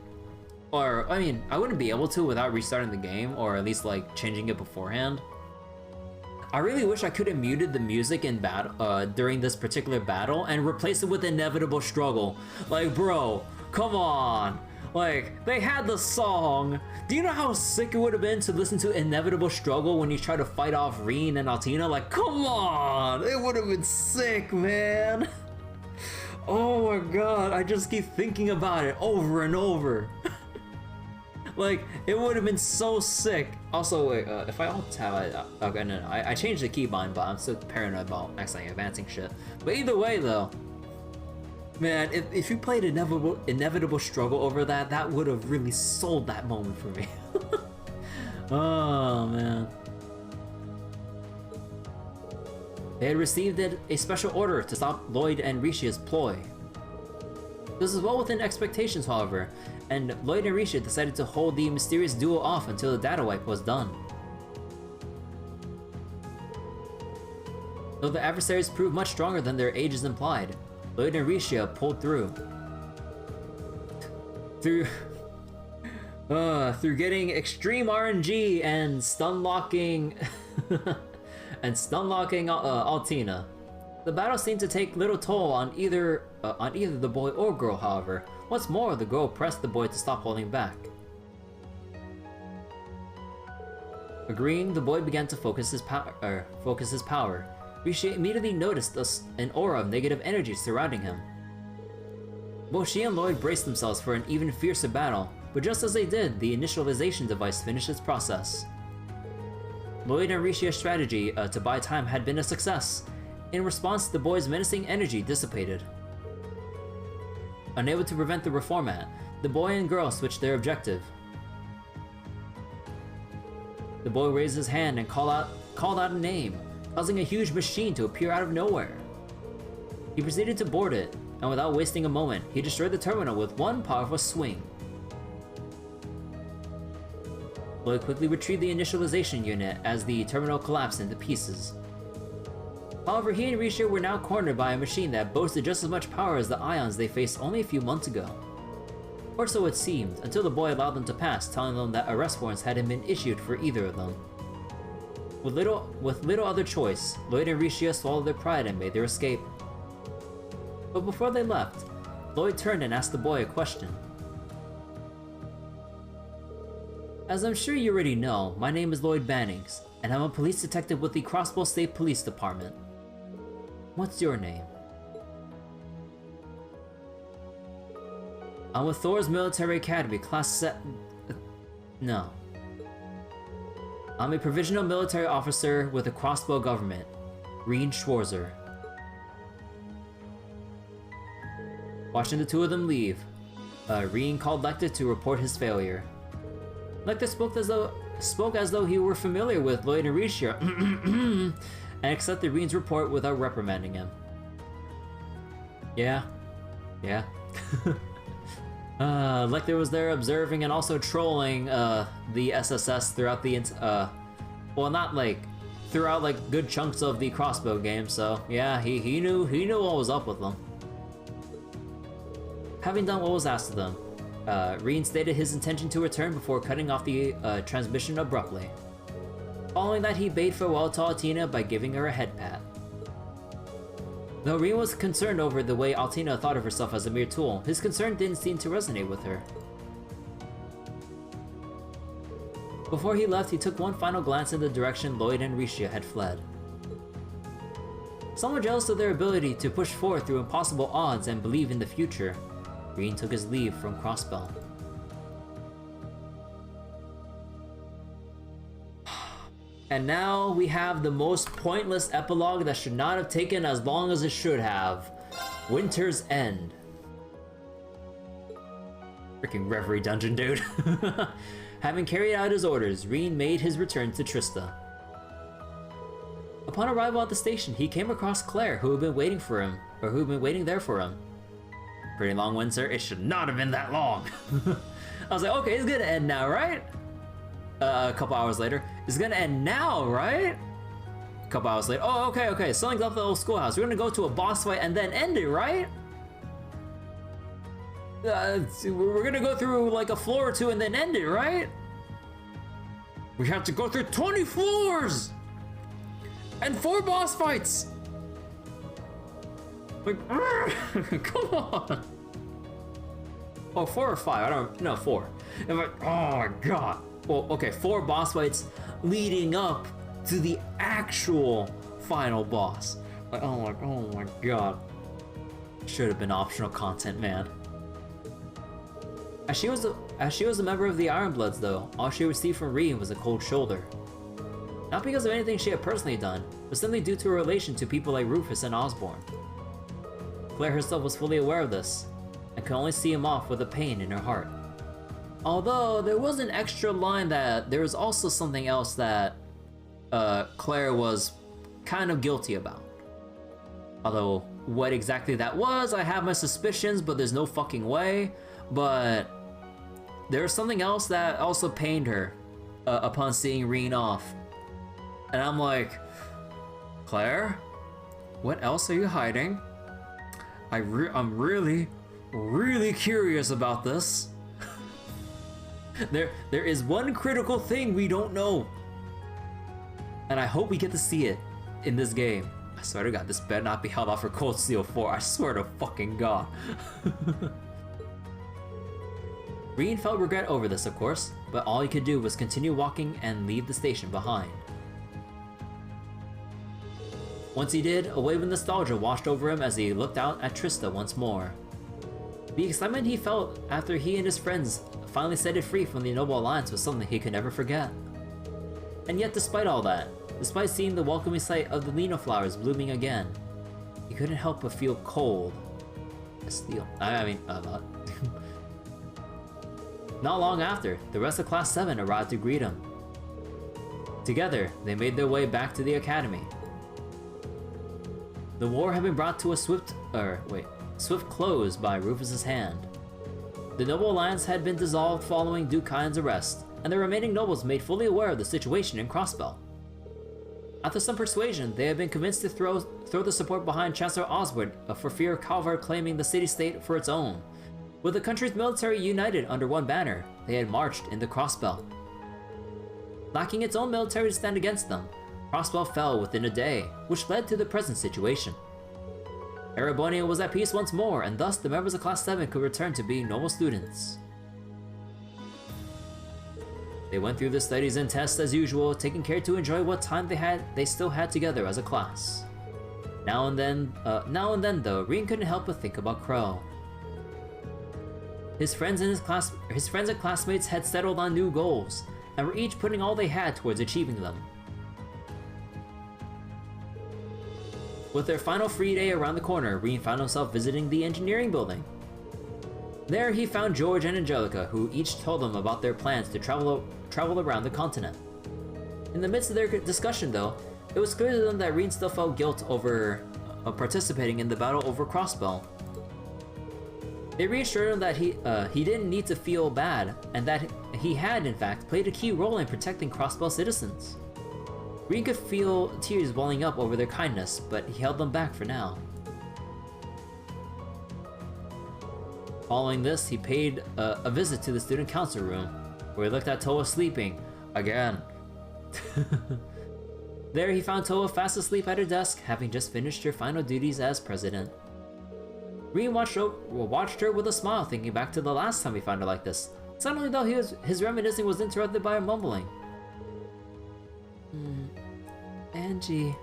or I mean, I wouldn't be able to without restarting the game, or at least like changing it beforehand. I really wish I could have muted the music in battle during this particular battle and replaced it with Inevitable Struggle. Like, bro, come on. Like, they had the song. Do you know how sick it would have been to listen to Inevitable Struggle when you try to fight off Reen and Altina? Like, come on! It would have been sick, man! Oh my god, I just keep thinking about it over and over. Like, it would have been so sick. Also, wait, if I alt tab, okay, no, I changed the keybind, but I'm still paranoid about accidentally advancing shit. But either way, though, man, if you played Inevitable Struggle over that, that would have really sold that moment for me. Oh, man. They had received a special order to stop Lloyd and Rishia's ploy. This was well within expectations, however, and Lloyd and Rishia decided to hold the mysterious duo off until the data wipe was done. Though the adversaries proved much stronger than their ages implied, Lloyd and Rishia pulled through. Through getting extreme RNG and stun-locking Altina. The battle seemed to take little toll on either the boy or girl, however. Once more, the girl pressed the boy to stop holding back. Agreeing, the boy began to focus his power. Rishi immediately noticed an aura of negative energy surrounding him. Both she and Lloyd braced themselves for an even fiercer battle, but just as they did, the initialization device finished its process. Lloyd and Rishia's strategy to buy time had been a success. In response, the boy's menacing energy dissipated. Unable to prevent the reformat, the boy and girl switched their objective. The boy raised his hand and called out a name, causing a huge machine to appear out of nowhere. He proceeded to board it, and without wasting a moment, he destroyed the terminal with one powerful swing. Lloyd quickly retrieved the initialization unit as the terminal collapsed into pieces. However, he and Rishia were now cornered by a machine that boasted just as much power as the ions they faced only a few months ago. Or so it seemed, until the boy allowed them to pass, telling them that arrest warrants hadn't been issued for either of them. With little other choice, Lloyd and Rishia swallowed their pride and made their escape. But before they left, Lloyd turned and asked the boy a question. As I'm sure you already know, my name is Lloyd Bannings, and I'm a police detective with the Crossbow State Police Department. What's your name? I'm with Thor's Military Academy, class No. I'm a provisional military officer with the Crossbow Government, Reen Schwarzer. Watching the two of them leave, Reen called Lecter to report his failure. Lecter spoke as though he were familiar with Lloyd and Rishia, and accepted Reen's report without reprimanding him. Yeah. Lecter was there observing and also trolling the SSS throughout the well, not like throughout like good chunks of the Crossbow game. So yeah, he knew what was up with them. Having done what was asked of them, Reen stated his intention to return before cutting off the transmission abruptly. Following that, he bade farewell to Altina by giving her a head pat. Though Reen was concerned over the way Altina thought of herself as a mere tool, his concern didn't seem to resonate with her. Before he left, he took one final glance in the direction Lloyd and Rishia had fled. Somewhat jealous of their ability to push forward through impossible odds and believe in the future, Reen took his leave from Crossbell. And now we have the most pointless epilogue that should not have taken as long as it should have. Winter's End. Freaking Reverie Dungeon, dude. Having carried out his orders, Reen made his return to Trista. Upon arrival at the station, he came across Claire, who had been waiting there for him. Pretty long, Windsor. It should not have been that long. I was like, okay, it's gonna end now, right? A couple hours later, it's gonna end now, right? couple hours later. Oh, okay. Something's up at the old schoolhouse. We're gonna go to a boss fight and then end it, right? We're gonna go through like a floor or two and then end it, right? We have to go through 20 floors! And 4 boss fights! Like, come on! Oh, 4 or 5, I don't know, 4. I'm like, oh my god. Well, okay, 4 boss fights leading up to the actual final boss. Like, oh my god. Should have been optional content, man. As she was a member of the Ironbloods, though, all she received from Reen was a cold shoulder. Not because of anything she had personally done, but simply due to her relation to people like Rufus and Osborne. Claire herself was fully aware of this, and could only see him off with a pain in her heart. Although, there was an extra line that there was also something else that Claire was kind of guilty about. Although, what exactly that was, I have my suspicions, but there's no fucking way. But there was something else that also pained her upon seeing Reen off. And I'm like, Claire, what else are you hiding? I'm really curious about this. There is one critical thing we don't know. And I hope we get to see it in this game. I swear to god, this better not be held off for Cold Steel 4. I swear to fucking god. Reen felt regret over this, of course, but all he could do was continue walking and leave the station behind. Once he did, a wave of nostalgia washed over him as he looked out at Trista once more. The excitement he felt after he and his friends finally set it free from the Noble Alliance was something he could never forget. And yet, despite all that, despite seeing the welcoming sight of the Lino flowers blooming again, he couldn't help but feel cold. Steel. Not long after, the rest of Class 7 arrived to greet him. Together, they made their way back to the academy. The war had been brought to a swift close by Rufus's hand. The Noble Alliance had been dissolved following Duke Kyan's arrest, and the remaining nobles made fully aware of the situation in Crossbell. After some persuasion, they had been convinced to throw the support behind Chancellor Oswald for fear of Calvard claiming the city-state for its own. With the country's military united under one banner, they had marched into Crossbell. Lacking its own military to stand against them, Crossbell fell within a day, which led to the present situation. Erebonia was at peace once more, and thus the members of Class 7 could return to being normal students. They went through the studies and tests as usual, taking care to enjoy what time they still had together as a class. Now and then though, Reen couldn't help but think about Crow. His friends and classmates had settled on new goals, and were each putting all they had towards achieving them. With their final free day around the corner, Reen found himself visiting the engineering building. There he found George and Angelica, who each told him about their plans to travel around the continent. In the midst of their discussion though, it was clear to them that Reen still felt guilt over participating in the battle over Crossbell. They reassured him that he didn't need to feel bad, and that he had, in fact, played a key role in protecting Crossbell citizens. Reen could feel tears welling up over their kindness, but he held them back for now. Following this, he paid a visit to the student council room, where he looked at Toa sleeping again. There he found Toa fast asleep at her desk, having just finished her final duties as president. Reen watched her with a smile, thinking back to the last time he found her like this. Suddenly though, his reminiscing was interrupted by a mumbling. Angie.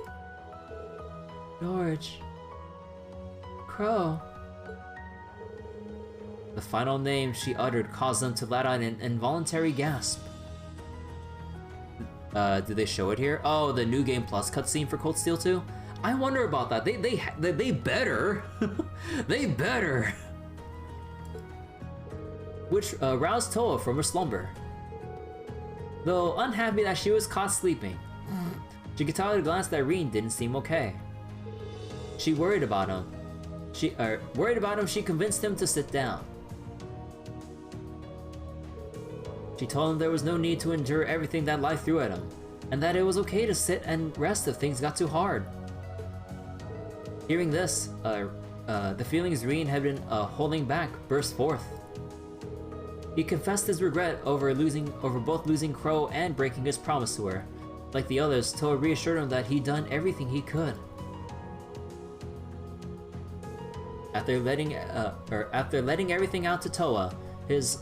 George. Crow. The final name she uttered caused them to let out an involuntary gasp. Do they show it here? Oh, the New Game Plus cutscene for Cold Steel 2? I wonder about that. They better. They better. Which roused Toa from her slumber. Though unhappy that she was caught sleeping, she could tell at a glance that Reen didn't seem okay. She worried about him. She convinced him to sit down. She told him there was no need to endure everything that life threw at him, and that it was okay to sit and rest if things got too hard. Hearing this, the feelings Rin had been holding back burst forth. He confessed his regret over both losing Crow and breaking his promise to her. Like the others, Toa reassured him that he'd done everything he could. After letting everything out to Toa, his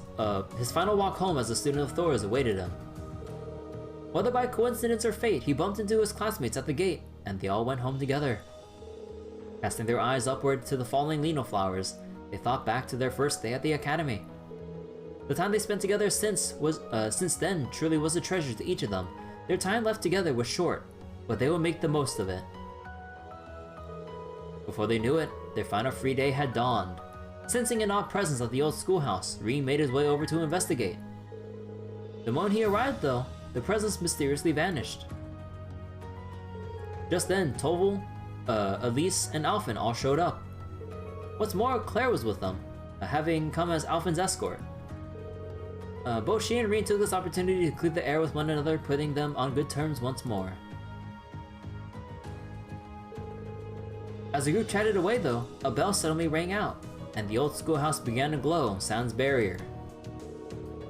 final walk home as a student of Thor's awaited him. Whether by coincidence or fate, he bumped into his classmates at the gate, and they all went home together. Casting their eyes upward to the falling lino flowers, they thought back to their first day at the academy. The time they spent together since then truly was a treasure to each of them. Their time left together was short, but they would make the most of it. Before they knew it, their final free day had dawned. Sensing an odd presence at the old schoolhouse, Rin made his way over to investigate. The moment he arrived though, the presence mysteriously vanished. Just then, Tovel, Elise, and Alphen all showed up. What's more, Claire was with them, having come as Alphen's escort. Both she and Rin took this opportunity to clear the air with one another, putting them on good terms once more. As the group chatted away though, a bell suddenly rang out, and the old schoolhouse began to glow, sans barrier.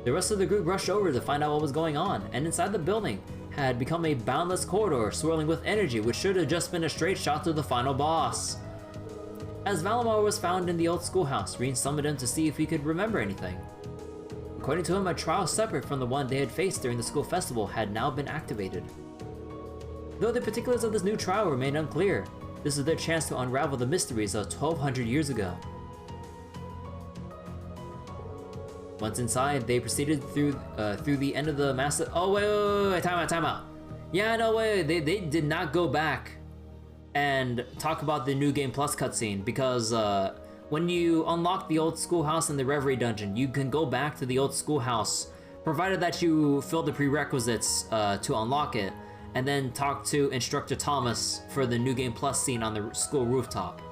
The rest of the group rushed over to find out what was going on, and inside the building had become a boundless corridor swirling with energy which should have just been a straight shot to the final boss. As Valimar was found in the old schoolhouse, Rin summoned him to see if he could remember anything. According to him, a trial separate from the one they had faced during the school festival had now been activated. Though the particulars of this new trial remained unclear, this is their chance to unravel the mysteries of 1200 years ago. Once inside, they proceeded through the end of the massive— oh wait, time out. Yeah, no way, they did not go back and talk about the New Game Plus cutscene, because when you unlock the old schoolhouse in the Reverie dungeon, you can go back to the old schoolhouse, provided that you fill the prerequisites to unlock it, and then talk to Instructor Thomas for the New Game Plus scene on the school rooftop.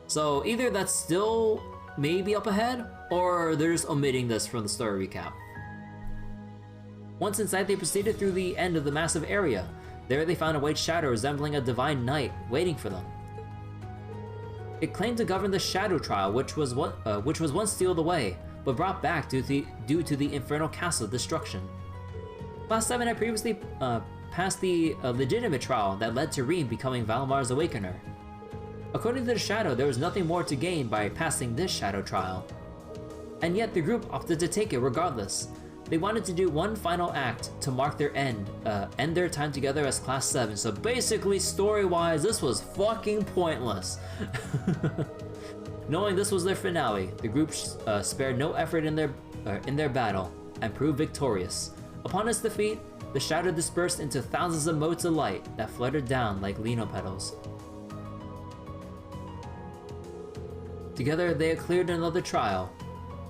So either that's still maybe up ahead, or they're just omitting this from the story recap. Once inside, they proceeded through the end of the massive area. There they found a white shadow resembling a divine knight waiting for them. It claimed to govern the Shadow Trial, which was once sealed away, but brought back due to the Infernal Castle destruction. Class 7 had previously passed the legitimate trial that led to Rin becoming Valimar's Awakener. According to the Shadow, there was nothing more to gain by passing this Shadow Trial. And yet the group opted to take it regardless. They wanted to do one final act to mark their end their time together as Class 7, so basically story-wise this was fucking pointless. Knowing this was their finale, the group spared no effort in their battle and proved victorious. Upon its defeat, the shadow dispersed into thousands of motes of light that fluttered down like lino petals. Together they had cleared another trial.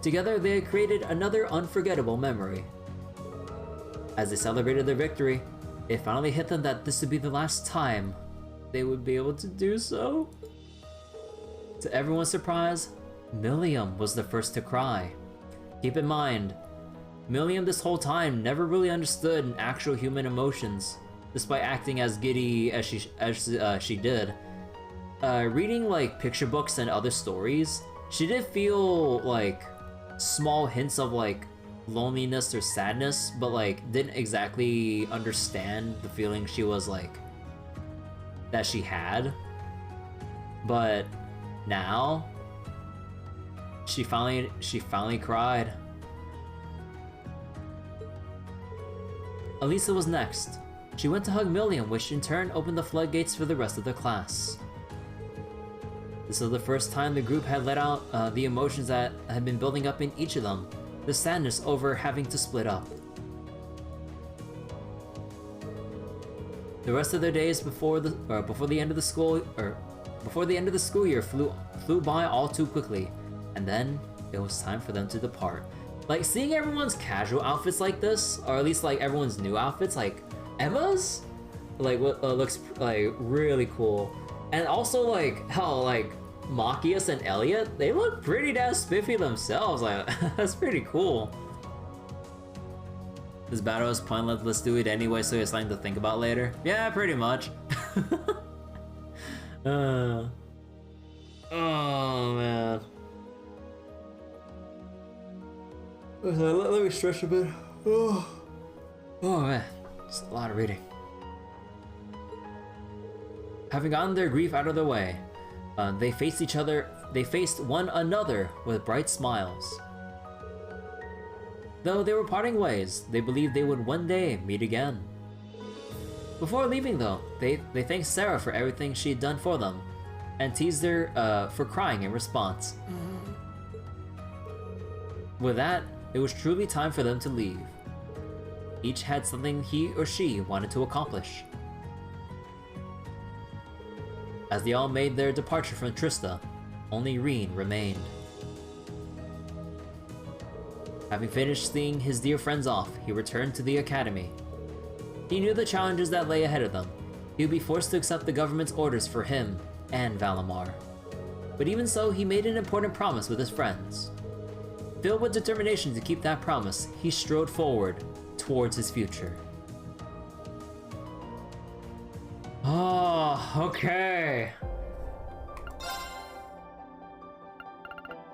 Together they had created another unforgettable memory. As they celebrated their victory, it finally hit them that this would be the last time they would be able to do so. To everyone's surprise, Milliam was the first to cry. Keep in mind, Milliam this whole time never really understood actual human emotions, despite acting as giddy as she did. Reading like picture books and other stories, she did feel like small hints of like loneliness or sadness, but like didn't exactly understand the feeling she was like that she had. But now she finally cried. Elisa was next. She went to hug Milliam, which in turn opened the floodgates for the rest of the class. This was the first time the group had let out the emotions that had been building up in each of them, the sadness over having to split up. The rest of their days before the end of the school year flew by all too quickly, and then it was time for them to depart. Like seeing everyone's casual outfits like this, or at least like everyone's new outfits, like Emma's, like what looks like really cool, and also like how like Machias and Elliot, they look pretty damn spiffy themselves. Like that's pretty cool. This battle is pointless, let's do it anyway so it's something to think about later. Yeah, pretty much. Oh man. Let me stretch a bit. Oh man, it's a lot of reading. Having gotten their grief out of the way, they faced one another with bright smiles. Though they were parting ways, they believed they would one day meet again. Before leaving though, they thanked Sarah for everything she had done for them, and teased her for crying in response. With that, it was truly time for them to leave. Each had something he or she wanted to accomplish. As they all made their departure from Trista, only Reen remained. Having finished seeing his dear friends off, he returned to the academy. He knew the challenges that lay ahead of them. He would be forced to accept the government's orders for him and Valimar. But even so, he made an important promise with his friends. Filled with determination to keep that promise, he strode forward towards his future. Oh, okay.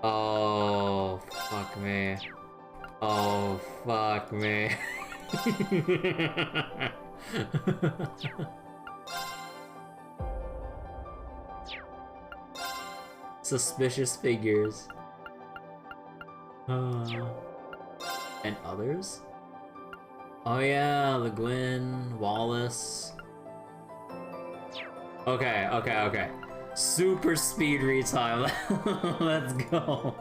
Oh, fuck me. Oh, fuck me. Suspicious figures. And others? Oh yeah, Le Guin, Wallace. Okay. Super speed read time. Let's go.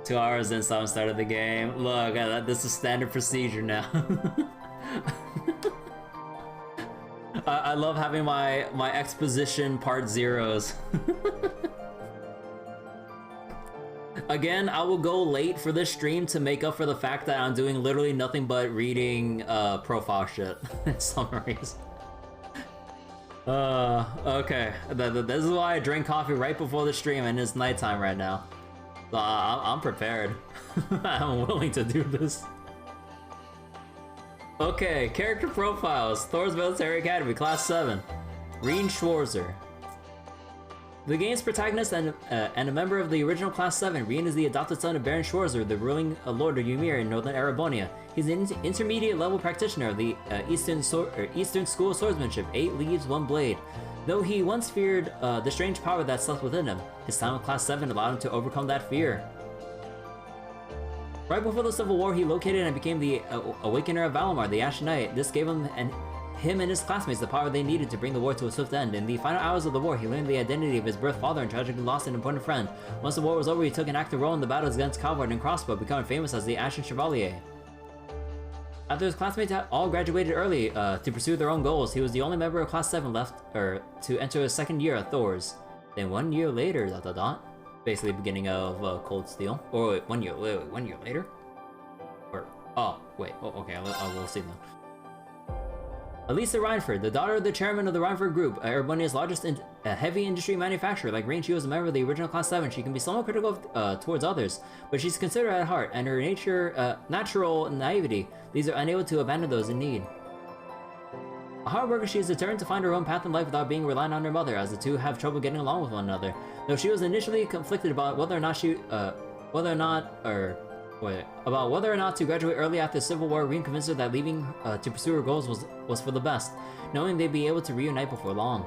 Two hours in, so I started the game. Look, this is standard procedure now. I love having my exposition part zeros. Again, I will go late for this stream to make up for the fact that I'm doing literally nothing but reading profile shit and summaries. Okay. This is why I drink coffee right before the stream, and it's nighttime right now. So I'm prepared. I'm willing to do this. Okay, character profiles. Thor's Military Academy, Class 7. Reen Schwarzer. The game's protagonist and a member of the original Class 7, Reen is the adopted son of Baron Schwarzer, the ruling Lord of Ymir in Northern Arabonia. He's an intermediate level practitioner of the Eastern School of Swordsmanship, 8 leaves, 1 blade. Though he once feared the strange power that slept within him, his time with Class 7 allowed him to overcome that fear. Right before the Civil War, he located and became the Awakener of Valimar, the Ashen Knight. This gave him and his classmates the power they needed to bring the war to a swift end. In the final hours of the war, he learned the identity of his birth father and tragically lost an important friend. Once the war was over, he took an active role in the battles against Calvard and Crossbow, becoming famous as the Ashen Chevalier. After his classmates had all graduated early to pursue their own goals, he was the only member of Class 7 left to enter his second year at Thor's. Then 1 year later, basically beginning of Cold Steel. Or wait, 1 year later? Or, okay, I will see now. Elisa Reinford, the daughter of the chairman of the Reinford Group, Erebonia's largest heavy industry manufacturer. Like Reen, she was a member of the original Class 7. She can be somewhat critical towards others, but she's considerate at heart, and her natural naivety leaves her unable to abandon those in need. A hard worker, she is determined to find her own path in life without being reliant on her mother, as the two have trouble getting along with one another. Though she was initially conflicted about whether or not to graduate early after the Civil War, Reen convinced her that leaving to pursue her goals was for the best, knowing they'd be able to reunite before long.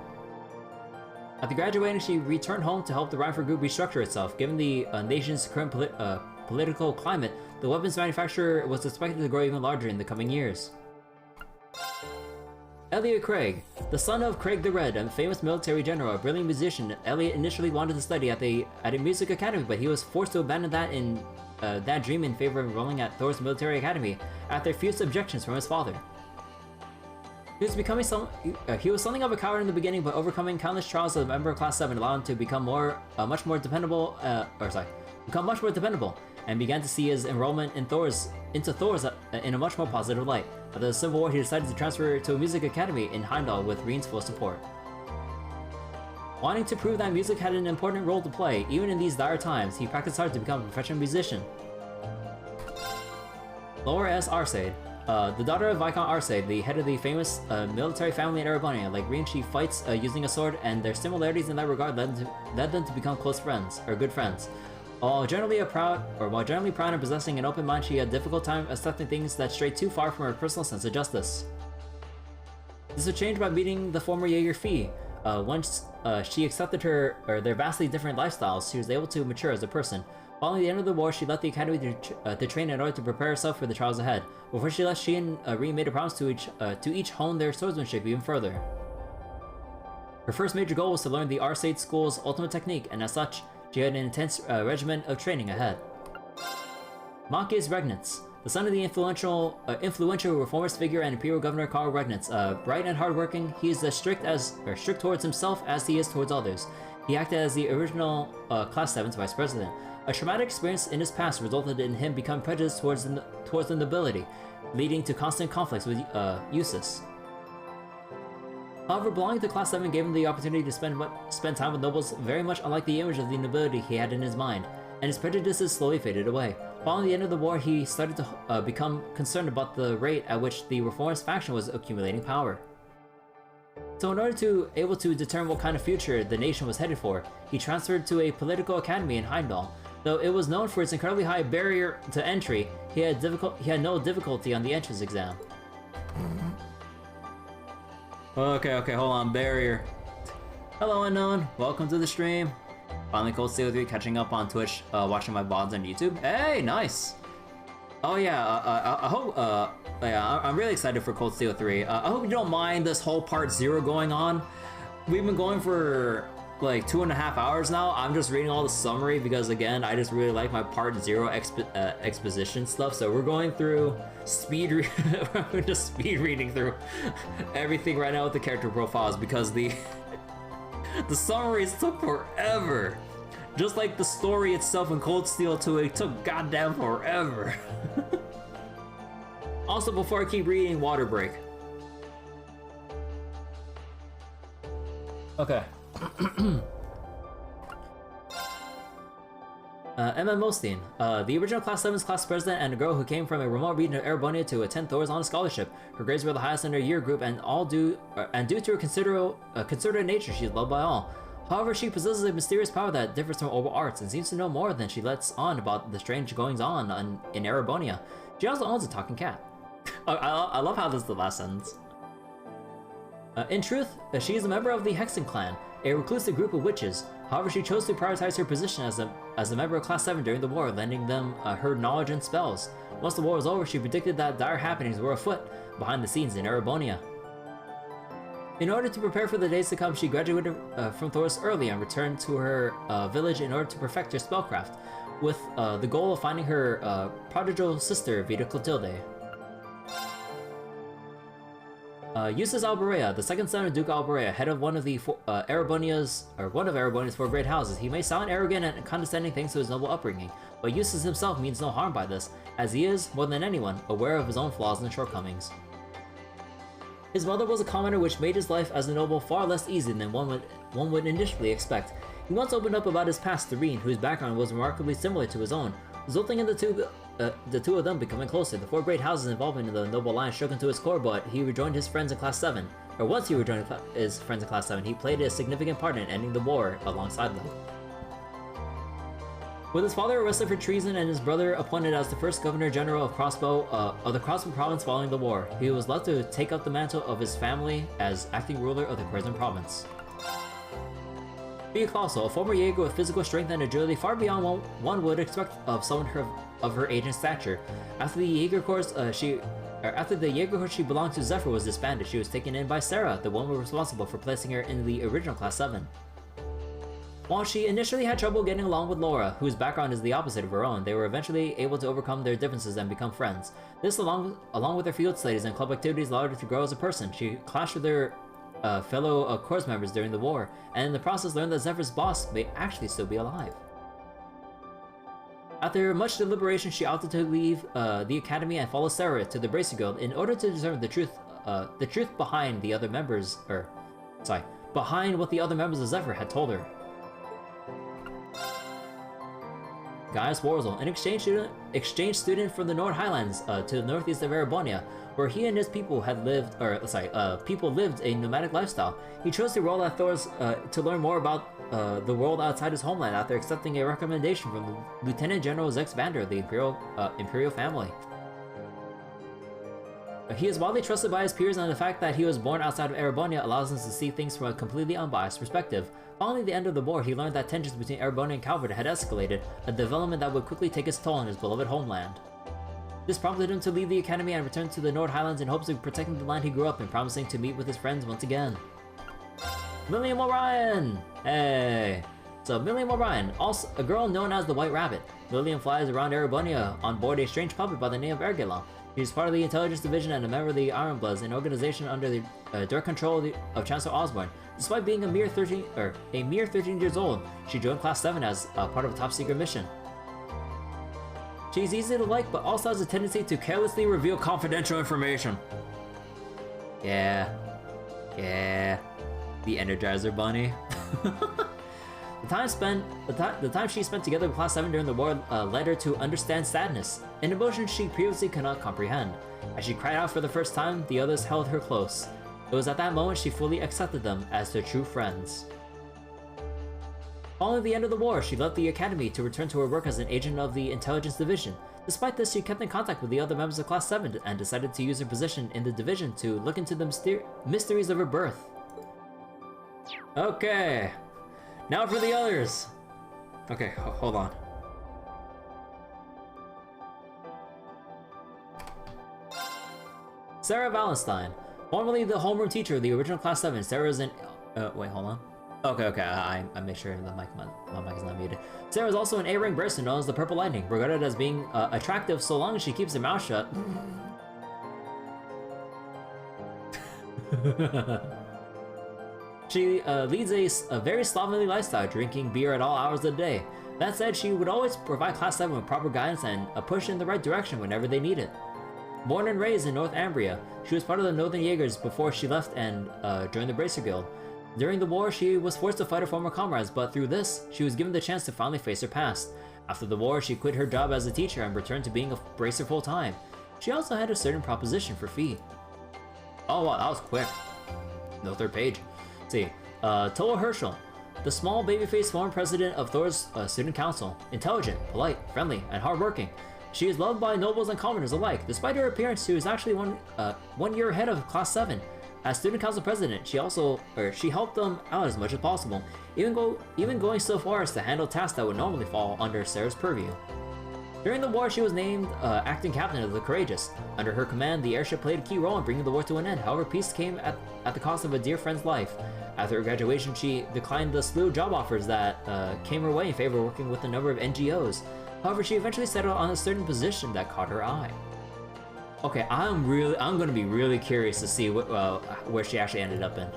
After graduating, she returned home to help the Reinford Group restructure itself. Given the nation's current political climate, the weapons manufacturer was expected to grow even larger in the coming years. Elliot Craig. The son of Craig the Red, a famous military general, a brilliant musician, Elliot initially wanted to study at a music academy, but he was forced to abandon that dream in favor of enrolling at Thor's Military Academy after fierce objections from his father. He was something of a coward in the beginning, but overcoming countless trials as a member of Class 7 allowed him to become much more dependable, and began to see his enrollment into Thor's in a much more positive light. After the Civil War, he decided to transfer to a music academy in Heimdall with Reen's full support. Wanting to prove that music had an important role to play, even in these dire times, he practiced hard to become a professional musician. Laura S. Arcade. The daughter of Viscount Arcade, the head of the famous military family in Erebonia. Like Green, she fights using a sword, and their similarities in that regard led them to become close friends, or good friends. While generally proud and possessing an open mind, she had a difficult time accepting things that strayed too far from her personal sense of justice. This would change by meeting the former Jaeger Fee. Once she accepted their vastly different lifestyles, she was able to mature as a person. Following the end of the war, she left the academy to train in order to prepare herself for the trials ahead. Before she left, she and Reen made a promise to each hone their swordsmanship even further. Her first major goal was to learn the Arcade School's ultimate technique, and as such, she had an intense regimen of training ahead. Machias Regnitz. The son of the influential reformist figure and Imperial Governor Karl Regnitz, bright and hardworking, he is as strict towards himself as he is towards others. He acted as the original Class 7's vice president. A traumatic experience in his past resulted in him becoming prejudiced towards the nobility, leading to constant conflicts with Eustace. However, belonging to Class 7 gave him the opportunity to spend time with nobles very much unlike the image of the nobility he had in his mind, and his prejudices slowly faded away. Following the end of the war, he started to become concerned about the rate at which the reformist faction was accumulating power. So in order to able to determine what kind of future the nation was headed for, he transferred to a political academy in Heimdall. Though it was known for its incredibly high barrier to entry, he had no difficulty on the entrance exam. Okay, hold on, barrier. Hello unknown, welcome to the stream. Finally Cold Steel 3 catching up on Twitch, watching my VODs on YouTube. Hey, nice! Oh yeah, I hope, yeah, I'm really excited for Cold Steel 3. I hope you don't mind this whole part 0 going on. We've been going for like 2.5 hours now. I'm just reading all the summary because again, I just really like my part 0 exposition stuff. So we're going through we're just speed reading through everything right now with the character profiles because the summaries took forever. Just like the story itself in Cold Steel 2, it took goddamn forever. Also, before I keep reading, water break. Okay. Emma Molstein, the original Class 7's class president and a girl who came from a remote region of Erebonia to attend Thor's on a scholarship. Her grades were the highest in her year group, and due to her considerate nature, she is loved by all. However, she possesses a mysterious power that differs from oral arts and seems to know more than she lets on about the strange goings-on in Erebonia. She also owns a talking cat. I love how this is the last sentence. In truth, she is a member of the Hexen clan, a reclusive group of witches. However, she chose to prioritize her position as a member of Class 7 during the war, lending them her knowledge and spells. Once the war was over, she predicted that dire happenings were afoot behind the scenes in Erebonia. In order to prepare for the days to come, she graduated from Thoris early and returned to her village in order to perfect her spellcraft, with the goal of finding her prodigal sister, Vita Clotilde. Eustace Alborea, the second son of Duke Alborea, head of one of Erebonia's 4 great houses. He may sound arrogant and condescending thanks to his noble upbringing, but Eustace himself means no harm by this, as he is, more than anyone, aware of his own flaws and shortcomings. His mother was a commoner, which made his life as a noble far less easy than one would initially expect. He once opened up about his past to Reen, whose background was remarkably similar to his own, resulting in the two of them becoming closer. The 4 great houses' involvement in the noble line shook him to his core, but he rejoined his friends in Class 7. Or once he rejoined his friends in Class 7, he played a significant part in ending the war alongside them. With his father arrested for treason and his brother appointed as the first Governor General of the Crossbow Province following the war, he was left to take up the mantle of his family as acting ruler of the Quezon Province. Fia Clauso, a former Jaeger with physical strength and agility far beyond what one would expect of someone of her age and stature. After the Jaeger Corps she belonged to Zephyr was disbanded, she was taken in by Sarah, the woman responsible for placing her in the original Class 7. While she initially had trouble getting along with Laura, whose background is the opposite of her own, they were eventually able to overcome their differences and become friends. This, along with their field studies and club activities, allowed her to grow as a person. She clashed with her fellow Corps members during the war, and in the process learned that Zephyr's boss may actually still be alive. After much deliberation, she opted to leave the academy and follow Sarah to the Bracer Guild in order to determine the truth behind behind what the other members of Zephyr had told her. Gaius Warzel, an exchange student from the North Highlands to the northeast of Erebonia, where he and his people had lived, people lived a nomadic lifestyle. He chose to roll at Thor's to learn more about the world outside his homeland after accepting a recommendation from Lieutenant General Zex Vander of the Imperial family. He is widely trusted by his peers, and the fact that he was born outside of Erebonia allows him to see things from a completely unbiased perspective. Following the end of the war, he learned that tensions between Erebonia and Calvert had escalated, a development that would quickly take its toll on his beloved homeland. This prompted him to leave the academy and return to the North Highlands in hopes of protecting the land he grew up in, promising to meet with his friends once again. William O'Ryan! Hey! So, William O'Ryan, also a girl known as the White Rabbit. William flies around Erebonia on board a strange puppet by the name of Ergelon. He is part of the Intelligence Division and a member of the Ironbloods, an organization under the direct control of Chancellor Osborne. Despite being a mere 13 years old, she joined Class 7 as part of a top-secret mission. She's easy to like, but also has a tendency to carelessly reveal confidential information. Yeah. The Energizer Bunny. The time she spent together with Class 7 during the war led her to understand sadness, an emotion she previously could not comprehend. As she cried out for the first time, the others held her close. It was at that moment she fully accepted them as their true friends. Following the end of the war, she left the academy to return to her work as an agent of the Intelligence Division. Despite this, she kept in contact with the other members of Class 7 and decided to use her position in the division to look into the mysteries of her birth. Okay. Now for the others! Okay, hold on. Sarah Wallenstein. Formerly the homeroom teacher of the original Class 7, Sarah is an... wait, hold on. Okay, I made sure the my mic is not muted. Sarah is also an A-ring person known as the Purple Lightning, regarded as being attractive so long as she keeps her mouth shut. She leads a very slovenly lifestyle, drinking beer at all hours of the day. That said, she would always provide Class 7 with proper guidance and a push in the right direction whenever they need it. Born and raised in North Ambria, she was part of the Northern Jaegers before she left and joined the Bracer Guild. During the war, she was forced to fight her former comrades, but through this, she was given the chance to finally face her past. After the war, she quit her job as a teacher and returned to being a Bracer full-time. She also had a certain proposition for Fee. Oh wow, that was quick. No third page. See, Toa Herschel, the small baby-faced former president of Thor's student council, intelligent, polite, friendly, and hardworking. She is loved by nobles and commoners alike. Despite her appearance, she was actually one year ahead of Class 7. As student council president, she helped them out as much as possible, even going so far as to handle tasks that would normally fall under Sarah's purview. During the war, she was named acting captain of the Courageous. Under her command, the airship played a key role in bringing the war to an end. However, peace came at the cost of a dear friend's life. After her graduation, she declined the slew of job offers that came her way in favor of working with a number of NGOs. However, she eventually settled on a certain position that caught her eye. Okay, I'm gonna be really curious to see where she actually ended up in.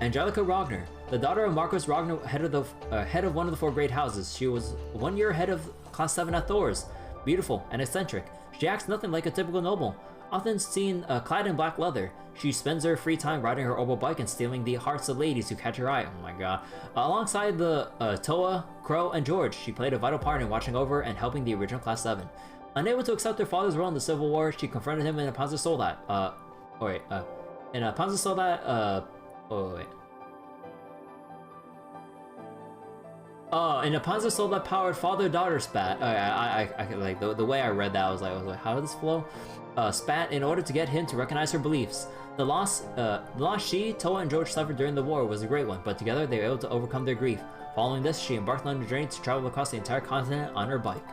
Angelica Ragnar, the daughter of Marcus Ragnar, head of one of the 4 great houses. She was 1 year ahead of Class 7 at Thor's. Beautiful and eccentric, she acts nothing like a typical noble. Often seen clad in black leather, she spends her free time riding her oboe bike and stealing the hearts of ladies who catch her eye. Oh my god. Alongside the Toa, Crow, and George, she played a vital part in watching over and helping the original Class 7. Unable to accept her father's role in the Civil War, she confronted him in a Panzer Soldat. In a Panzer Soldat, in a Panzer Soldat powered father-daughter spat. I like the way I read that, I was like, how did this flow? Spat in order to get him to recognize her beliefs. The loss she, Toa, and George suffered during the war was a great one, but together they were able to overcome their grief. Following this, she embarked on a journey to travel across the entire continent on her bike.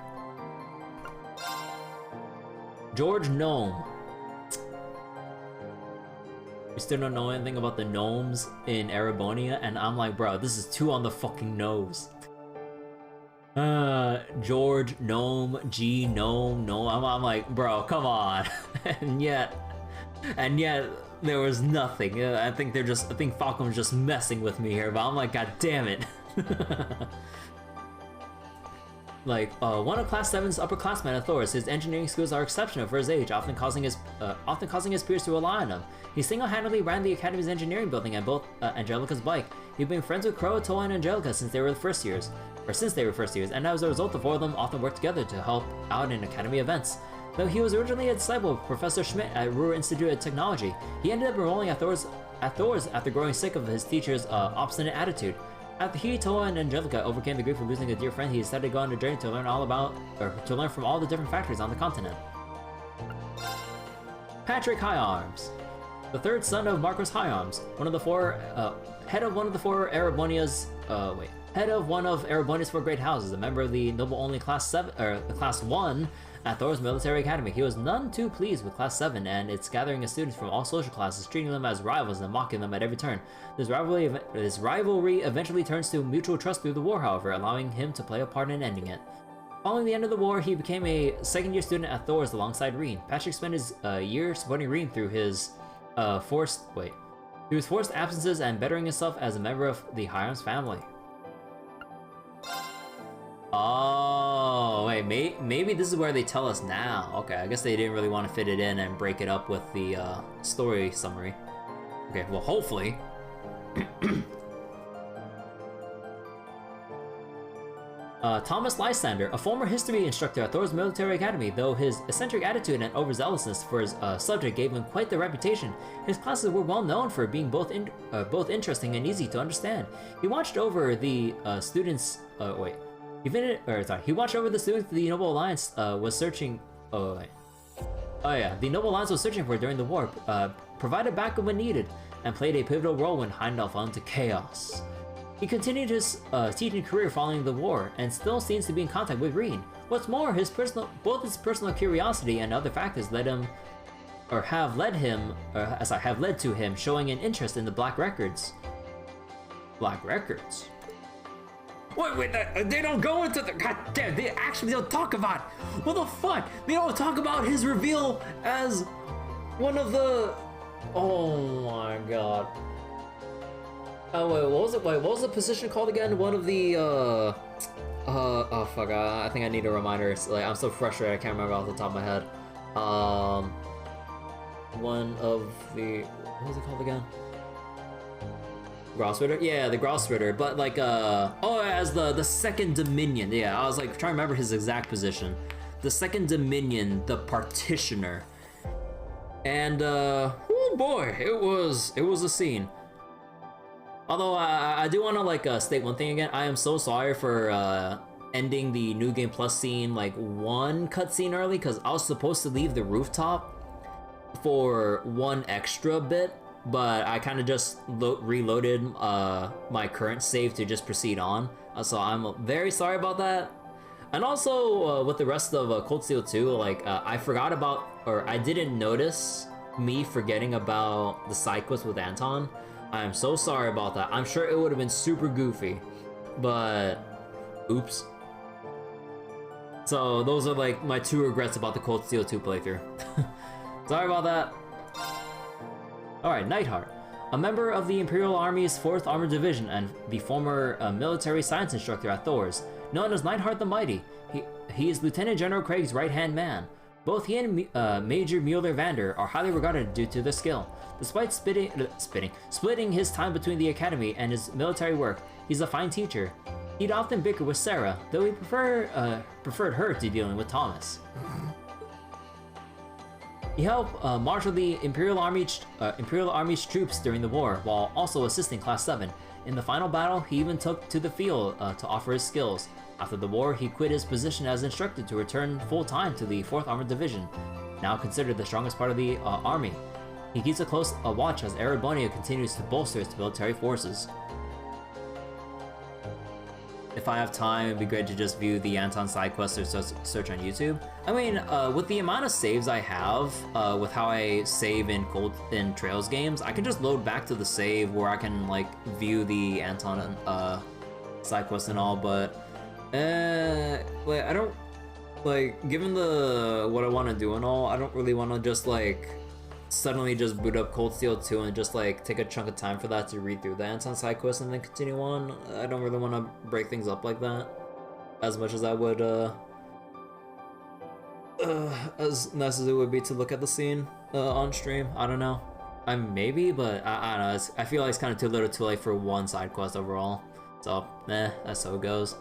George Gnome. We still don't know anything about the gnomes in Erebonia, and I'm like, bro, this is too on the fucking nose. George, Gnome, G, Gnome, I'm like, bro, come on. and yet, there was nothing. I think Falcom's just messing with me here, but I'm like, god damn it. One of Class 7's upperclassmen at Thor's, his engineering skills are exceptional for his age, often causing his peers to rely on him. He single-handedly ran the Academy's engineering building and built Angelica's bike. He'd been friends with Crow, Toa, and Angelica since they were first years, and as a result, the four of them often worked together to help out in Academy events. Though he was originally a disciple of Professor Schmidt at Ruhr Institute of Technology, he ended up enrolling at Thor's after growing sick of his teacher's obstinate attitude. After he, Toa, and Angelica overcame the grief of losing a dear friend, he decided to go on a journey to learn from all the different factories on the continent. Patrick Higharms, the third son of Marcos Higharms, head of one of Erebonia's four great houses, a member of the noble-only Class 1 at Thor's Military Academy. He was none too pleased with Class 7 and its gathering of students from all social classes, treating them as rivals and mocking them at every turn. This rivalry eventually turns to mutual trust through the war, however, allowing him to play a part in ending it. Following the end of the war, he became a second-year student at Thor's alongside Reen. Patrick spent his year supporting Reen through his forced absences and bettering himself as a member of the Hiram's family. Oh, wait, maybe this is where they tell us now. Okay, I guess they didn't really want to fit it in and break it up with the story summary. Okay, well, hopefully. Thomas Lysander, a former history instructor at Thor's Military Academy. Though his eccentric attitude and overzealousness for his subject gave him quite the reputation, his classes were well known for being both interesting and easy to understand. He watched over the students. He watched over the students the Noble Alliance was searching. The Noble Alliance was searching for during the war, provided backup when needed, and played a pivotal role when Heimdall fell into chaos. He continued his teaching career following the war, and still seems to be in contact with Reen. What's more, both his personal curiosity and other factors have led to him showing an interest in the Black Records. Black Records? Wait, they don't go into the... God damn, they actually don't talk about it. What the fuck? They don't talk about his reveal as one of the... Oh my god. Oh wait, what was the position called again? One of the, oh fuck, I think I need a reminder. Like, I'm so frustrated, I can't remember off the top of my head. One of the... What was it called again? Grossritter? Yeah, the Grossritter, but like, as the second Dominion. Yeah, I was like trying to remember his exact position. The second Dominion, the Partitioner. And, oh boy, it was a scene. Although, I do want to, like, state one thing again. I am so sorry for, ending the New Game Plus scene, like, one cutscene early, because I was supposed to leave the rooftop for one extra bit, but I kind of just reloaded my current save to just proceed on, so I'm very sorry about that. And also, with the rest of Cold Steel 2, like, I forgot about, or I didn't notice me forgetting about the side quest with Anton. I am so sorry about that. I'm sure it would have been super goofy, but oops. So those are like my two regrets about the Cold Steel 2 playthrough. Sorry about that. Alright, Neidhart. A member of the Imperial Army's 4th Armored Division and the former military science instructor at Thor's, known as Neidhart the Mighty. He is Lieutenant General Craig's right-hand man. Both he and Major Mueller Vander are highly regarded due to their skill. Despite splitting his time between the academy and his military work, he's a fine teacher. He'd often bicker with Sarah, though he preferred her to dealing with Thomas. He helped marshal the Imperial Army's troops during the war, while also assisting Class 7. In the final battle, he even took to the field to offer his skills. After the war, he quit his position as instructor to return full-time to the 4th Armored Division, now considered the strongest part of the army. He keeps a close watch as Erebonia continues to bolster its military forces. If I have time, it'd be great to just view the Anton side quest or search on YouTube. I mean, with the amount of saves I have, with how I save in Trails games, I can just load back to the save where I can, like, view the Anton side quest and all, but like, I don't, like, given what I want to do and all, I don't really want to just, like, suddenly just boot up Cold Steel 2 and just, like, take a chunk of time for that to read through the Anton side quest and then continue on. I don't really want to break things up like that. as much as I would, as nice as it would be to look at the scene on stream. I don't know. Maybe, but I don't know. I feel like it's kind of too little too late for one side quest overall. So, that's how it goes.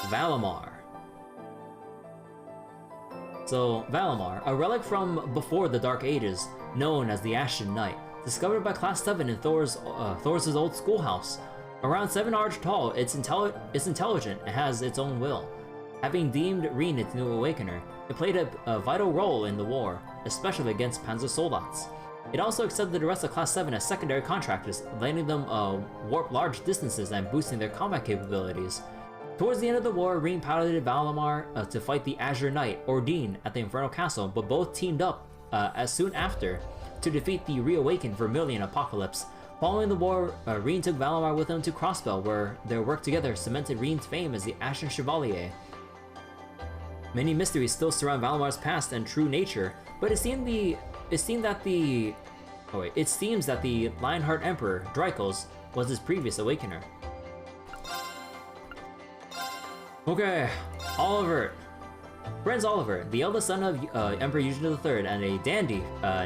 Valimar. So, Valimar, a relic from before the Dark Ages, known as the Ashen Knight, discovered by Class 7 in Thor's old schoolhouse. Around 7 arch tall, it's intelligent and has its own will. Having deemed Reen its new awakener, it played a vital role in the war, especially against Panzer Soldats. It also accepted the rest of Class 7 as secondary contractors, letting them warp large distances and boosting their combat capabilities. Towards the end of the war, Reen piloted Valimar to fight the Azure Knight, or Dean, at the Infernal Castle, but both teamed up as soon after to defeat the reawakened Vermilion Apocalypse. Following the war, Reen took Valimar with him to Crossbell, where their work together cemented Reen's fame as the Ashen Chevalier. Many mysteries still surround Valimar's past and true nature, but it seems that the Lionheart Emperor, Dreichels, was his previous awakener. Okay, Oliver. Prince Oliver, the eldest son of Emperor Eugene III and a dandy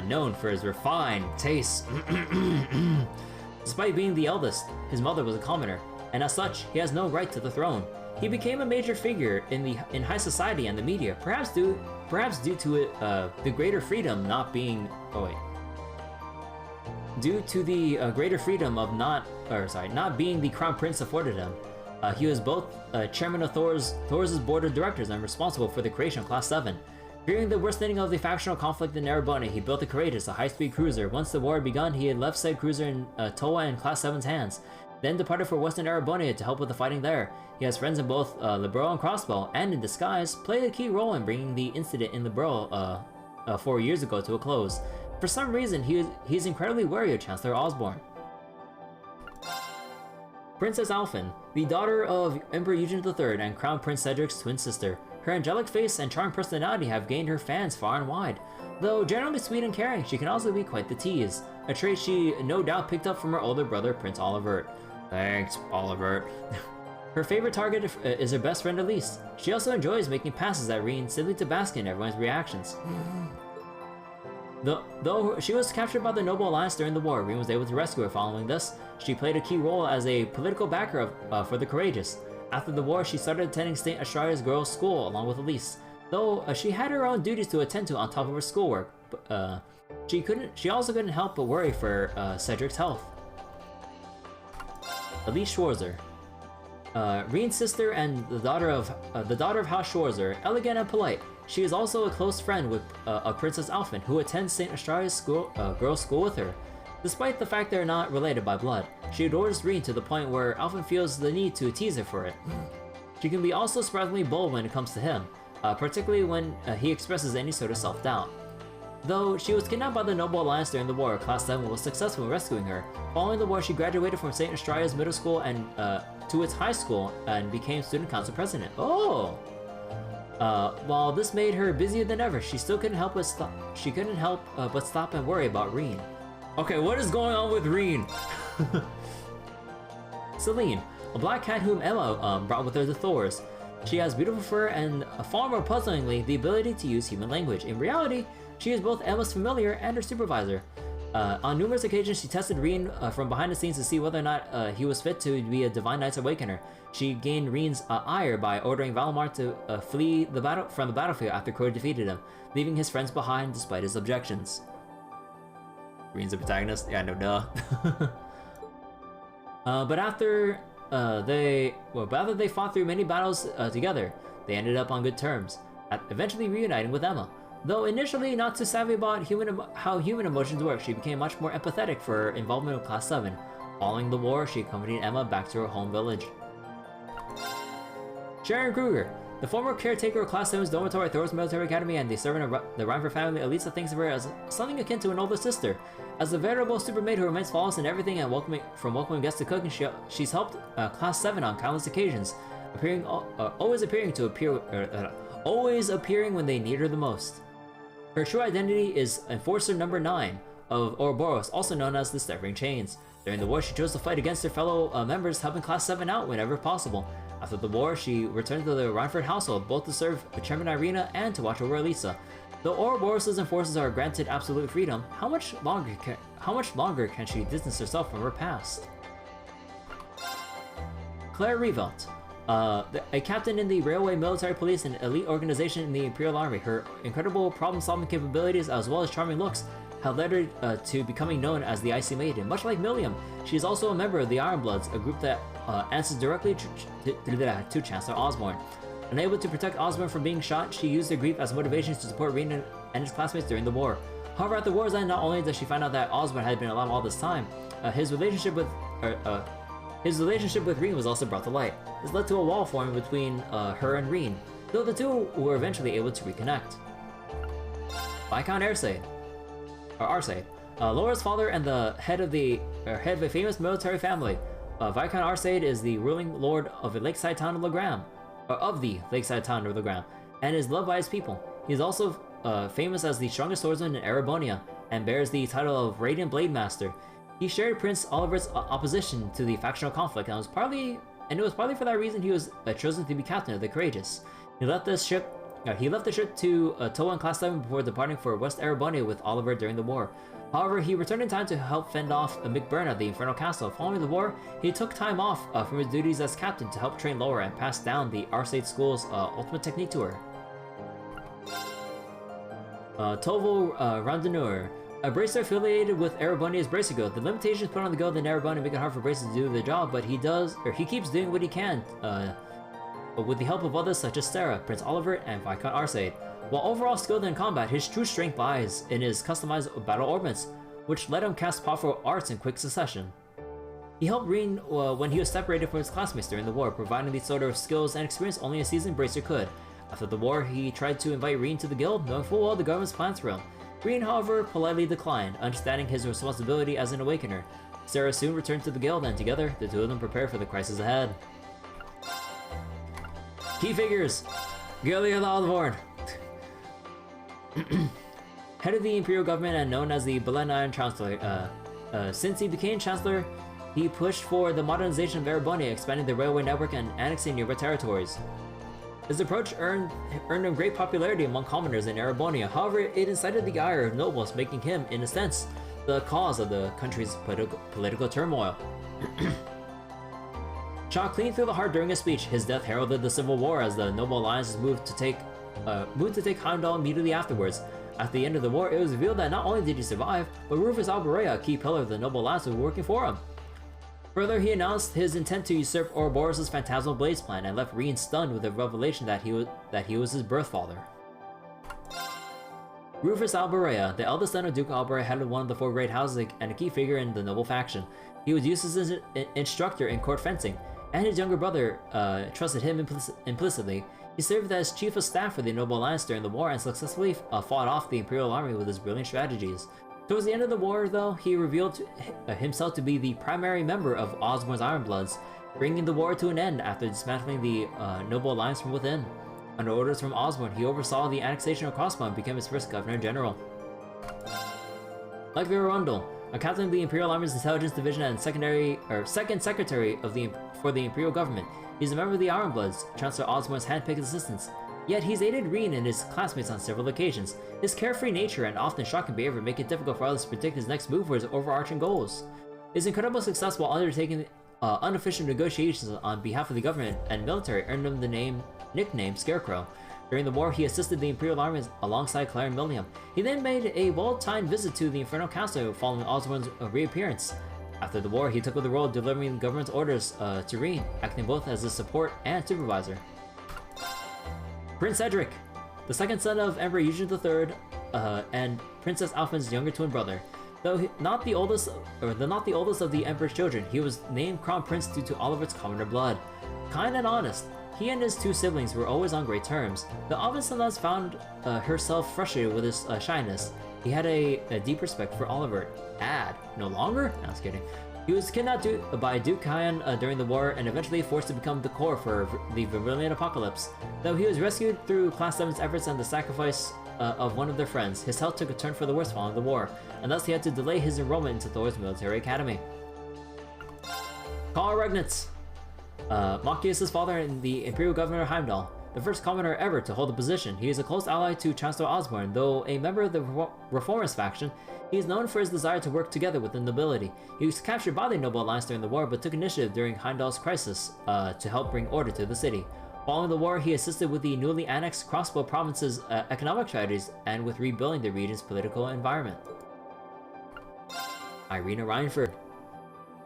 known for his refined tastes. Despite being the eldest, his mother was a commoner, and as such, he has no right to the throne. He became a major figure in high society and the media, perhaps due to it, the greater freedom not being. Due to the greater freedom of not being the crown prince afforded him. He was both chairman of Thor's board of directors and responsible for the creation of Class 7. Fearing the worsening of the factional conflict in Erebony, he built the Courageous, a high-speed cruiser. Once the war had begun, he had left said cruiser in Toa and Class 7's hands, then departed for Western Erebonia to help with the fighting there. He has friends in both Liberl and Crossbow, and in disguise, played a key role in bringing the incident in Liberl 4 years ago to a close. For some reason, he's incredibly wary of Chancellor Osborne. Princess Alphen, the daughter of Emperor Eugene III and Crown Prince Cedric's twin sister. Her angelic face and charming personality have gained her fans far and wide. Though generally sweet and caring, she can also be quite the tease, a trait she no doubt picked up from her older brother, Prince Olivert. Thanks, Olivert. Her favorite target is her best friend Elise. She also enjoys making passes at Reen simply to bask in everyone's reactions. Though she was captured by the Noble Alliance during the war, Reen was able to rescue her following this. She played a key role as a political backer for the Courageous. After the war, she started attending St. Astraria's girls' school along with Elise. Though she had her own duties to attend to on top of her schoolwork, she also couldn't help but worry for Cedric's health. Elise Schwarzer. Reen's sister and the daughter of House Schwarzer, elegant and polite. She is also a close friend with Princess Alphen, who attends St. Astraria's girls' school with her. Despite the fact they are not related by blood, she adores Reen to the point where Alphen feels the need to tease her for it. She can be also surprisingly bold when it comes to him, particularly when he expresses any sort of self-doubt. Though she was kidnapped by the Noble Alliance during the war, Class 7 was successful in rescuing her. Following the war, she graduated from St. Astraria's middle school and to its high school and became student council president. Oh! While this made her busier than ever, she still couldn't help but stop and worry about Reen. Okay, what is going on with Reen? Celine, a black cat whom Emma brought with her to Thor's. She has beautiful fur and, far more puzzlingly, the ability to use human language. In reality, she is both Emma's familiar and her supervisor. On numerous occasions, she tested Reen from behind the scenes to see whether or not he was fit to be a Divine Knight's Awakener. She gained Reen's ire by ordering Valimar to flee from the battlefield after Crow defeated him, leaving his friends behind despite his objections. Reen's a protagonist? Yeah, no duh. But after they fought through many battles together, they ended up on good terms, eventually reuniting with Emma. Though initially not too savvy about how human emotions work, she became much more empathetic for her involvement with Class 7. Following the war, she accompanied Emma back to her home village. Sharon Kruger, the former caretaker of Class 7's dormitory at Thor's Military Academy and the servant of the Reinfer family, Elisa thinks of her as something akin to an older sister. As a veritable supermaid who remains flawless in everything and welcoming guests to cooking, she's helped Class 7 on countless occasions, always appearing when they need her the most. Her true identity is Enforcer Number 9, of Ouroboros, also known as the Severing Chains. During the war, she chose to fight against her fellow members, helping Class 7 out whenever possible. After the war, she returned to the Reinford household, both to serve Chairman Irina and to watch over Elisa. Though Ouroboros' forces are granted absolute freedom, how much longer can she distance herself from her past? Claire Revelt. A captain in the Railway Military Police, an elite organization in the Imperial Army. Her incredible problem-solving capabilities as well as charming looks have led her to becoming known as the Icy Maiden. Much like Milliam, she is also a member of the Ironbloods, a group that answers directly to Chancellor Osborne. Unable to protect Osborne from being shot, she used her grief as motivation to support Rean and his classmates during the war. However, at the war's end, not only does she find out that Osborne had been alive all this time, his relationship with Rean was also brought to light. This led to a wall forming between her and Rean, though the two were eventually able to reconnect. Viscount Arcade. Laura's father and the head of a famous military family. Viscount Arcade is the ruling lord of the lakeside town of Legram, and is loved by his people. He is also famous as the strongest swordsman in Erebonia, and bears the title of Radiant Blade Master. He shared Prince Oliver's opposition to the factional conflict, and it was partly for that reason he was chosen to be captain of the Courageous. He left the ship to Toa in Class 7 before departing for West Erebonia with Oliver during the war. However, he returned in time to help fend off McBurn at the Infernal Castle. Following the war, he took time off from his duties as captain to help train Laura and pass down the Arcade School's ultimate technique to her. Tovo Randoneur. A bracer affiliated with Erebonia's Bracer Guild. The limitations put on the guild in Erebonia make it hard for bracers to do their job, but he keeps doing what he can with the help of others such as Sarah, Prince Oliver, and Viscount Arcade. While overall skilled in combat, his true strength lies in his customized battle ordnance, which let him cast powerful arts in quick succession. He helped Rean when he was separated from his classmates during the war, providing the sort of skills and experience only a seasoned bracer could. After the war, he tried to invite Rean to the guild, knowing full well the government's plans for him. Rean, however, politely declined, understanding his responsibility as an awakener. Sarah soon returned to the guild, and together, the two of them prepared for the crisis ahead. Key figures! Gillia the Aldborn. Head of the Imperial government and known as the Belenian Chancellor. Since he became Chancellor, he pushed for the modernization of Erebonia, expanding the railway network and annexing nearby territories. His approach earned him great popularity among commoners in Erebonia. However, it incited the ire of nobles, making him, in a sense, the cause of the country's political turmoil. Shot clean through the heart during his speech, his death heralded the Civil War as the Noble Alliance moved to take Heimdall immediately afterwards. At the end of the war, it was revealed that not only did he survive, but Rufus Alberea, a key pillar of the Noble Alliance, was working for him. Further, he announced his intent to usurp Ouroboros' Phantasmal Blades plan and left Rean stunned with the revelation that he was his birth father. Rufus Alberea, the eldest son of Duke Alberea, head of one of the four great houses and a key figure in the noble faction. He was used as an instructor in court fencing, and his younger brother trusted him implicitly. He served as chief of staff for the Noble Alliance during the war and successfully fought off the Imperial Army with his brilliant strategies. Towards the end of the war, though, he revealed himself to be the primary member of Osborne's Ironbloods, bringing the war to an end after dismantling the Noble Alliance from within. Under orders from Osborne, he oversaw the annexation of Crossbow and became its first Governor-General. Like Arundel, a captain of the Imperial Army's Intelligence Division and second secretary for the Imperial Government, he's a member of the Ironbloods, Chancellor Osborne's handpicked assistants. Yet he's aided Rean and his classmates on several occasions. His carefree nature and often shocking behavior make it difficult for others to predict his next move or his overarching goals. His incredible success while undertaking unofficial negotiations on behalf of the government and military earned him the nickname Scarecrow. During the war, he assisted the Imperial Army alongside Claire and Milliam. He then made a well-timed visit to the Infernal Castle following Osborne's reappearance. After the war, he took over the role of delivering the government's orders to Rean, acting both as a support and supervisor. Prince Cedric, the second son of Emperor Eugene III and Princess Alphen's younger twin brother. Though not the oldest of the Emperor's children, he was named Crown Prince due to Oliver's commoner blood. Kind and honest, he and his two siblings were always on great terms. Though Alvin sometimes found herself frustrated with his shyness, he had a deep respect for Oliver. No longer? No, I was kidding. He was kidnapped by Duke Kyan during the war and eventually forced to become the core for the Vermilion Apocalypse. Though he was rescued through Class 7's efforts and the sacrifice of one of their friends, his health took a turn for the worse following the war. and thus he had to delay his enrollment into Thor's military academy. Karl Regnitz! Machias' father and the Imperial Governor of Heimdall, the first commoner ever to hold the position. He is a close ally to Chancellor Osborne. Though a member of the Reformist faction, he is known for his desire to work together with the nobility. He was captured by the Noble Alliance during the war, but took initiative during Heimdall's crisis to help bring order to the city. Following the war, he assisted with the newly annexed Crossbow Province's economic strategies and with rebuilding the region's political environment. Irina Reinford.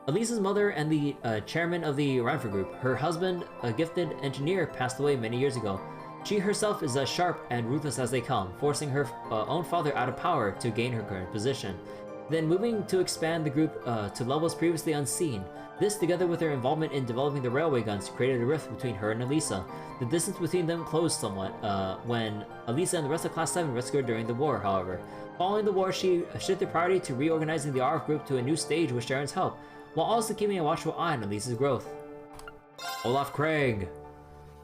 Elise's mother and the chairman of the Reinford Group. Her husband, a gifted engineer, passed away many years ago. She herself is as sharp and ruthless as they come, forcing her own father out of power to gain her current position. Then moving to expand the group to levels previously unseen. This, together with her involvement in developing the railway guns, created a rift between her and Elisa. The distance between them closed somewhat when Elisa and the rest of Class 7 rescued her during the war, however. Following the war, she shifted priority to reorganizing the RF group to a new stage with Sharon's help, while also keeping a watchful eye on Elisa's growth. Olaf Craig.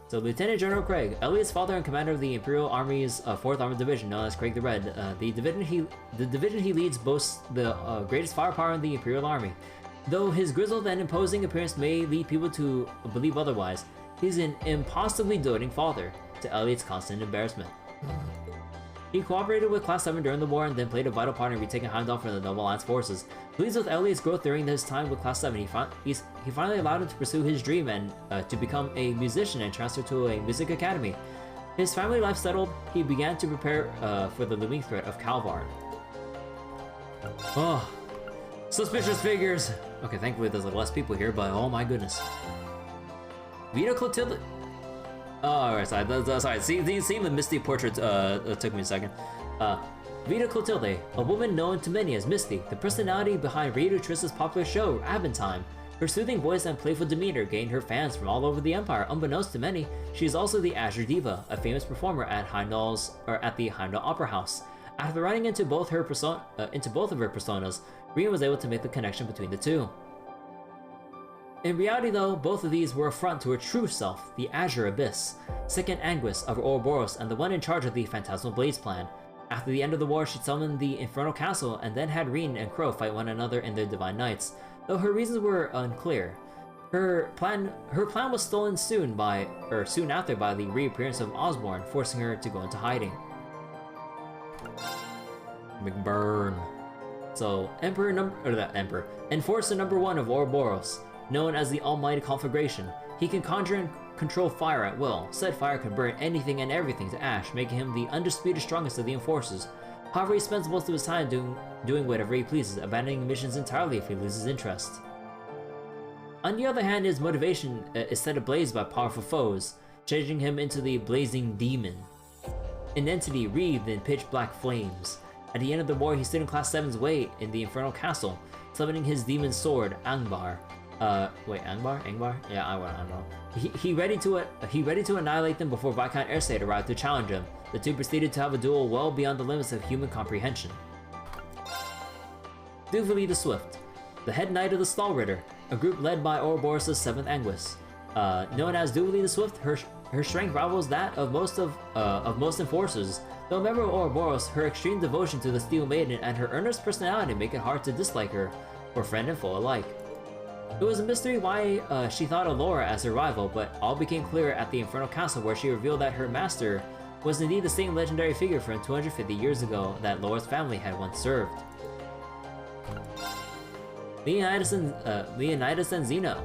So Lieutenant General Craig, Elliot's father and commander of the Imperial Army's 4th Armored Division, known as Craig the Red. The division he leads boasts the greatest firepower in the Imperial Army. Though his grizzled and imposing appearance may lead people to believe otherwise, he's an impossibly doting father, to Elliot's constant embarrassment. He cooperated with Class 7 during the war and then played a vital part in retaking Heimdall from the Noble Alliance forces. Pleased with Elliot's growth during his time with Class 7, he finally allowed him to pursue his dream and to become a musician and transfer to a music academy. His family life settled, he began to prepare for the looming threat of Calvar. Oh, suspicious figures! Okay, thankfully there's like less people here, but oh my goodness. Vita Clotilde. Oh, alright, sorry. Seeing the Misty portrait took me a second. Vita Clotilde, a woman known to many as Misty, the personality behind Radio Triss's popular show, Aventime. Her soothing voice and playful demeanor gained her fans from all over the Empire. Unbeknownst to many, she is also the Azure Diva, a famous performer at the Heimdall Opera House. After running into both of her personas, Rian was able to make the connection between the two. In reality though, both of these were a front to her true self, the Azure Abyss, second Anguis of Ouroboros and the one in charge of the Phantasmal Blades plan. After the end of the war, she summoned the Infernal Castle and then had Reen and Crow fight one another in their Divine Knights, though her reasons were unclear. Her plan was stolen soon after by the reappearance of Osborne, forcing her to go into hiding. McBurn. So, Enforcer number 1 of Ouroboros, known as the Almighty Conflagration. He can conjure and control fire at will. Said fire can burn anything and everything to ash, making him the undisputed strongest of the Enforcers. However, he spends most of his time doing whatever he pleases, abandoning missions entirely if he loses interest. On the other hand, his motivation is set ablaze by powerful foes, changing him into the Blazing Demon, an entity wreathed in pitch-black flames. At the end of the war, he stood in Class 7's way in the Infernal Castle, summoning his demon sword, Angbar. Angbar? Yeah, I don't know. He ready to annihilate them before Viscount Ersaid arrived to challenge him. The two proceeded to have a duel well beyond the limits of human comprehension. Duvali the Swift, the head knight of the Stallritter, a group led by Ouroboros' 7th Anguis. Known as Duvali the Swift, her strength rivals that of most enforcers. Though a member of Ouroboros, her extreme devotion to the Steel Maiden and her earnest personality make it hard to dislike her, for friend and foe alike. It was a mystery why she thought of Laura as her rival, but all became clear at the Infernal Castle, where she revealed that her master was indeed the same legendary figure from 250 years ago that Laura's family had once served. Leonidas and Zeno,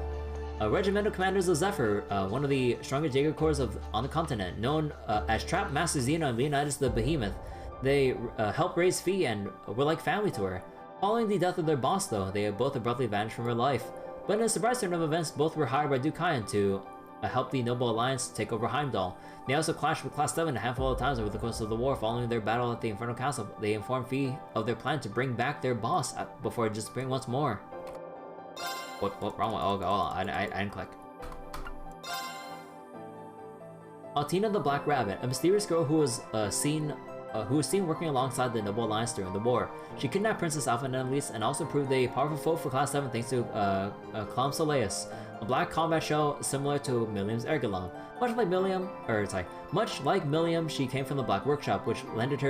regimental commanders of Zephyr, one of the strongest Jaeger corps on the continent, known as Trap Master Zeno and Leonidas the Behemoth. They helped raise Fee and were like family to her. Following the death of their boss though, they both abruptly vanished from her life. But in a surprise turn of events, both were hired by Duke Kyan to help the Noble Alliance take over Heimdall. They also clashed with Class 7 a handful of times over the course of the war. Following their battle at the Infernal Castle, they informed Fee of their plan to bring back their boss before disappearing once more. What wrong one? Oh, hold on, I didn't click. Altina the Black Rabbit, a mysterious girl who was seen working alongside the Noble Alliance during the war. She kidnapped Princess Alpha and Annalise and also proved a powerful foe for Class 7 thanks to Clam Soleus, a black combat shell similar to Milliam's Ergolon. Much like Milliam, she came from the Black Workshop, who lended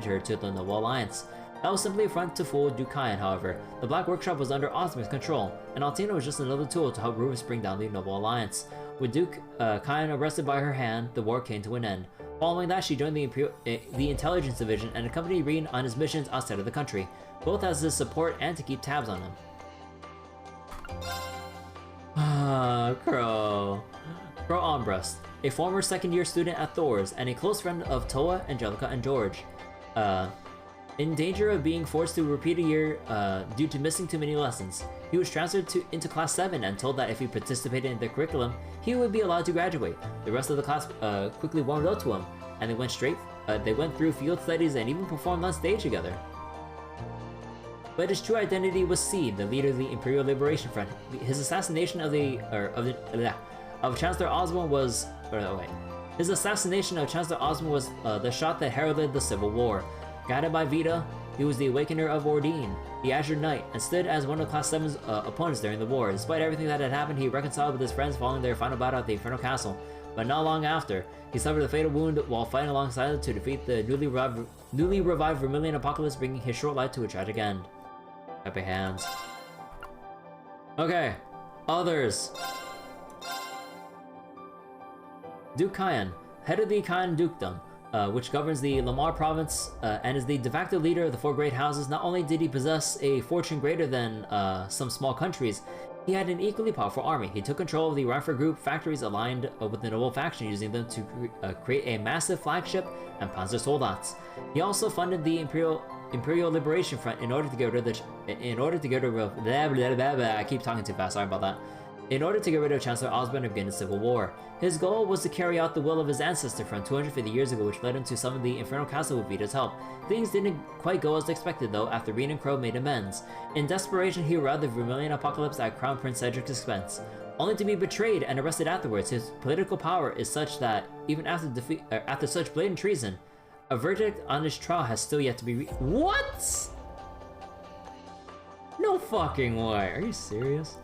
her to the Noble Alliance. That was simply a front to fool Duke Kyan, however. The Black Workshop was under Ozma's control, and Altina was just another tool to help Rufus bring down the Noble Alliance. With Duke Kyan arrested by her hand, the war came to an end. Following that, she joined the Intelligence Division and accompanied Rean on his missions outside of the country, both as his support and to keep tabs on him. Crow Armbrust, a former second-year student at Thor's and a close friend of Toa, Angelica, and George. In danger of being forced to repeat a year due to missing too many lessons. He was transferred into Class 7 and told that if he participated in the curriculum, he would be allowed to graduate. The rest of the class quickly warmed up to him, and they went through field studies and even performed on stage together. But his true identity was Seed, the leader of the Imperial Liberation Front. His assassination of Chancellor Ozma was... His assassination of Chancellor Ozma was the shot that heralded the Civil War. Guided by Vita, he was the Awakener of Ordine, the Azure Knight, and stood as one of Class 7's opponents during the war. Despite everything that had happened, he reconciled with his friends following their final battle at the Infernal Castle. But not long after, he suffered a fatal wound while fighting alongside them to defeat the newly revived Vermilion Apocalypse, bringing his short life to a tragic end. Happy hands. Okay, others. Duke Kyan, head of the Kyan Dukedom, which governs the Lamar province and is the de facto leader of the 4 great houses. Not only did he possess a fortune greater than some small countries, he had an equally powerful army. He took control of the Reinfer Group factories aligned with the Noble faction, using them to create a massive flagship and Panzer Soldats. He also funded the Imperial Liberation Front in order to get rid of I keep talking too fast, sorry about that. In order to get rid of Chancellor Ozma and begin a civil war. His goal was to carry out the will of his ancestor from 250 years ago, which led him to summon the Infernal Castle with Vita's help. Things didn't quite go as expected though, after Rean and Crow made amends. In desperation, he routed the Vermilion Apocalypse at Crown Prince Cedric's expense, only to be betrayed and arrested afterwards. His political power is such that, even after such blatant treason, a verdict on his trial has still yet to be What?! No fucking way, are you serious?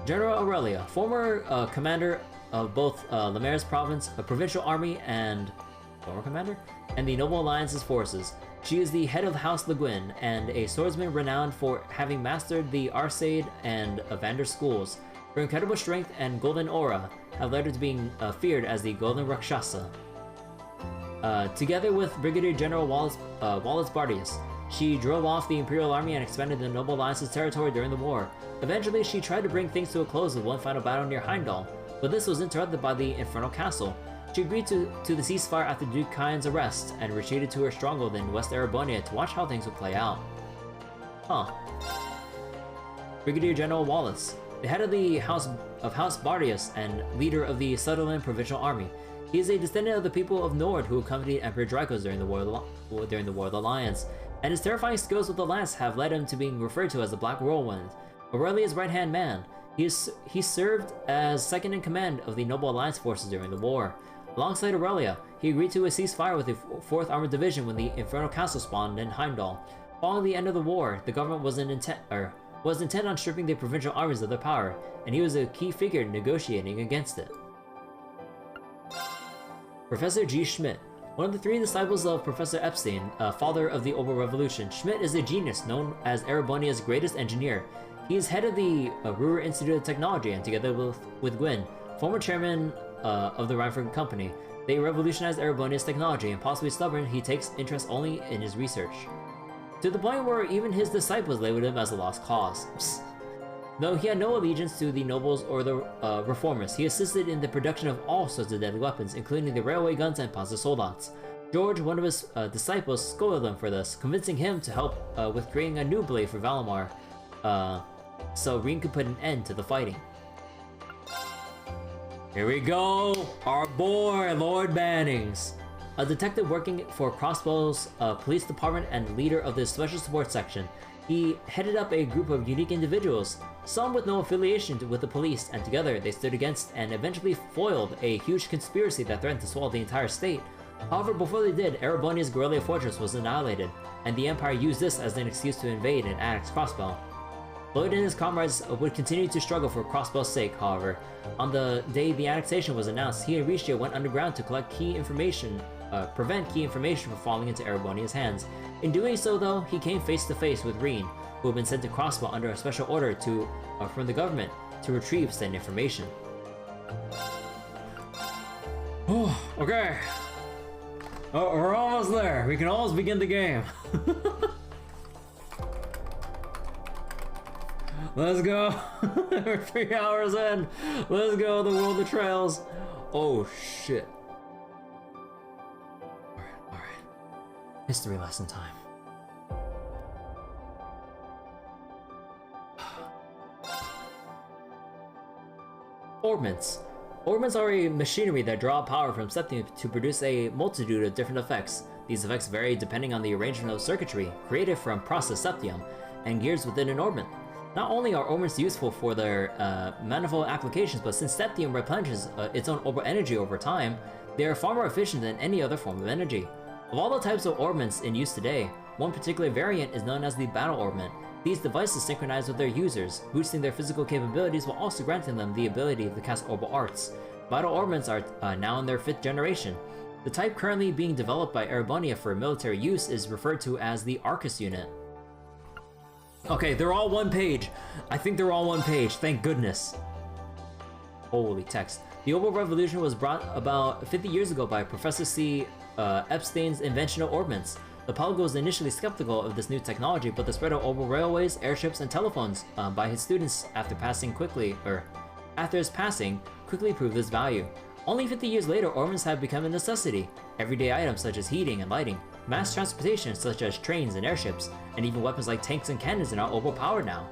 General Aurelia, former commander of both Lemaire's province, a provincial army, and the Noble Alliance's forces. She is the head of House Le Guin and a swordsman renowned for having mastered the Arcade and Evander schools. Her incredible strength and golden aura have led her to being feared as the Golden Rakshasa. Together with Brigadier General Wallace Bardius, she drove off the Imperial Army and expanded the Noble Alliance's territory during the war. Eventually, she tried to bring things to a close with one final battle near Heimdall, but this was interrupted by the Infernal Castle. She agreed to the ceasefire after Duke Kyan's arrest, and retreated to her stronghold in West Erebonia to watch how things would play out. Brigadier General Wallace, the head of the House Bardius and leader of the Sutherland Provincial Army. He is a descendant of the people of Nord who accompanied Emperor Dracos during the War of the Alliance, and his terrifying skills with the lance have led him to being referred to as the Black Whirlwind. Aurelia's right-hand man, he served as second in command of the Noble Alliance forces during the war. Alongside Aurelia, he agreed to a ceasefire with the 4th Armored Division when the Infernal Castle spawned in Heimdall. Following the end of the war, the government was intent on stripping the provincial armies of their power, and he was a key figure negotiating against it. Professor G. Schmidt, one of the 3 disciples of Professor Epstein, father of the Obel Revolution. Schmidt is a genius known as Erebonia's greatest engineer. He is head of the Ruhr Institute of Technology, and together with Gwyn, former chairman of the Reinford Company, they revolutionized Erebonia's technology, and possibly stubborn, he takes interest only in his research. To the point where even his disciples labeled him as a lost cause. Though he had no allegiance to the nobles or the reformers, he assisted in the production of all sorts of deadly weapons, including the railway guns and Panzer Soldats. George, one of his disciples, scolded him for this, convincing him to help with creating a new blade for Valimar, so Rean could put an end to the fighting. Here we go! Our boy, Lord Bannings! A detective working for Crossbow's police department and leader of the special support section. He headed up a group of unique individuals, some with no affiliation with the police, and together they stood against and eventually foiled a huge conspiracy that threatened to swallow the entire state. However, before they did, Erebonia's Guerrilla Fortress was annihilated, and the Empire used this as an excuse to invade and annex Crossbow. Lloyd and his comrades would continue to struggle for Crossbow's sake, however. On the day the annexation was announced, he and Ricio went underground to collect key information prevent key information from falling into Erebonia's hands. In doing so, though, he came face to face with Reen, who had been sent to Crossbow under a special order from the government to retrieve said information. Oh, okay. Oh, we're almost there. We can almost begin the game. Let's go. We're 3 hours in. Let's go. The world of trails. Oh shit. Alright. History lesson time. Orbments. Orbments are a machinery that draw power from septium to produce a multitude of different effects. These effects vary depending on the arrangement of circuitry created from processed septium and gears within an orbment. Not only are orbments useful for their manifold applications, but since septium replenishes its own orbital energy over time, they are far more efficient than any other form of energy. Of all the types of orbments in use today, one particular variant is known as the battle orbment. These devices synchronize with their users, boosting their physical capabilities while also granting them the ability to cast orbital arts. Battle orbments are now in their 5th generation. The type currently being developed by Erebonia for military use is referred to as the Arcus unit. Okay, they're all one page. I think they're all one page, thank goodness. Holy text. The Orbital Revolution was brought about 50 years ago by Professor C. Epstein's invention of orbments. The public was initially skeptical of this new technology, but the spread of orbital railways, airships, and telephones by his students after his passing quickly proved its value. Only 50 years later, orbments have become a necessity. Everyday items such as heating and lighting, mass transportation such as trains and airships, and even weapons like tanks and cannons are now orbital powered now.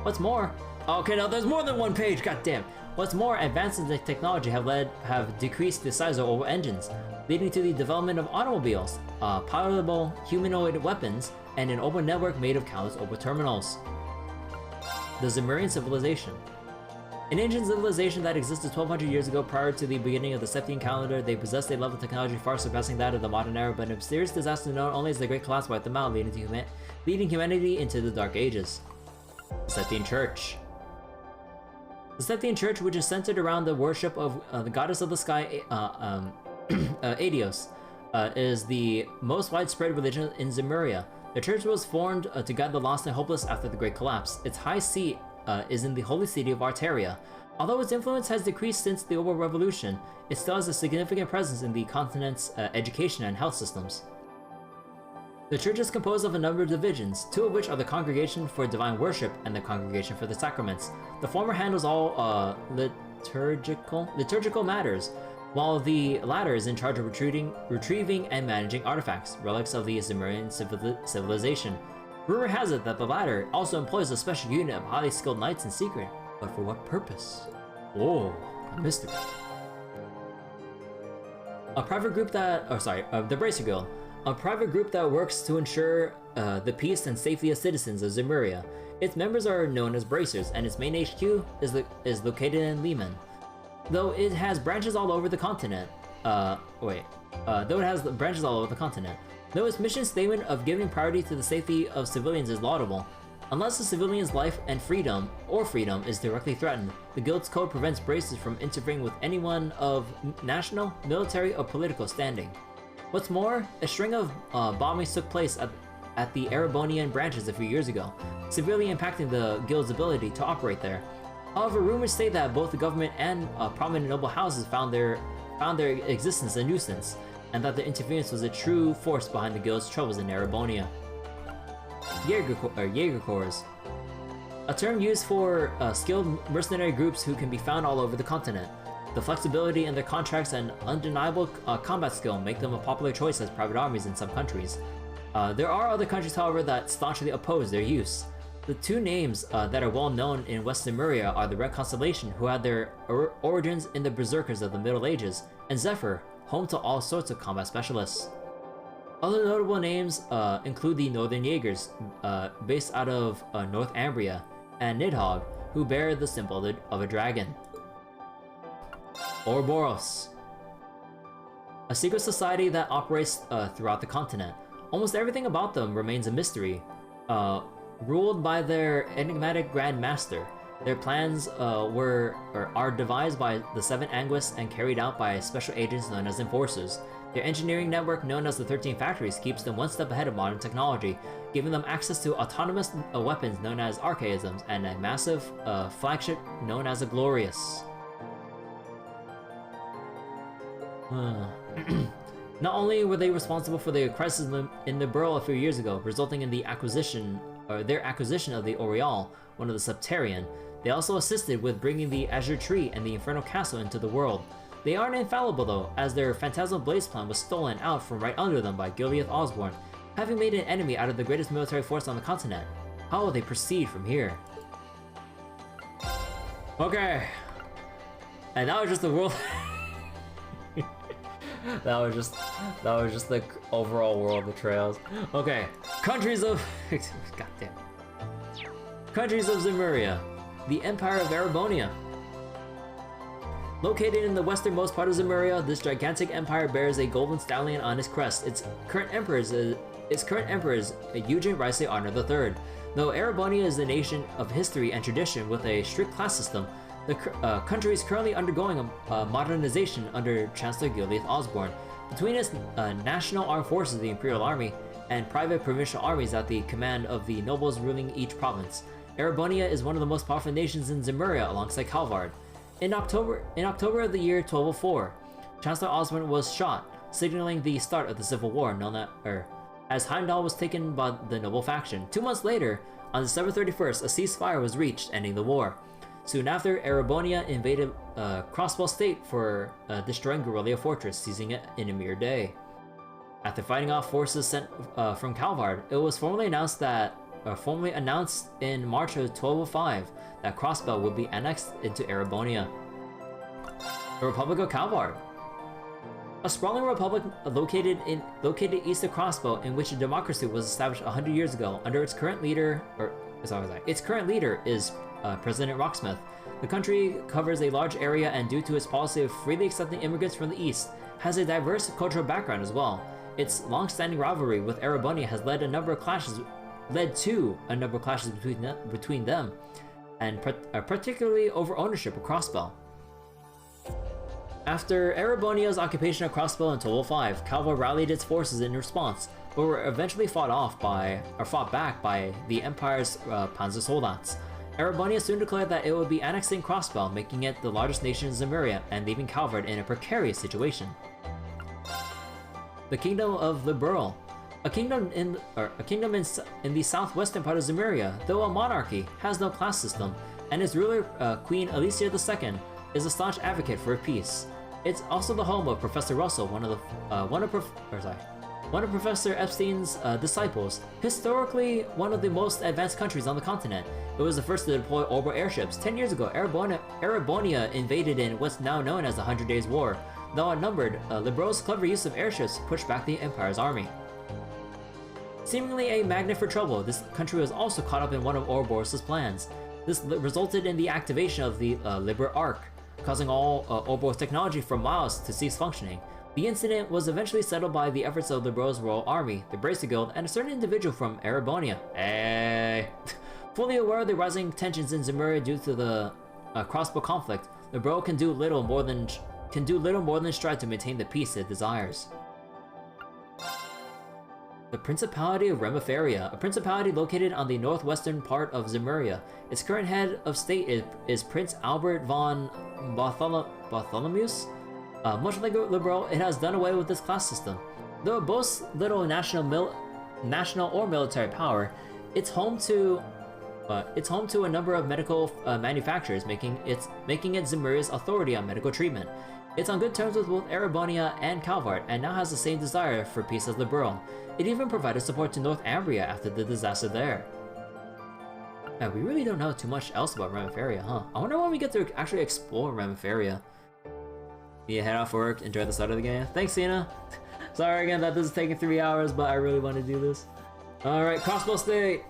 What's more, okay, now there's more than one page, goddamn. What's more, advances in technology have decreased the size of orbital engines, leading to the development of automobiles, pilotable humanoid weapons, and an orbital network made of countless orbital terminals. The Zemurian Civilization. An ancient civilization that existed 1200 years ago prior to the beginning of the Septian calendar, they possessed a level of technology far surpassing that of the modern era, but a mysterious disaster known only as the Great Collapse wiped them out, leading humanity into the Dark Ages. The Septian Church. The Septian Church, which is centered around the worship of the goddess of the sky, Adios, is the most widespread religion in Zemuria. The church was formed to guide the lost and hopeless after the Great Collapse. Its high seat is in the holy city of Arteria. Although its influence has decreased since the Orbital Revolution, it still has a significant presence in the continent's education and health systems. The church is composed of a number of divisions, 2 of which are the Congregation for Divine Worship and the Congregation for the Sacraments. The former handles all liturgical matters, while the latter is in charge of retrieving and managing artifacts, relics of the Zemurian civilization. Rumor has it that the latter also employs a special unit of highly skilled knights in secret, but for what purpose? Oh, a mystery. A private group the Bracer Guild. A private group that works to ensure the peace and safety of citizens of Zemuria. Its members are known as Bracers, and its main HQ is located in Lehman. Though it has branches all over the continent. Though its mission statement of giving priority to the safety of civilians is laudable, unless a civilian's life and freedom is directly threatened, the Guild's code prevents Bracers from interfering with anyone of national, military, or political standing. What's more, a string of bombings took place at the Erebonian branches a few years ago, severely impacting the Guild's ability to operate there. However, rumors say that both the government and prominent noble houses found their existence a nuisance, and that their interference was a true force behind the Guild's troubles in Erebonia. Jaeger Corps. A term used for skilled mercenary groups who can be found all over the continent. The flexibility in their contracts and undeniable combat skill make them a popular choice as private armies in some countries. There are other countries, however, that staunchly oppose their use. The 2 names that are well known in West Zemuria are the Red Constellation, who had their origins in the Berserkers of the Middle Ages, and Zephyr, home to all sorts of combat specialists. Other notable names include the Northern Jaegers, based out of North Ambria, and Nidhogg, who bear the symbol of a dragon. Ouroboros. A secret society that operates throughout the continent. Almost everything about them remains a mystery. Ruled by their enigmatic Grand Master, their plans are devised by the 7 Anguis and carried out by special agents known as Enforcers. Their engineering network, known as the 13 Factories, keeps them one step ahead of modern technology, giving them access to autonomous weapons known as archaisms and a massive flagship known as a Glorious. Not only were they responsible for the crisis in the Burrow a few years ago, resulting in their acquisition of the Aureole, one of the Septarian, they also assisted with bringing the Azure Tree and the Infernal Castle into the world. They aren't infallible though, as their Phantasmal Blaze plan was stolen out from right under them by Gileath Osborne, having made an enemy out of the greatest military force on the continent. How will they proceed from here? Okay. And that was just the world. that was just the overall world of Trails. Okay. Countries of goddamn. Countries of Zemuria. The Empire of Erebonia. Located in the westernmost part of Zemuria, this gigantic empire bears a golden stallion on its crest. Its current emperor is Eugen Rice Honor III. Though Erebonia is a nation of history and tradition with a strict class system, the country is currently undergoing a modernization under Chancellor Gileath Osborne. Between its national armed forces, the Imperial Army, and private provincial armies at the command of the nobles ruling each province, Erebonia is one of the most powerful nations in Zemuria alongside Calvard. In October of the year 1204, Chancellor Osborne was shot, signaling the start of the Civil War, as Heimdall was taken by the noble faction. 2 months later, on December 31st, a ceasefire was reached, ending the war. Soon after, Erebonia invaded Crossbow State for destroying Guerrilla Fortress, seizing it in a mere day. After fighting off forces sent from Calvard, it was formally announced in March of 1205 that Crossbow would be annexed into Erebonia. The Republic of Calvard. A sprawling republic located east of Crossbow, in which a democracy was established 100 years ago. Under its current leader, is President Rocksmith. The country covers a large area, and due to its policy of freely accepting immigrants from the east, has a diverse cultural background as well. Its long-standing rivalry with Erebonia has led to a number of clashes between them, and particularly over ownership of Crossbow. After Erebonia's occupation of Crossbow in 1205, Calvard rallied its forces in response, but were eventually fought back by the Empire's Panzer Soldats. Erebonia soon declared that it would be annexing Crossbow, making it the largest nation in Zemuria and leaving Calvard in a precarious situation. The Kingdom of the Burl. A kingdom in the southwestern part of Zemuria, though a monarchy, has no class system, and its ruler, Queen Alicia II, is a staunch advocate for peace. It's also the home of Professor Russell, one of Professor Epstein's disciples. Historically, one of the most advanced countries on the continent, it was the first to deploy orbital airships. 10 years ago, Erebonia invaded in what's now known as the 100 Days War. Though outnumbered, Libro's clever use of airships pushed back the Empire's army. Seemingly a magnet for trouble, this country was also caught up in one of Ouroboros' plans. This resulted in the activation of the Liber Arc, causing all Ouroboros technology from Miles to cease functioning. The incident was eventually settled by the efforts of Libro's Royal Army, the Bracer Guild, and a certain individual from Erebonia. Fully aware of the rising tensions in Zemuria due to the Crossbow conflict, Libro can do little more than strive to maintain the peace it desires. The Principality of Remiferia, a principality located on the northwestern part of Zemuria. Its current head of state is Prince Albert von Bartholomeus. Much like Libro, it has done away with this class system. Though it boasts little national or military power, it's home to a number of medical manufacturers, making it Zemuria's authority on medical treatment. It's on good terms with both Erebonia and Calvard, and now has the same desire for peace as Libro. It even provided support to North Ambria after the disaster there. We really don't know too much else about Remiferia, huh? I wonder when we get to actually explore Remiferia. Yeah, head off work, enjoy the start of the game. Thanks, Cena. Sorry again that this is taking 3 hours, but I really want to do this. Alright, Crossbow State!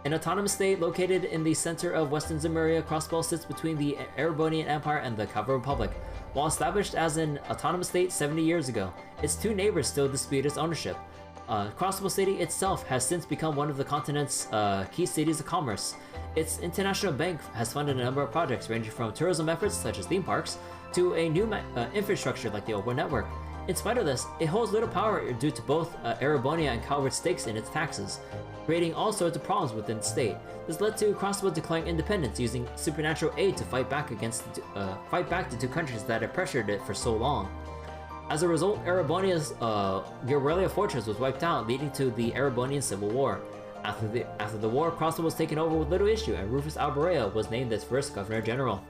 An autonomous state located in the center of Western Zemuria, Crossbow sits between the Erebonian Empire and the Calvard Republic. While established as an autonomous state 70 years ago, its two neighbors still dispute its ownership. Crossbow City itself has since become one of the continent's key cities of commerce. Its international bank has funded a number of projects ranging from tourism efforts such as theme parks to a new infrastructure like the Obo network. In spite of this, it holds little power due to both Erebonia and Calvert's stakes in its taxes, creating all sorts of problems within the state. This led to Crossbow declaring independence using supernatural aid to fight back the two countries that had pressured it for so long. As a result, Erebonia's Guerrilla fortress was wiped out, leading to the Erebonian Civil War. After the war, Crossbow was taken over with little issue, and Rufus Alborea was named its first Governor General.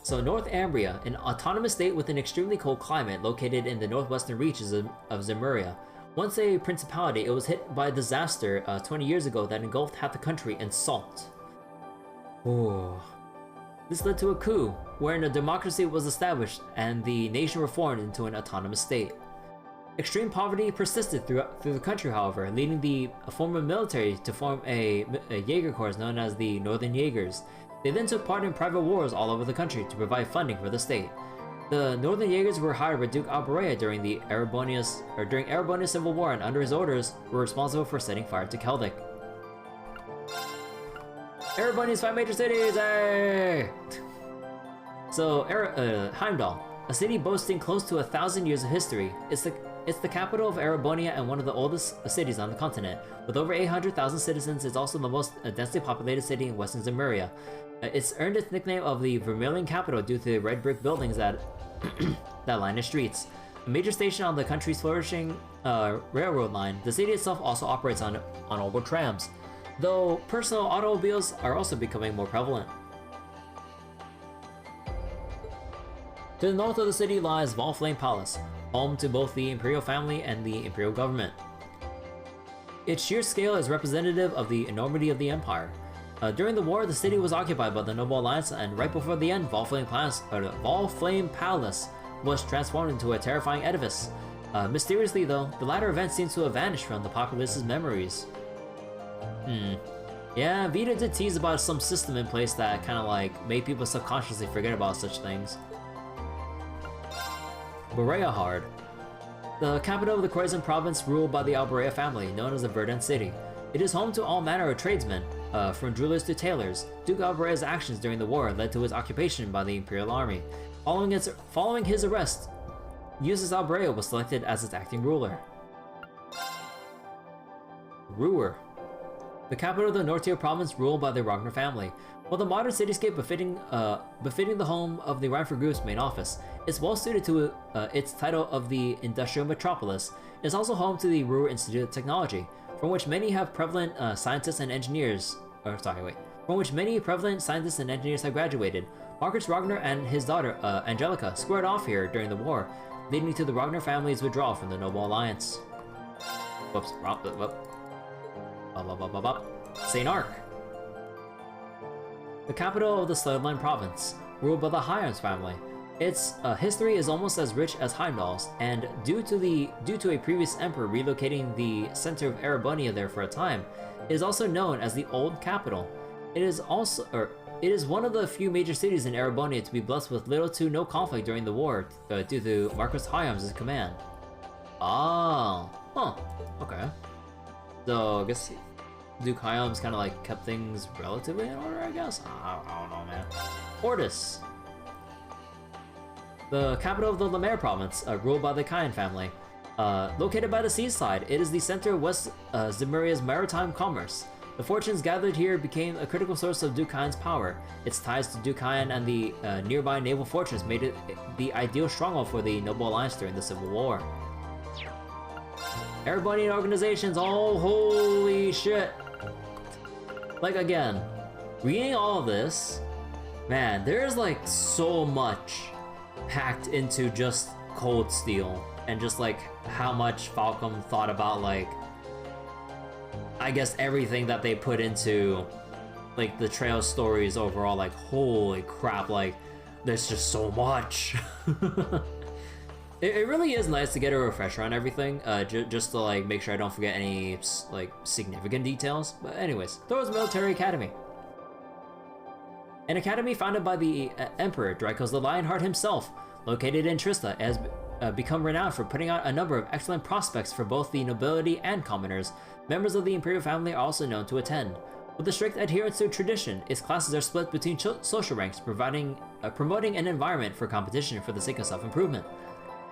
So North Ambria, an autonomous state with an extremely cold climate located in the northwestern reaches of Zemuria. Once a principality, it was hit by a disaster 20 years ago that engulfed half the country in salt. Oh. This led to a coup, wherein a democracy was established and the nation reformed into an autonomous state. Extreme poverty persisted through the country, however, leading the former military to form a Jaeger Corps known as the Northern Jaegers. They then took part in private wars all over the country to provide funding for the state. The Northern Jaegers were hired by Duke Alborea during Erebonia's Civil War, and under his orders were responsible for setting fire to Keldic. Erebonia's 5 major cities! Hey! So, Heimdall, a city boasting close to 1,000 years of history, it's the capital of Erebonia and one of the oldest cities on the continent. With over 800,000 citizens, it's also the most densely populated city in western Zemuria. It's earned its nickname of the Vermilion Capital due to the red brick buildings that line its streets. A major station on the country's flourishing railroad line, the city itself also operates on Obo trams, though personal automobiles are also becoming more prevalent. To the north of the city lies Valflame Palace, home to both the Imperial family and the Imperial government. Its sheer scale is representative of the enormity of the Empire. During the war, the city was occupied by the Noble Alliance, and right before the end, Valflame Palace was transformed into a terrifying edifice. Mysteriously though, the latter event seems to have vanished from the populace's memories. Yeah, Vita did tease about some system in place that kinda like made people subconsciously forget about such things. Boreahard, the capital of the Croizon province ruled by the Alborea family, known as the Verdant City. It is home to all manner of tradesmen, from jewelers to tailors. Duke Alborea's actions during the war led to his occupation by the Imperial Army. Following his arrest, Eustace Alborea was selected as its acting ruler. Ruhr, the capital of the Nortia province ruled by the Ragnar family. While the modern cityscape befitting the home of the Reinford Group's main office, it's well suited to its title of the Industrial Metropolis. It's also home to the Ruhr Institute of Technology, from which many prevalent scientists and engineers have graduated. Marcus Ragnar and his daughter Angelica squared off here during the war, leading to the Ragnar family's withdrawal from the Noble Alliance. St. Ark, the capital of the Sledline province, ruled by the Hyams family. Its history is almost as rich as Heimdall's, and due to a previous emperor relocating the center of Erebonia there for a time, it is also known as the Old Capital. It is one of the few major cities in Erebonia to be blessed with little to no conflict during the war, due to Marcus Hyams' command. Oh, huh, okay. So I guess Duke Hyams kind of like kept things relatively in order, I guess? I don't know, man. Ortis, the capital of the Lemaire province, ruled by the Kayan family. Located by the seaside, it is the center of West Zemuria's maritime commerce. The fortunes gathered here became a critical source of Duke Kayan's power. Its ties to Duke Kayan and the nearby naval fortress made it the ideal stronghold for the Noble Alliance during the Civil War. Erebonian organizations, oh holy shit! Like again, reading all of this, man, there's like so much packed into just Cold Steel, and just like how much Falcom thought about like, I guess everything that they put into like the trail stories overall. Like holy crap, like there's just so much. It really is nice to get a refresher on everything, just to like make sure I don't forget any like significant details. But anyways, Thor's Military Academy. An academy founded by the Emperor Dracos the Lionheart himself, located in Trista, has become renowned for putting out a number of excellent prospects for both the nobility and commoners. Members of the Imperial family are also known to attend. With a strict adherence to tradition, its classes are split between social ranks, promoting an environment for competition for the sake of self-improvement.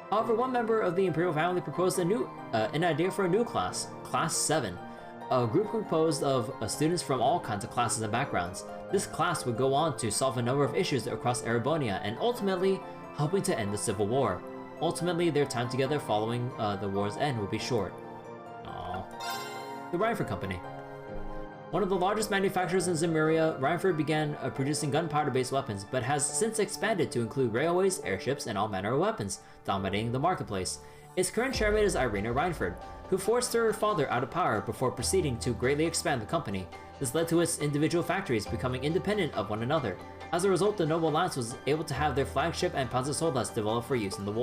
However, one member of the Imperial family proposed an idea for a new class, Class 7, a group composed of students from all kinds of classes and backgrounds. This class would go on to solve a number of issues across Erebonia and ultimately helping to end the Civil War. Ultimately, their time together following the war's end would be short. Aww. The Rhineford Company. One of the largest manufacturers in Zemuria, Rhineford began producing gunpowder-based weapons, but has since expanded to include railways, airships, and all manner of weapons, dominating the marketplace. Its current chairman is Irina Rhineford, who forced her father out of power before proceeding to greatly expand the company. This led to its individual factories becoming independent of one another. As a result, the Noble Alliance was able to have their flagship and Panzersoldaten developed for use in the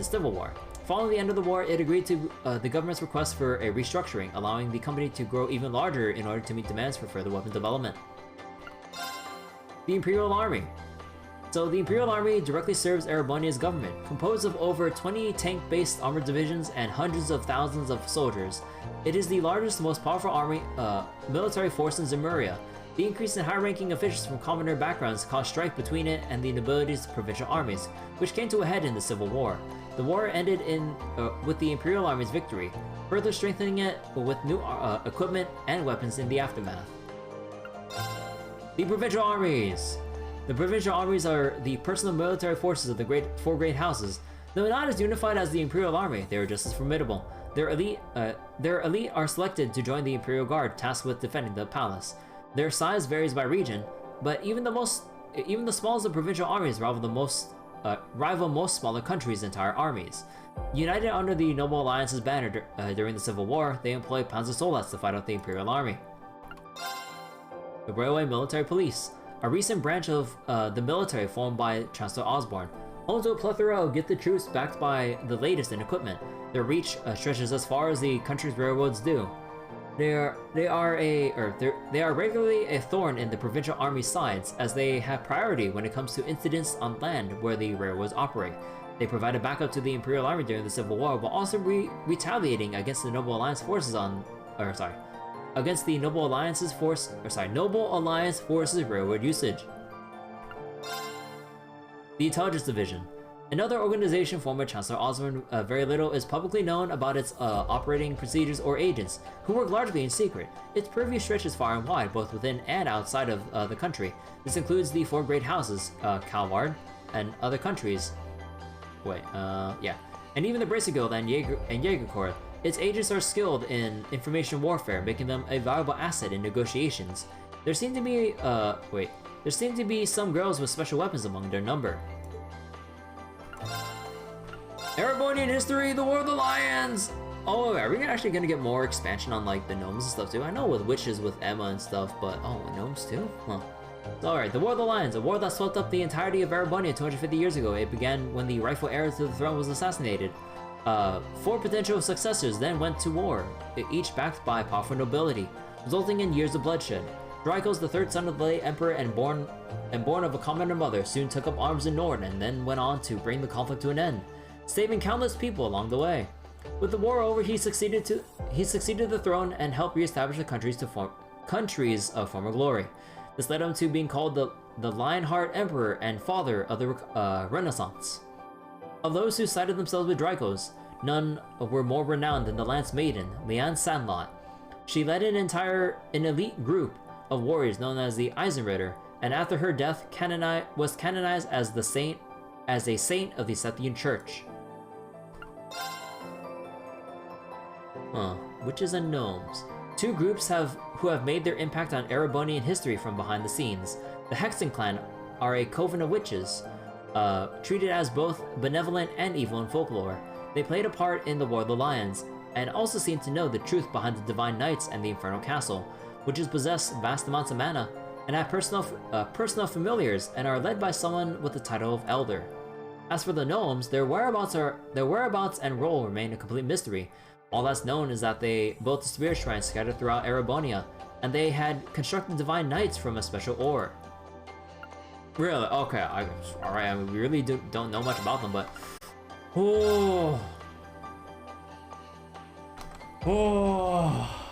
Civil War. Following the end of the war, it agreed to the government's request for a restructuring, allowing the company to grow even larger in order to meet demands for further weapon development. The Imperial Army. So the Imperial Army directly serves Erebonia's government, composed of over 20 tank-based armored divisions and hundreds of thousands of soldiers. It is the largest, most powerful military force in Zemuria. The increase in high-ranking officials from commoner backgrounds caused strife between it and the nobility's provincial armies, which came to a head in the Civil War. The war ended with the Imperial Army's victory, further strengthening it with new equipment and weapons in the aftermath. The Provincial Armies. The Provincial Armies are the personal military forces of the four great houses. Though not as unified as the Imperial Army, they are just as formidable. Their elite are selected to join the Imperial Guard, tasked with defending the palace. Their size varies by region, but even the smallest of provincial armies rival most smaller countries' entire armies. United under the Noble Alliance's banner during the Civil War, they employed Panzersoldaten to fight out the Imperial Army. The Railway Military Police, a recent branch of the military formed by Chancellor Osborne, home to a plethora of gifted troops backed by the latest in equipment. Their reach stretches as far as the country's railroads do. They are regularly a thorn in the provincial army's sides, as they have priority when it comes to incidents on land where the railroads operate. They provided backup to the Imperial Army during the Civil War, while also retaliating against the Noble Alliance forces Noble Alliance forces railroad usage. The Intelligence Division. Another organization formed by Chancellor Osborne, very little is publicly known about its operating procedures or agents, who work largely in secret. Its purview stretches far and wide, both within and outside of the country. This includes the four great houses, Calvard, and other countries. And even the Bracer Guild and Jaegerkorps. Its agents are skilled in information warfare, making them a valuable asset in negotiations. There seem to be some girls with special weapons among their number. Erebonian history, the War of the Lions! Oh, are we actually gonna get more expansion on like the gnomes and stuff too? I know with witches with Emma and stuff, but gnomes too? Huh. Alright, the War of the Lions, a war that swept up the entirety of Erebonia 250 years ago. It began when the rightful heir to the throne was assassinated. 4 potential successors then went to war, each backed by powerful nobility, resulting in years of bloodshed. Drykos, the third son of the late emperor and born of a commoner mother, soon took up arms in Nord and then went on to bring the conflict to an end, saving countless people along the way. With the war over, he succeeded the throne and helped re-establish the countries of former glory. This led him to being called the Lionheart Emperor and father of the Renaissance. Of those who sided themselves with Drykos, none were more renowned than the Lance Maiden, Leanne Sandlot. She led an elite group of warriors known as the Eisenritter, and after her death was canonized as a saint of the Sethian Church. Witches and gnomes. 2 groups who have made their impact on Erebonian history from behind the scenes. The Hexen clan are a coven of witches, treated as both benevolent and evil in folklore. They played a part in the War of the Lions, and also seem to know the truth behind the Divine Knights and the Infernal Castle. Witches possess vast amounts of mana, and have personal familiars, and are led by someone with the title of Elder. As for the gnomes, their whereabouts and role remain a complete mystery. All that's known is that they built a spirit shrine scattered throughout Erebonia, and they had constructed divine knights from a special ore. Really? Okay, alright, I mean, we really don't know much about them, but... Oh. Oh.